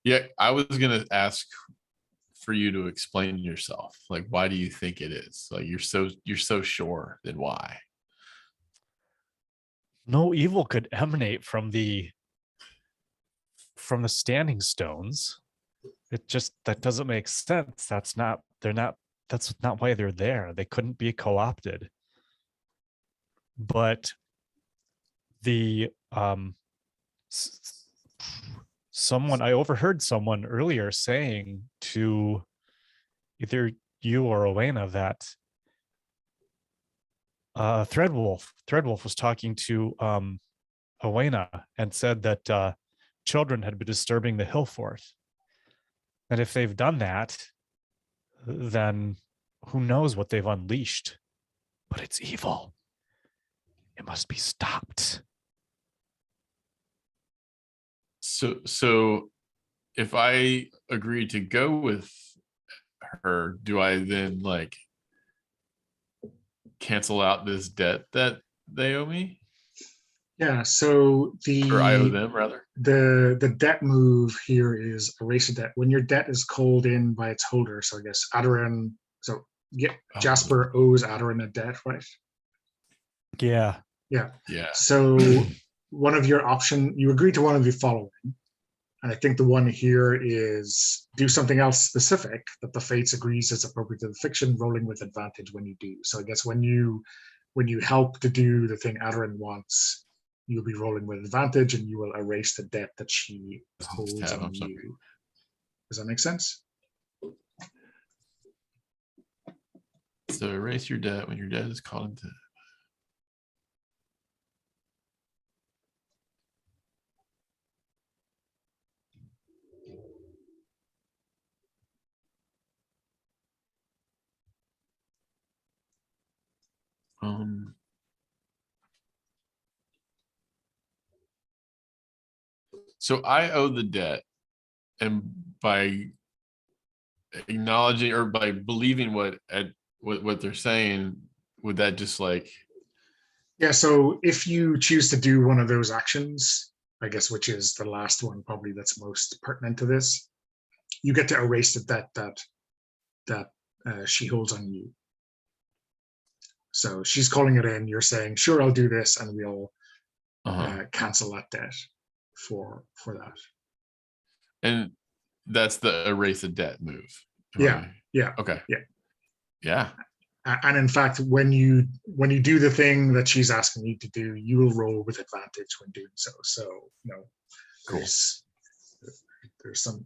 Yeah, I was gonna ask for you to explain yourself. Like, why do you think it is? Like, you're so sure. Then why? No evil could emanate from the standing stones. It just, that doesn't make sense. That's not why they're there. They couldn't be co-opted. But I overheard someone earlier saying to either you or Owena that Threadwolf was talking to Owena and said that children had been disturbing the hill fort. And if they've done that, then who knows what they've unleashed? But it's evil. It must be stopped. So if I agree to go with her, do I then like cancel out this debt that they owe me? Yeah, so or I owe them rather. The debt move here is erase a debt. When your debt is called in by its holder, so I guess Adoran, so Jasper owes Adoran a debt, right? Yeah. So one of your you agree to one of the following. And I think the one here is do something else specific that the Fates agrees is appropriate to the fiction, rolling with advantage when you do. So I guess when you help to do the thing Adoran wants, you'll be rolling with advantage and you will erase the debt that she holds on you. Does that make sense? So erase your debt when your debt is called into. So I owe the debt, and by acknowledging or by believing what they're saying, would that just like? Yeah, so if you choose to do one of those actions, I guess, which is the last one probably that's most pertinent to this, you get to erase the debt that she holds on you. So she's calling it in, you're saying, sure, I'll do this, and we'll cancel that debt for that. And that's the erase a debt move. Yeah. Okay. Yeah. And in fact, when you do the thing that she's asking you to do, you will roll with advantage when doing so. So, you know, Cool. there's some,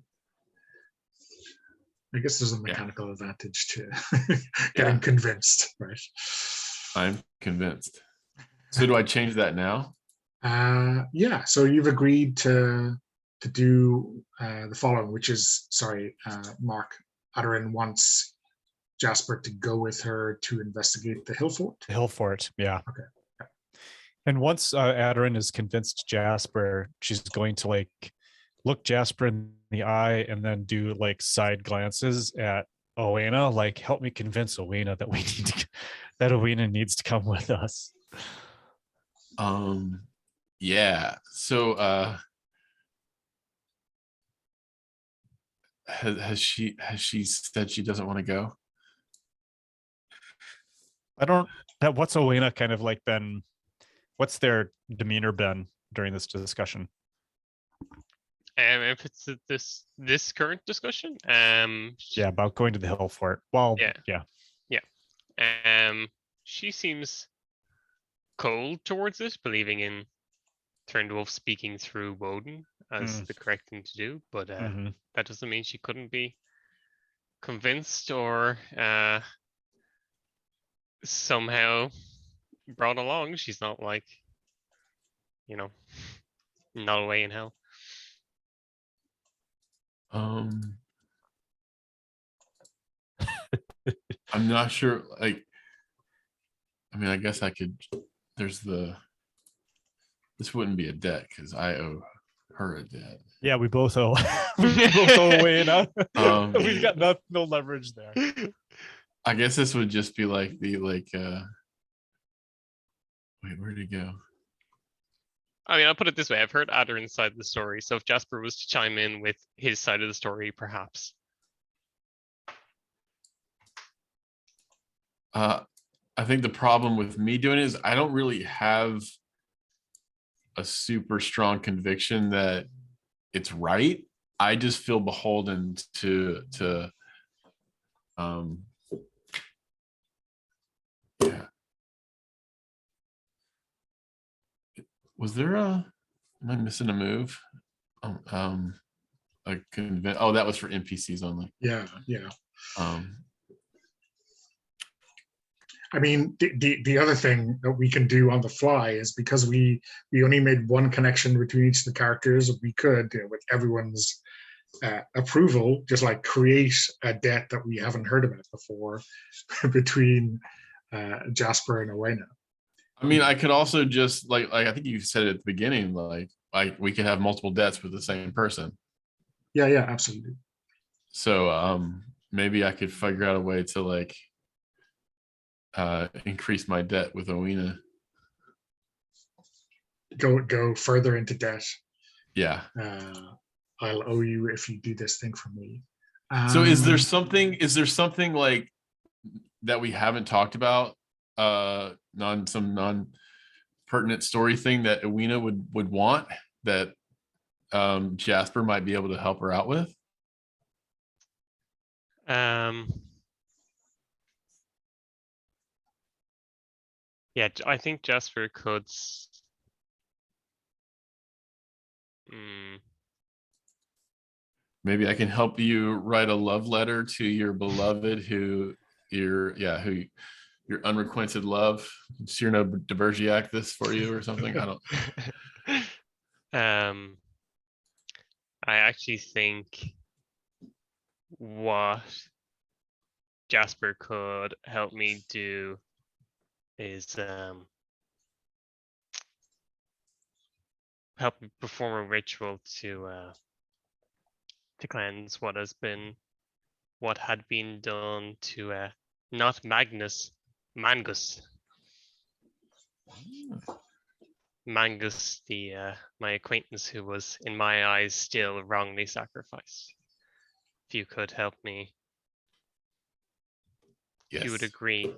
I guess there's a mechanical advantage to getting convinced, right? I'm convinced. So do I change that now? Yeah, so you've agreed to do the following, which is, sorry, Mark, Adarin wants Jasper to go with her to investigate the hill fort. The hill fort, yeah. Okay. And once Adarin is convinced Jasper, she's going to like look Jasper in the eye and then do like side glances at Owena, like help me convince Owena that that Owena needs to come with us. Yeah. So has she said she doesn't want to go? What's Owena kind of like been, what's their demeanor been during this discussion? If it's this current discussion, Yeah, about going to the hill fort. Well, yeah. She seems cold towards it, believing in Thorndwolf speaking through Woden as the correct thing to do, but that doesn't mean she couldn't be convinced or somehow brought along. She's not like, you know, not away in hell. I'm not sure. Like, I mean, I guess I could. This wouldn't be a debt because I owe her a debt. Yeah, we both owe. We both owe Owena. We've got no leverage there. I guess this would just be like wait, where'd he go? I mean, I'll put it this way. I've heard Adarin's side of the story. So if Jasper was to chime in with his side of the story, perhaps. I think the problem with me doing it is I don't really have a super strong conviction that it's right. I just feel beholden to yeah. Was there am I missing a move? Oh, that was for NPCs only. Yeah. I mean, the other thing that we can do on the fly is because we only made one connection between each of the characters, we could, with everyone's approval, just like create a debt that we haven't heard about before between Jasper and Owena. I mean, I could also just like I think you said it at the beginning, like we could have multiple debts with the same person. Yeah, absolutely. So maybe I could figure out a way to like increase my debt with Owena. Go further into debt. Yeah. I'll owe you if you do this thing for me. So is there something like that we haven't talked about? Some non-pertinent story thing that Owena would want that Jasper might be able to help her out with? Yeah, I think Jasper could. Maybe I can help you write a love letter to your beloved, who your unrequited love. Cyrano de Bergerac this for you or something. I don't. I actually think what Jasper could help me do is help me perform a ritual to cleanse what had been done to not Mangus. Mangus, my acquaintance who was in my eyes still wrongly sacrificed. If you could help me, yes. If you would agree,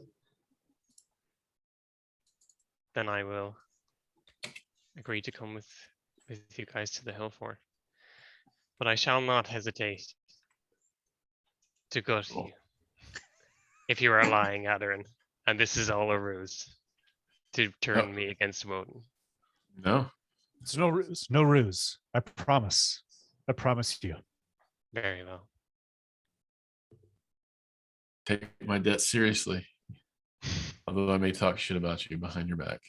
then I will agree to come with you guys to the hill fort. But I shall not hesitate to go to you. If you are lying, Aderin, and this is all a ruse to turn me against Woden. No. It's no ruse. No ruse. I promise. I promise you. Very well. Take my debt seriously. Although I may talk shit about you behind your back.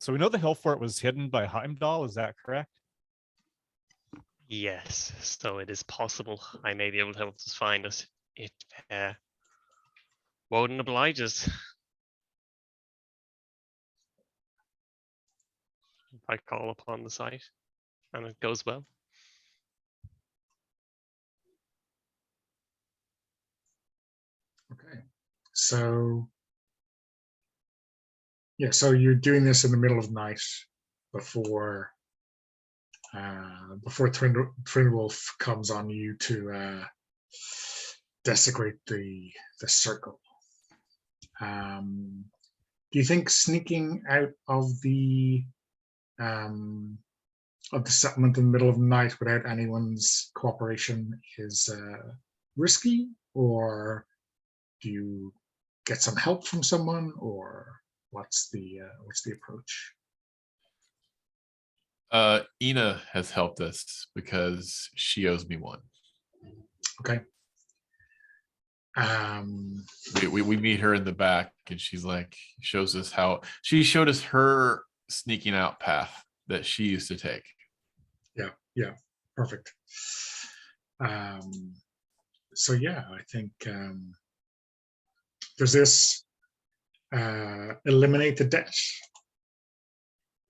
So we know the hill fort was hidden by Heimdall. Is that correct? Yes, so it is possible I may be able to help us find it if Woden obliges. If I call upon the site and it goes well. Okay, so yeah, so you're doing this in the middle of night before Twin Wolf comes on you to desecrate the circle. Do you think sneaking out of the settlement in the middle of the night without anyone's cooperation is risky, or do you get some help from someone, or what's the approach? Ina has helped us because she owes me one. Okay. We meet her in the back and she's like, shows us how she showed us her sneaking out path that she used to take. Yeah, perfect. So yeah, I think does this eliminate the debt?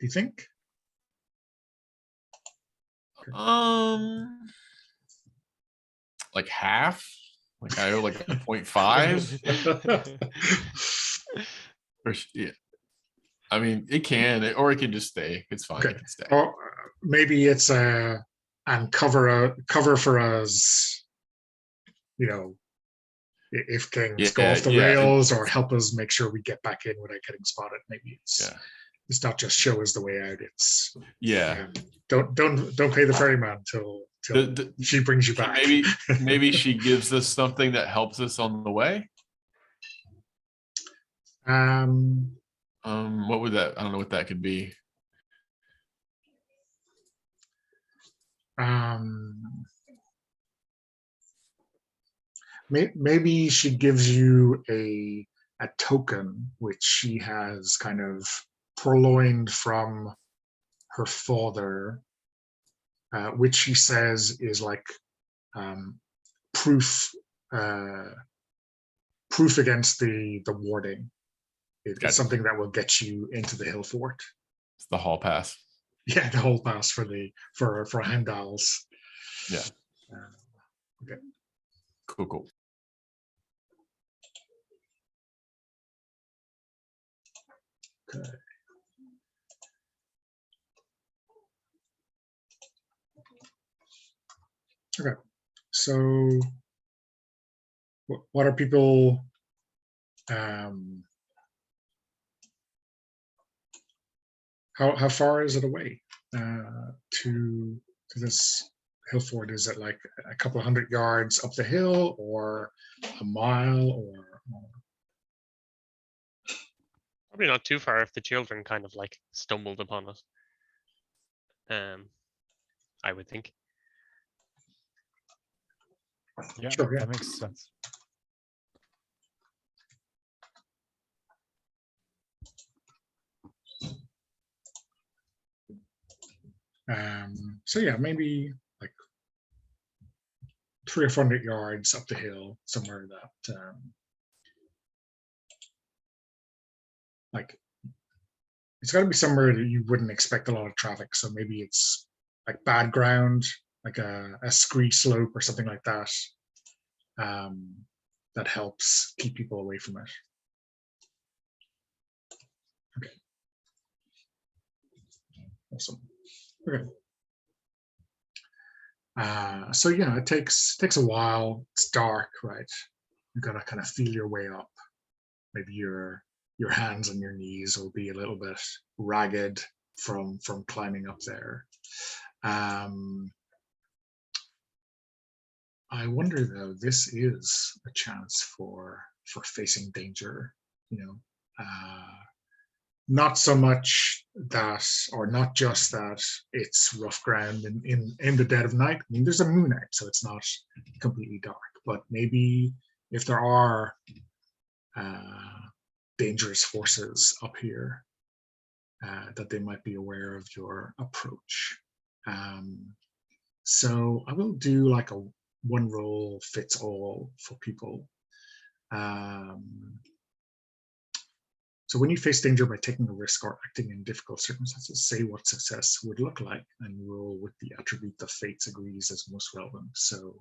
Do you think? Like half. Like I owe like a 0.5. Or yeah. I mean, it can, or it can just stay. It's fine. Okay. It can stay. Or maybe it's and cover for us. You know, if things go off the rails, or help us make sure we get back in without getting spotted. Maybe it's not just show us the way out. It's don't pay the ferryman till she brings you back. Maybe she gives us something that helps us on the way. What would that? I don't know what that could be. Maybe she gives you a token which she has kind of purloined from her father, which she says is like proof against the warding. It's something that will get you into the hill fort. It's the hall pass. Yeah, the hall pass for Heimdall's. Yeah. Okay. Cool. Okay. Okay. So, what are people? How far is it away to this hill fort? Is it like a couple of 100 yards up the hill, or a mile, or? Probably not too far if the children kind of like stumbled upon it. I would think. Yeah, Sure, yeah. That makes sense. So yeah, maybe like 300 or 400 yards up the hill, somewhere that like it's got to be somewhere that you wouldn't expect a lot of traffic. So maybe it's like bad ground, like a scree slope or something like that. That helps keep people away from it. Okay. Awesome. Okay. So yeah, it takes a while. It's dark, right? You gotta kind of feel your way up. Maybe you're your hands and your knees will be a little bit ragged from climbing up there. I wonder though, this is a chance for facing danger, you know, not so much that, or not just that it's rough ground in the dead of night. I mean, there's a moon out, so it's not completely dark, but maybe if there are dangerous forces up here, that they might be aware of your approach. So I will do like a one roll fits all for people. So when you face danger by taking a risk or acting in difficult circumstances, say what success would look like and roll with the attribute the fates agrees is most relevant. So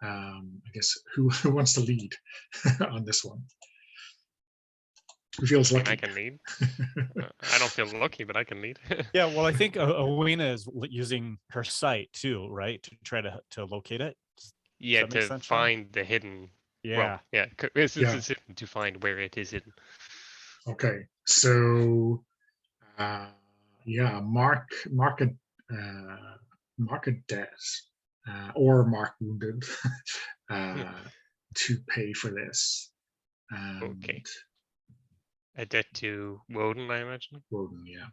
I guess who wants to lead on this one? Who feels lucky? I can lead. I don't feel lucky, but I can lead. Yeah, well, I think Owena is using her sight too, right, to try to locate it. Yeah, that make to sense, Sean? find the hidden. Yeah. Well, yeah, this Yeah. is hidden, to find where it is hidden. Okay, so yeah, mark a debt or mark wounded to pay for this. And Okay. A debt to Woden, I imagine. Woden, yeah.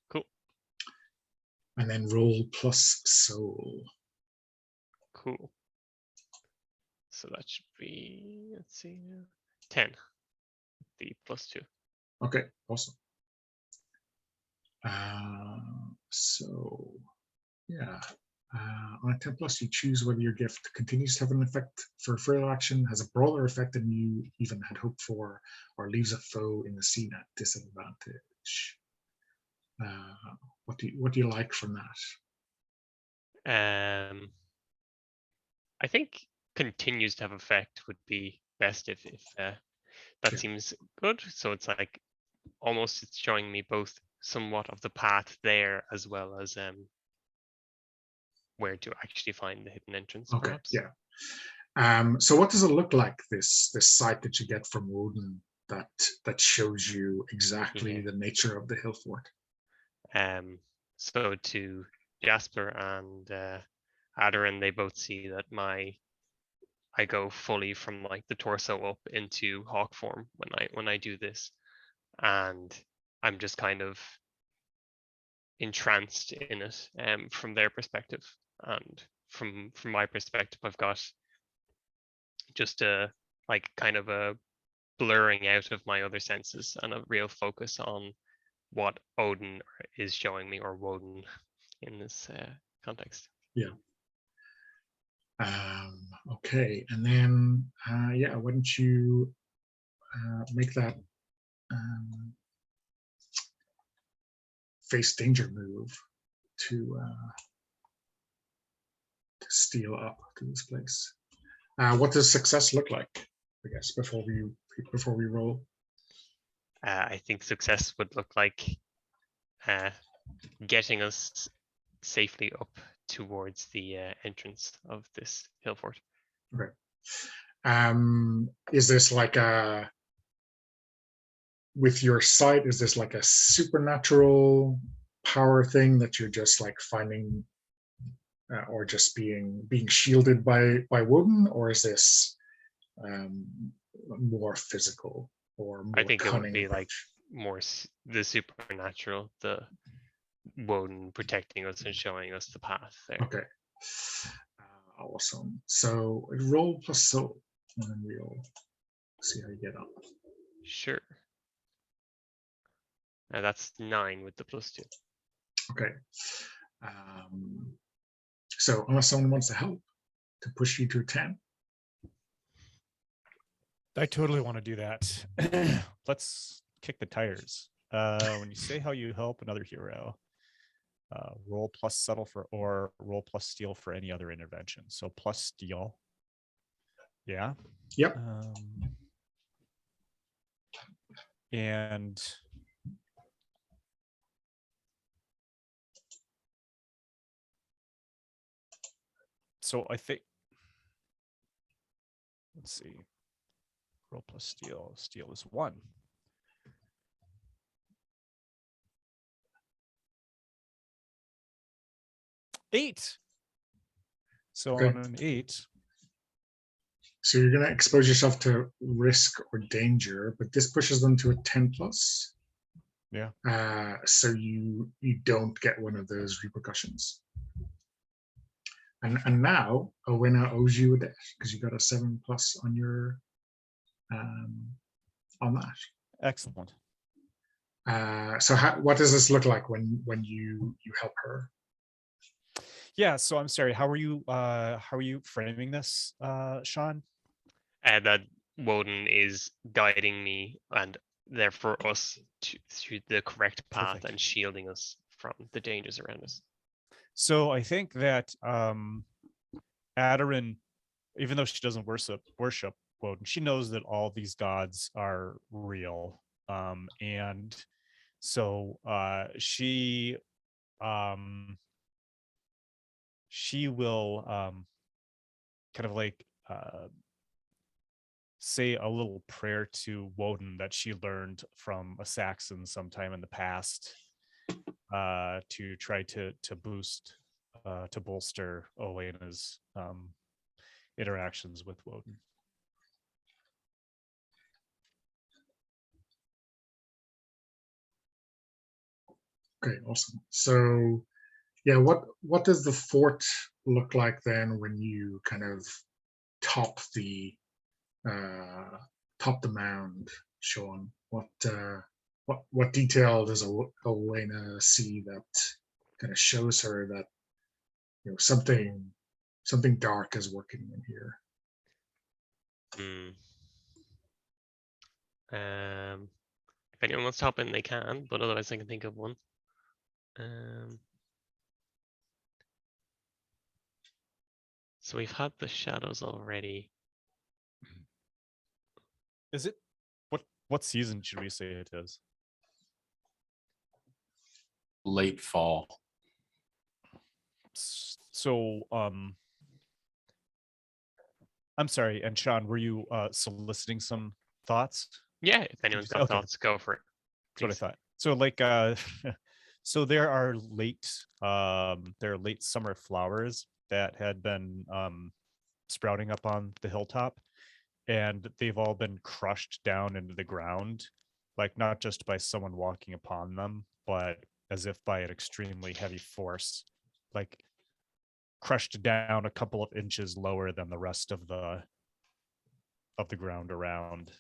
Cool. And then roll plus soul. Cool. So that should be, let's see, 10. The +2. Okay, awesome. So yeah, on a 10 plus, you choose whether your gift continues to have an effect for further action, has a broader effect than you even had hoped for, or leaves a foe in the scene at disadvantage. What do you like from that? I think continues to have effect would be best if that Yeah. seems good. So it's like almost it's showing me both somewhat of the path there as well as where to actually find the hidden entrance. Okay, Perhaps. yeah. So what does it look like, this site that you get from Woden that shows you exactly the nature of the hill fort? So to Jasper and Adarin, they both see that I go fully from like the torso up into hawk form when I do this, and I'm just kind of entranced in it from their perspective, and from my perspective, I've got just a like kind of a blurring out of my other senses and a real focus on what Odin is showing me, or Woden in this context. Yeah. Okay, and then yeah, why don't you make that face danger move to steal up to this place. What does success look like, I guess, before we roll? I think success would look like getting us safely up towards the entrance of this hill fort. Okay. Is this like a, with your sight, is this like a supernatural power thing that you're just like finding, or just being shielded by Woden, or is this more physical or more I think cunning it would be approach? like more the supernatural, the Woden protecting us and showing us the path there. Okay. Awesome. So roll plus soul, and then we'll see how you get on. Sure. That's 9 with the +2. Okay. So unless someone wants to help to push you to a 10. I totally want to do that. Let's kick the tires. When you say how you help another hero, roll plus subtle or roll plus steal for any other intervention. So plus steal. Yeah. Yep. And so I think, let's see. Roll plus steel. Steel is 1. Eight. So Okay. on an 8, So you're going to expose yourself to risk or danger, but this pushes them to a 10 plus. Yeah. So you don't get one of those repercussions. And now Owena owes you a debt because you got a 7 plus on your on that. excellent. So what does this look like when you help her? Yeah. So I'm sorry. How are you framing this, Sean? That Woden is guiding me and therefore us through the correct path Perfect. and shielding us from the dangers around us. So I think that Aderin, even though she doesn't worship Woden, she knows that all these gods are real. And so she will kind of like say a little prayer to Woden that she learned from a Saxon sometime in the past to try to boost to bolster Owena's interactions with Woden. Okay, awesome. So yeah, what does the fort look like then when you kind of top the mound, Sean? What detail does Owena see that kind of shows her that something dark is working in here? If anyone wants to hop in, they can, but otherwise I can think of one. So we've had the shadows already. Is it what season should we say it is? Late fall. So I'm sorry, and Sean, were you soliciting some thoughts? Yeah, if anyone's got Okay. thoughts, go for it. That's what I Please. thought. So like so there are late summer flowers that had been sprouting up on the hilltop, and they've all been crushed down into the ground, like not just by someone walking upon them, but as if by an extremely heavy force, like crushed down a couple of inches lower than the rest of the ground around.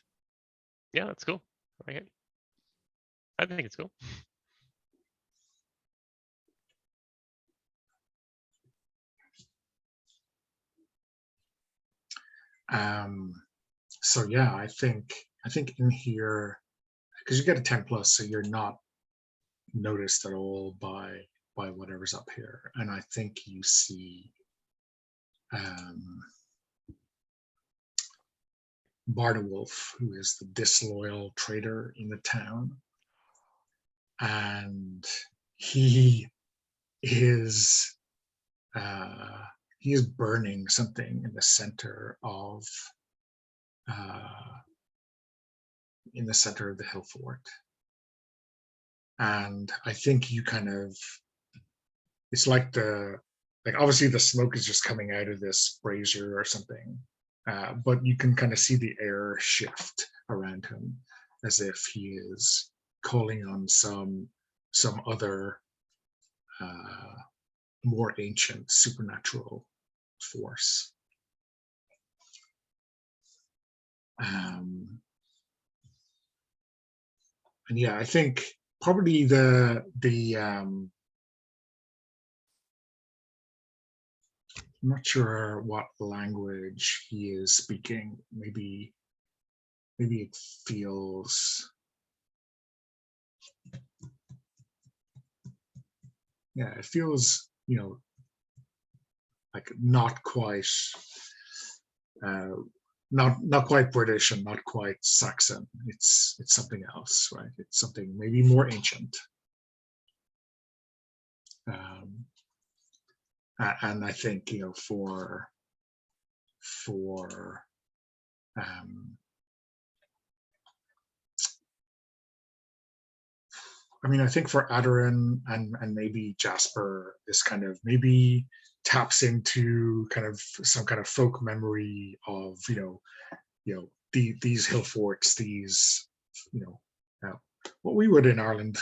Yeah, that's cool. Okay. I think it's cool. So yeah, I think in here, because you get a 10 plus, so you're not noticed at all by whatever's up here, and I think you see Bardawolf, who is the disloyal trader in the town, and he is burning something in the center of the hill fort. And I think you kind of, it's like obviously the smoke is just coming out of this brazier or something, but you can kind of see the air shift around him as if he is calling on some other more ancient supernatural force. And yeah, I think probably I'm not sure what language he is speaking. Maybe it feels, yeah, it feels, like not quite not quite British and not quite Saxon. It's something else, right? It's something maybe more ancient. And I think for I mean, I think for Adoran and maybe Jasper, this kind of maybe taps into kind of some kind of folk memory of these hill forts, these what we would in Ireland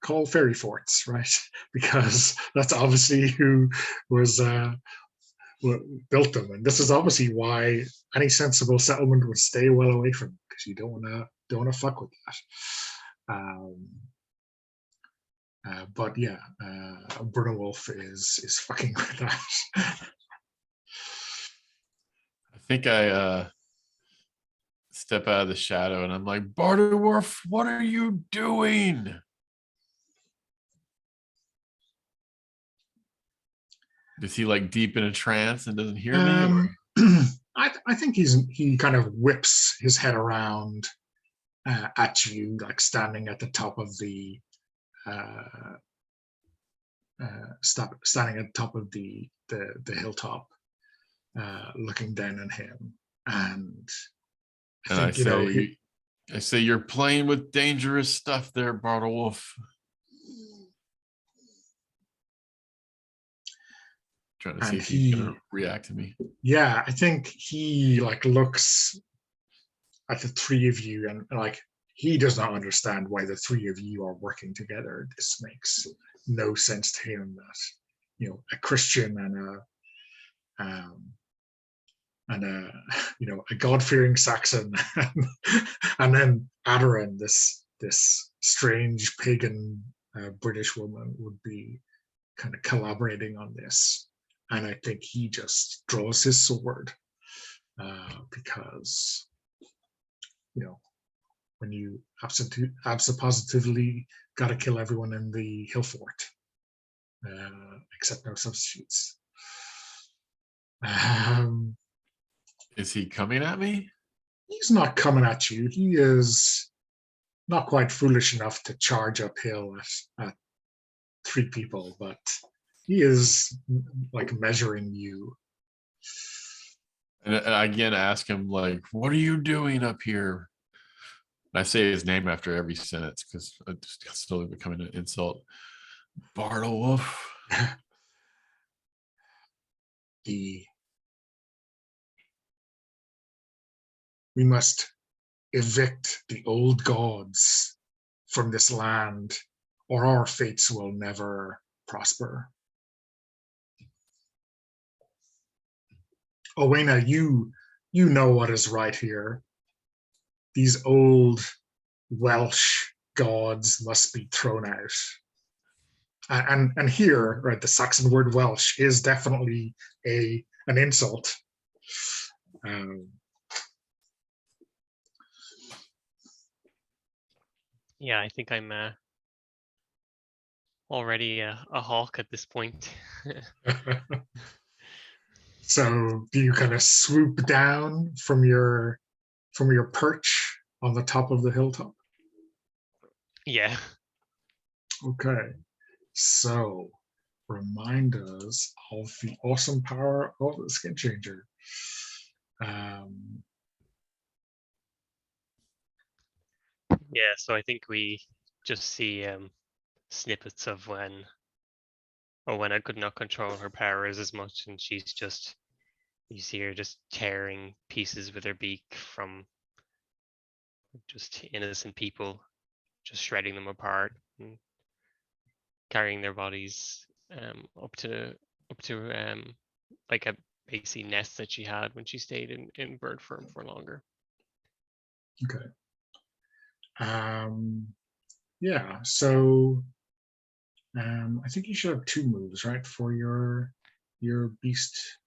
call fairy forts, right? Because that's obviously who was built them, and this is obviously why any sensible settlement would stay well away from them, because you don't want to fuck with that. But yeah, Bruno Wolf is fucking with that. I think I step out of the shadow and I'm like, Barterworth, what are you doing? Is he like deep in a trance and doesn't hear me? Or? I think he kind of whips his head around at you, like standing at the top of the standing at the top of the hilltop, looking down on him, and I think I say you're playing with dangerous stuff there, Bartlewolf. Trying to see if he's gonna react to me. Yeah, I think he like looks at the three of you and like he does not understand why the three of you are working together. This makes no sense to him that a Christian and a God-fearing Saxon and then Adoran, this strange pagan British woman, would be kind of collaborating on this. And I think he just draws his sword because when you positively got to kill everyone in the hill fort, except no substitutes. Is he coming at me? He's not coming at you. He is not quite foolish enough to charge uphill at three people, but he is like measuring you. And I again ask him, like, what are you doing up here? And I say his name after every sentence because it's slowly becoming an insult. Bartlewolf. We must evict the old gods from this land, or our fates will never prosper. Owena, you know what is right here. These old Welsh gods must be thrown out. And here, right, the Saxon word Welsh is definitely an insult. Yeah, I think I'm already a hawk at this point. So do you kind of swoop down from your perch on the top of the hilltop? Yeah. Okay. So remind us of the awesome power of the skin changer. Yeah, so I think we just see snippets of when I could not control her powers as much, and she's just, you see her just tearing pieces with her beak from just innocent people, just shredding them apart and carrying their bodies up to like a basically nest that she had when she stayed in bird firm for longer. Okay. Yeah, so I think you should have two moves, right, for your beast.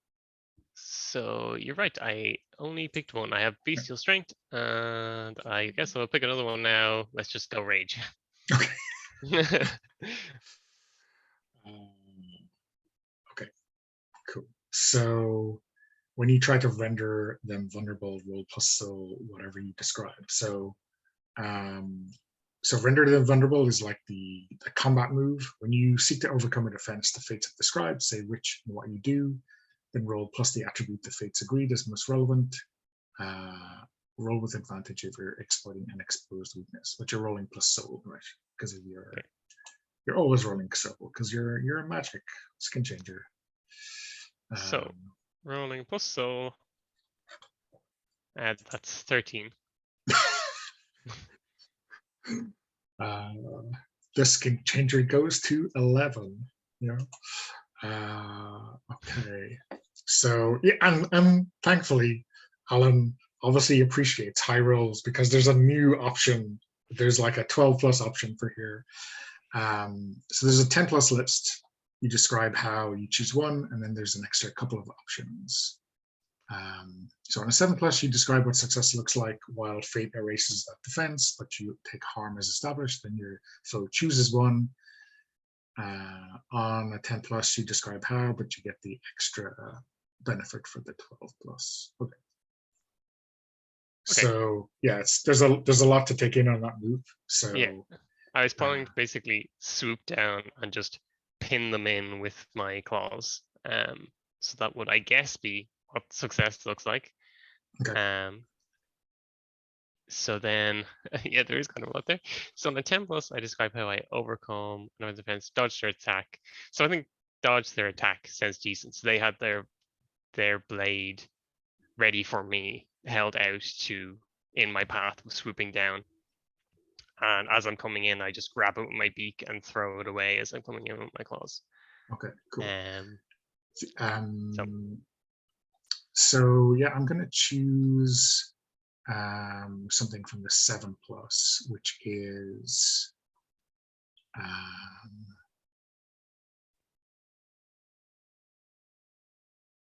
So you're right, I only picked one. I have bestial strength, and I guess I'll pick another one now. Let's just go rage. Okay. Okay, cool. So when you try to render them vulnerable, roll plus soul, whatever you described. So render them vulnerable is like the combat move. When you seek to overcome a defense the fates have described, say which and what you do, then roll plus the attribute the fates agreed is most relevant. Roll with advantage if you're exploiting an exposed weakness, but you're rolling plus soul, right? because of you're always rolling so because you're a magic skin changer. So rolling plus soul. That's 13. The skin changer goes to 11. Okay. So yeah, and thankfully, Alan obviously appreciates high rolls because there's a new option. There's like a 12 plus option for here. So there's a 10 plus list. You describe how you choose one, and then there's an extra couple of options. So on a 7 plus, you describe what success looks like while fate erases that defense, but you take harm as established, then your foe chooses one. On a 10 plus, you describe how, but you get the extra benefit for the 12 plus. Okay. So yeah, there's a lot to take in on that move. So yeah, I was planning to basically swoop down and just pin them in with my claws. So that would, I guess, be what success looks like. Okay. So then, yeah, there is kind of a lot there. So on the 10 plus, I describe how I overcome another defense, dodge their attack. So I think dodge their attack sounds decent. So they had their blade ready for me, held out to in my path, swooping down. And as I'm coming in, I just grab it with my beak and throw it away as I'm coming in with my claws. Okay, cool. So So yeah, I'm gonna choose something from the 7 plus, which is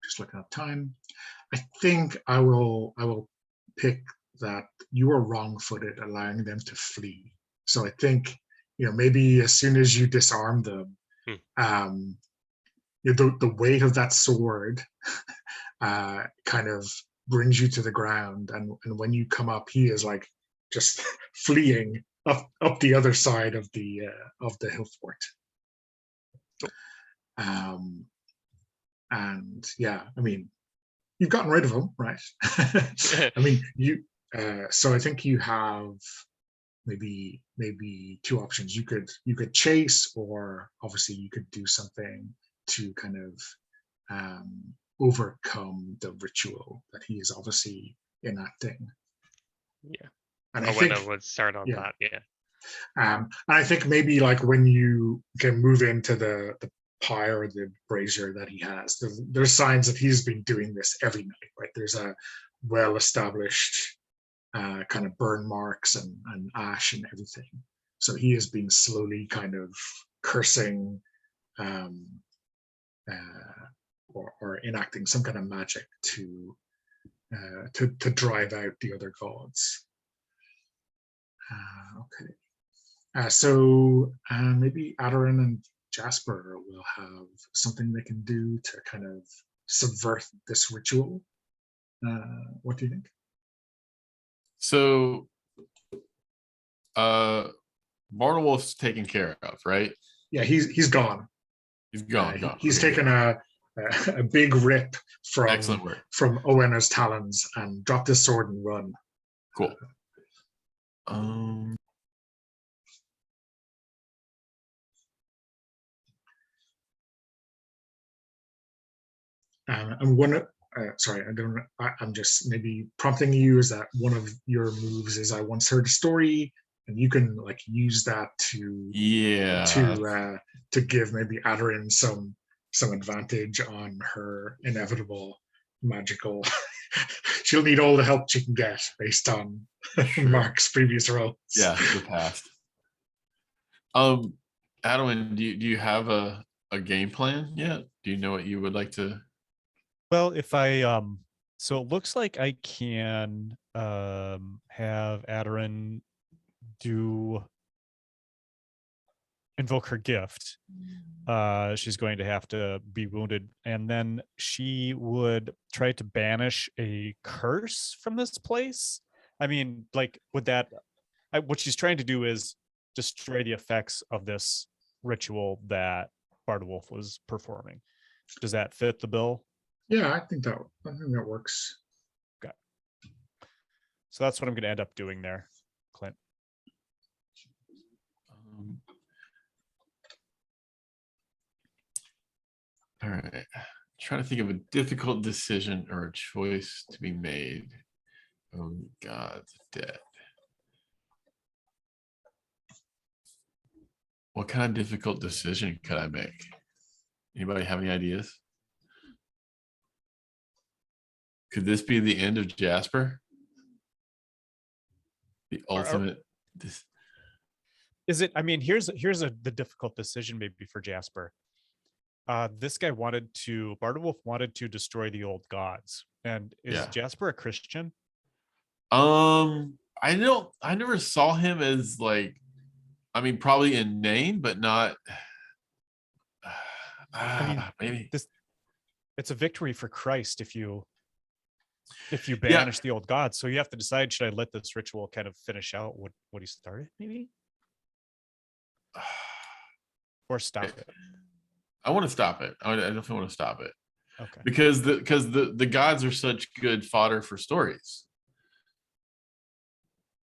just looking up time. I think I will pick that you are wrong-footed, allowing them to flee. So I think maybe as soon as you disarm them, the weight of that sword kind of brings you to the ground, and when you come up, he is like just fleeing up the other side of the hill fort. And yeah, I mean, you've gotten rid of him, right? I mean, so I think you have maybe 2 options. You could chase, or obviously you could do something to kind of overcome the ritual that he is obviously enacting. Yeah. And when I would start on that, yeah. And I think maybe like when you can move into the pyre or the brazier that he has, there's signs that he's been doing this every night, right? There's a well-established kind of burn marks and ash and everything. So he has been slowly kind of cursing or enacting some kind of magic to drive out the other gods. Okay. So maybe Adoran and Jasper will have something they can do to kind of subvert this ritual. What do you think? So, Mortal Wolf's taken care of, right? Yeah, he's gone. He's gone. He's taken a big rip from Excellent work. from Owenna's talons and dropped his sword and run. Cool. And one, sorry, I'm just maybe prompting you, is that one of your moves is I once heard a story, and you can like use that to give maybe Adoran some advantage on her inevitable magical. She'll need all the help she can get based on Mark's previous roles. Yeah, the past. Adeline, do you have a game plan yet? Do you know what you would like to? Well, if I so it looks like I can have Adoran invoke her gift. She's going to have to be wounded, and then she would try to banish a curse from this place. I mean, like, would that what she's trying to do is destroy the effects of this ritual that Bardwolf was performing. Does that fit the bill? Yeah, I think that works. Okay. So that's what I'm going to end up doing there, Clint. All right. Trying to think of a difficult decision or a choice to be made. Oh God's dead. What kind of difficult decision could I make? Anybody have any ideas? Could this be the end of Jasper? The ultimate. Is it? I mean, here's the difficult decision maybe for Jasper. This guy Bardewolf wanted to destroy the old gods. And is Jasper a Christian? I never saw him as like, I mean, probably in name, but not. I mean, maybe it's a victory for Christ if you banish the old gods. So you have to decide, should I let this ritual kind of finish out what he started, maybe? Or stop it? I want to stop it. I definitely want to stop it. Okay. Because the gods are such good fodder for stories.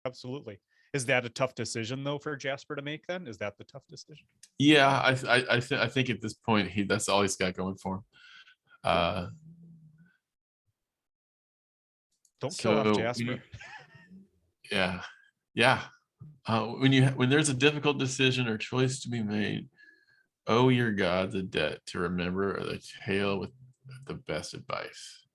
Absolutely. Is that a tough decision though for Jasper to make then? Is that the tough decision? Yeah, I think at this point that's all he's got going for him. Don't kill off Jasper. Yeah. When there's a difficult decision or choice to be made, owe your gods a debt to remember the tale with the best advice.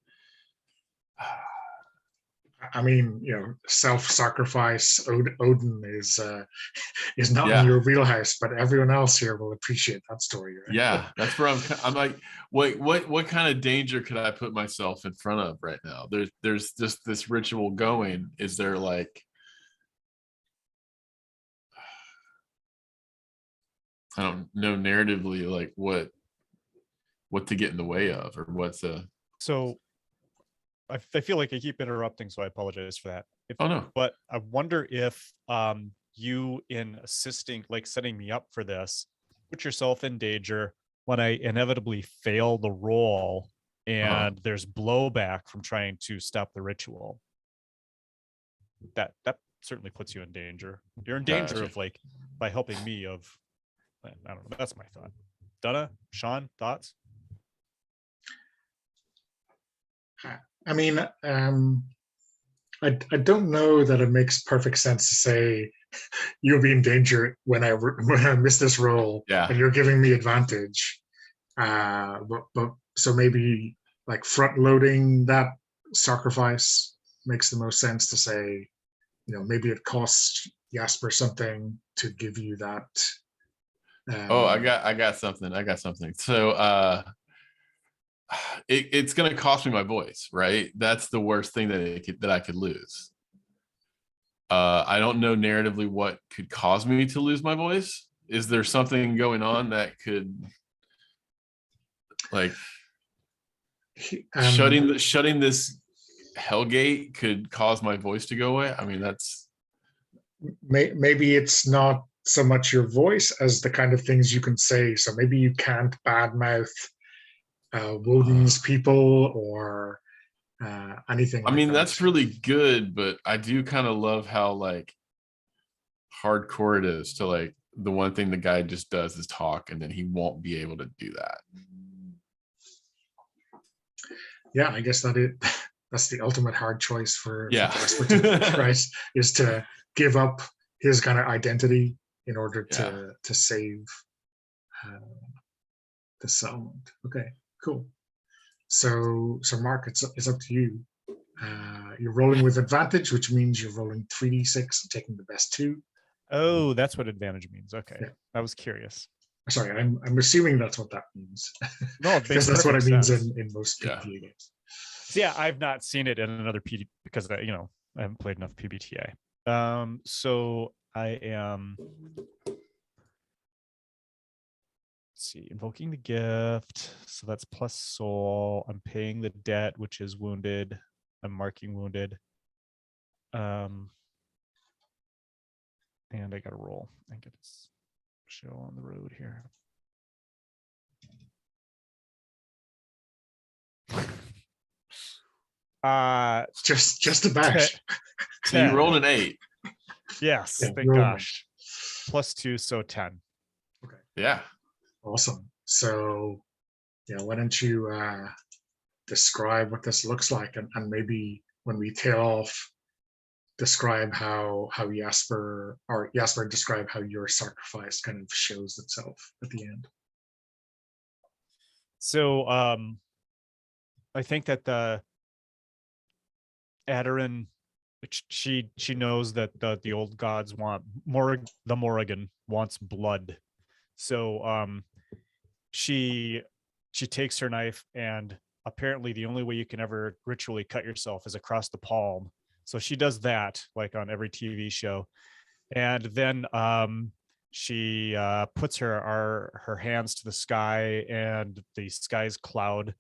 I mean, self-sacrifice. Odin is not in Yeah. your wheelhouse, but everyone else here will appreciate that story. Right? Yeah, that's where I'm like, wait, what kind of danger could I put myself in front of right now? There's just this ritual going. Is there like, I don't know narratively like what to get in the way of, or what's a. So I feel like I keep interrupting, so I apologize for that. Oh no. But I wonder if you, in assisting, like setting me up for this, put yourself in danger when I inevitably fail the roll and there's blowback from trying to stop the ritual. That certainly puts you in danger. You're in danger of, like, by helping me, of, I don't know. That's my thought. Donna, Sean, thoughts? I mean, I don't know that it makes perfect sense to say you'll be in danger when I miss this roll, and you're giving me advantage. But so maybe like front loading that sacrifice makes the most sense to say, maybe it costs Jasper something to give you that. I got something. So it's going to cost me my voice, right? That's the worst thing that I could lose. I don't know narratively what could cause me to lose my voice. Is there something going on that could, like, shutting this Hellgate could cause my voice to go away? I mean, that's maybe it's not so much your voice as the kind of things you can say. So maybe you can't badmouth Woden's people or anything. I mean, that. That's really good, but I do kind of love how like hardcore it is to, like, the one thing the guy just does is talk, and then he won't be able to do that. Yeah, I guess that's the ultimate hard choice for Jasper is to give up his kind of identity in order to save the settlement. Okay, cool. So Mark, it's up to you. You're rolling with advantage, which means you're rolling 3d6 and taking the best two. Oh, that's what advantage means. Okay, yeah. I was curious. Sorry, I'm assuming that's what that means. No, because that's what it means in most PBTA games. Yeah, I've not seen it in another PD because I haven't played enough PBTA. So I am. Let's see, invoking the gift. So that's plus soul. I'm paying the debt, which is wounded. I'm marking wounded. And I got to roll. I get this show on the road here. Just a bash. So you rolled an 8. Yes, thank gosh. Plus 2, so 10. Okay. Yeah. Awesome. So yeah, why don't you describe what this looks like, and maybe when we tail off, describe how Jasper describe how your sacrifice kind of shows itself at the end. So I think that the Aderin, she knows that the old gods want more. The Morrigan wants blood, so she takes her knife, and apparently the only way you can ever ritually cut yourself is across the palm. So she does that, like on every TV show, and then she puts her hands to the sky, and the sky's cloud,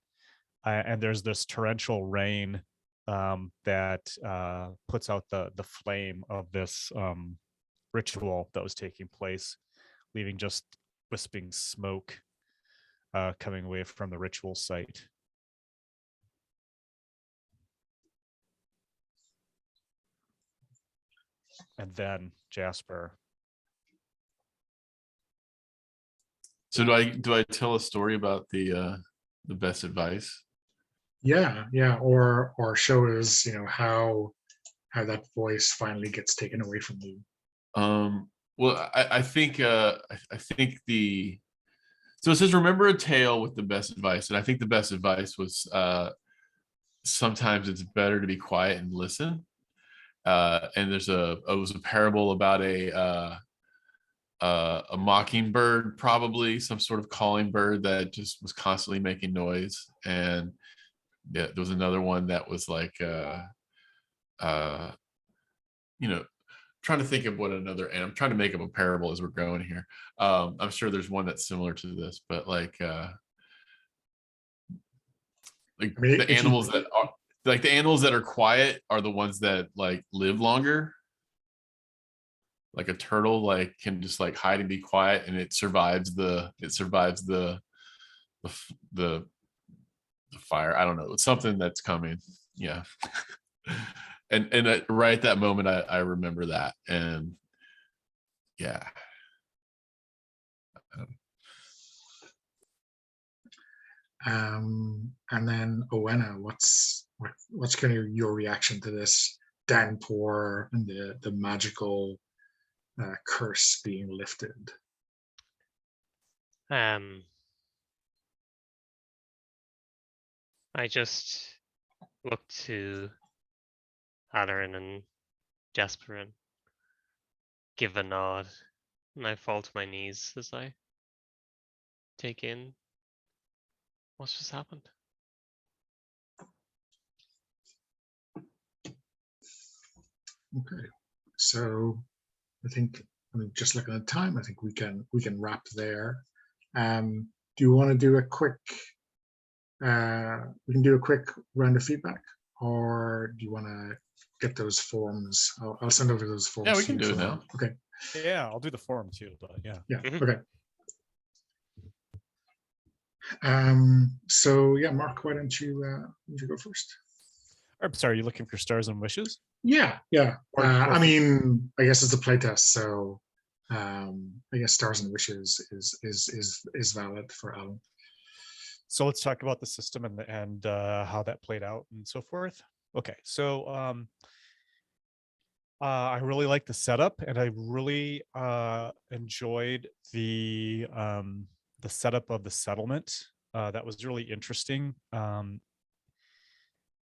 and there's this torrential rain that puts out the flame of this ritual that was taking place, leaving just wisping smoke coming away from the ritual site. And then Jasper. So do I tell a story about the best advice? Yeah, or show us, how that voice finally gets taken away from you. Well, I think so it says, remember a tale with the best advice, and I think the best advice was sometimes it's better to be quiet and listen. And it was a parable about a mockingbird, probably some sort of calling bird that just was constantly making noise. And yeah, there was another one that was like trying to think of what another, and I'm trying to make up a parable as we're going here. I'm sure there's one that's similar to this, but like the animals that are like the animals that are quiet are the ones that like live longer. Like a turtle like can just like hide and be quiet, and it survives the fire. I don't know. It's something that's coming. Yeah. and right at that moment I remember that, and yeah. And then Owena, what's kind of your reaction to this downpour and the magical curse being lifted? I just look to Aderin and Jasper and give a nod, and I fall to my knees as I take in what's just happened. Okay, so just looking at time, I think we can wrap there. Do you want to do a quick? We can do a quick round of feedback, or do you want to get those forms? I'll send over those forms. Yeah, we can do it now. Okay. Yeah, I'll do the forum too, but yeah. Okay. So yeah, Mark, why don't you go first? I'm sorry, you're looking for stars and wishes? Yeah. I mean, I guess it's a playtest, so I guess stars and wishes is valid for Alan. So let's talk about the system and how that played out and so forth. Okay, so I really like the setup, and I really enjoyed the setup of the settlement. That was really interesting.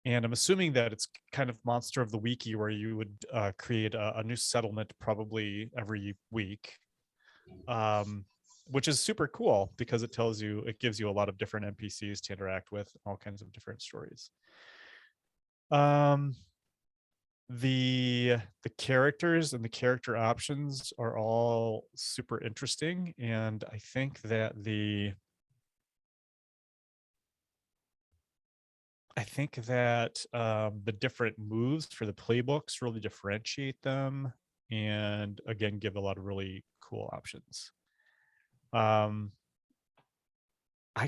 And I'm assuming that it's kind of Monster of the Weeky, where you would create a new settlement probably every week, which is super cool because it gives you a lot of different NPCs to interact with, all kinds of different stories. The characters and the character options are all super interesting, and I think that the different moves for the playbooks really differentiate them, and again give a lot of really cool options. I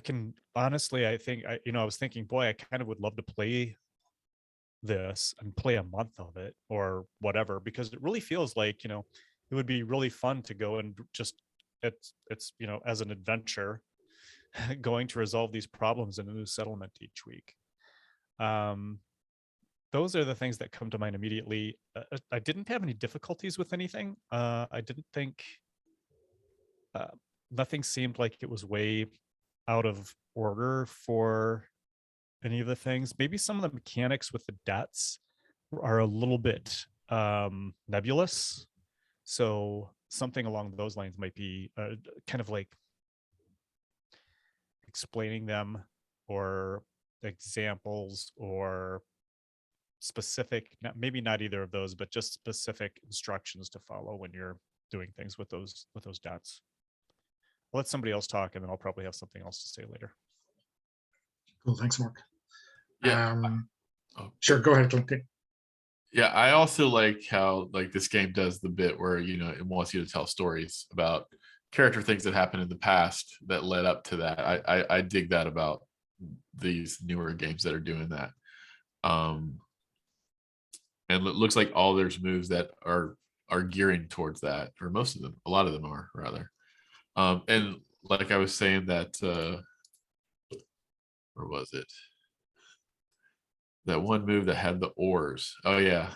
can honestly, I was thinking, boy, I kind of would love to play this and play a month of it or whatever, because it really feels like, it would be really fun to go and just it's as an adventure going to resolve these problems in a new settlement each week. Those are the things that come to mind immediately. I didn't have any difficulties with anything. I didn't think nothing seemed like it was way out of order for any of the things. Maybe some of the mechanics with the debts are a little bit nebulous. So something along those lines might be kind of like explaining them, or examples, or specific, maybe not either of those, but just specific instructions to follow when you're doing things with those debts. I'll let somebody else talk, and then I'll probably have something else to say later. Cool, thanks, Mark. Yeah. Sure, go ahead, Clint. Yeah, I also like how like this game does the bit where, you know, it wants you to tell stories about character things that happened in the past that led up to that. I dig that about these newer games that are doing that. And it looks like all there's moves that are gearing towards that, or most of them, a lot of them are rather. And like I was saying that where was it? That one move that had the oars. Oh yeah.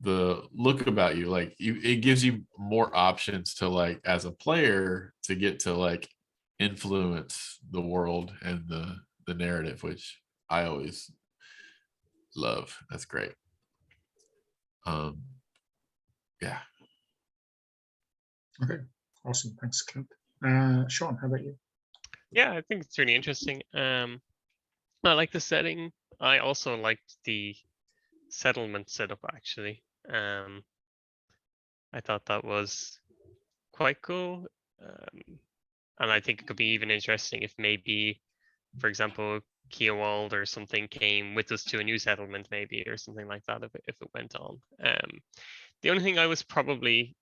The look about you, like it gives you more options to, like, as a player, to get to like influence the world and the narrative, which I always love. That's great. Yeah. Okay, awesome. Thanks, Clint. Sean, how about you? Yeah, I think it's really interesting. I like the setting. I also liked the settlement setup, actually. I thought that was quite cool. And I think it could be even interesting if maybe, for example, Keowald or something came with us to a new settlement, maybe, or something like that, if it went on. The only thing I was probably,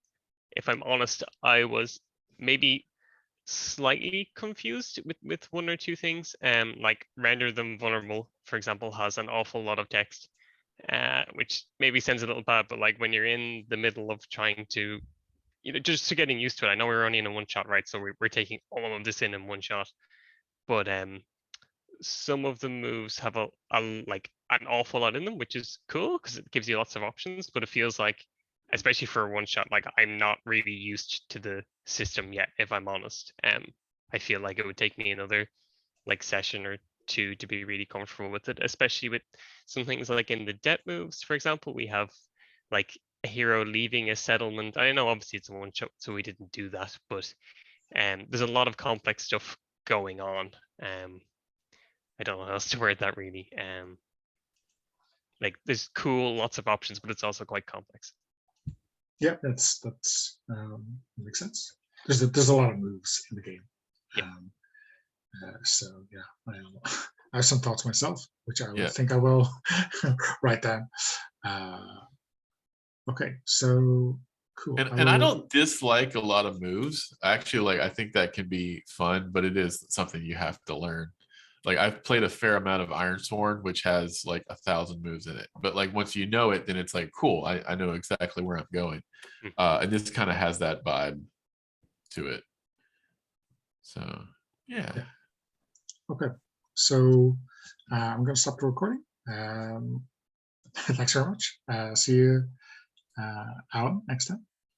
if I'm honest, I was maybe slightly confused with one or two things. Like render them vulnerable, for example, has an awful lot of text, which maybe sounds a little bad, but like when you're in the middle of trying to, you know, just to getting used to it. I know we're only in a one shot, right? So we're taking all of this in one shot, but some of the moves have a like an awful lot in them, which is cool because it gives you lots of options. But it feels like, especially for a one shot, like I'm not really used to the system yet, if I'm honest. I feel like it would take me another like session or two to be really comfortable with it, especially with some things like in the debt moves, for example. We have like a hero leaving a settlement. I know obviously it's a one shot, so we didn't do that, but there's a lot of complex stuff going on. I don't know how else to word that really. Like there's cool, lots of options, but it's also quite complex. Yeah, that's makes sense. There's a lot of moves in the game. Yeah. So yeah, I have some thoughts myself, which I Yeah. think I will write down. Okay, so cool. And I don't dislike a lot of moves. Actually, like I think that can be fun, but it is something you have to learn. Like I've played a fair amount of Ironsworn, which has like 1,000 moves in it. But like once you know it, then it's like cool. I know exactly where I'm going. And this kind of has that vibe to it. So yeah. Okay, so I'm gonna stop the recording. Thanks very much. See you, Alan, next time.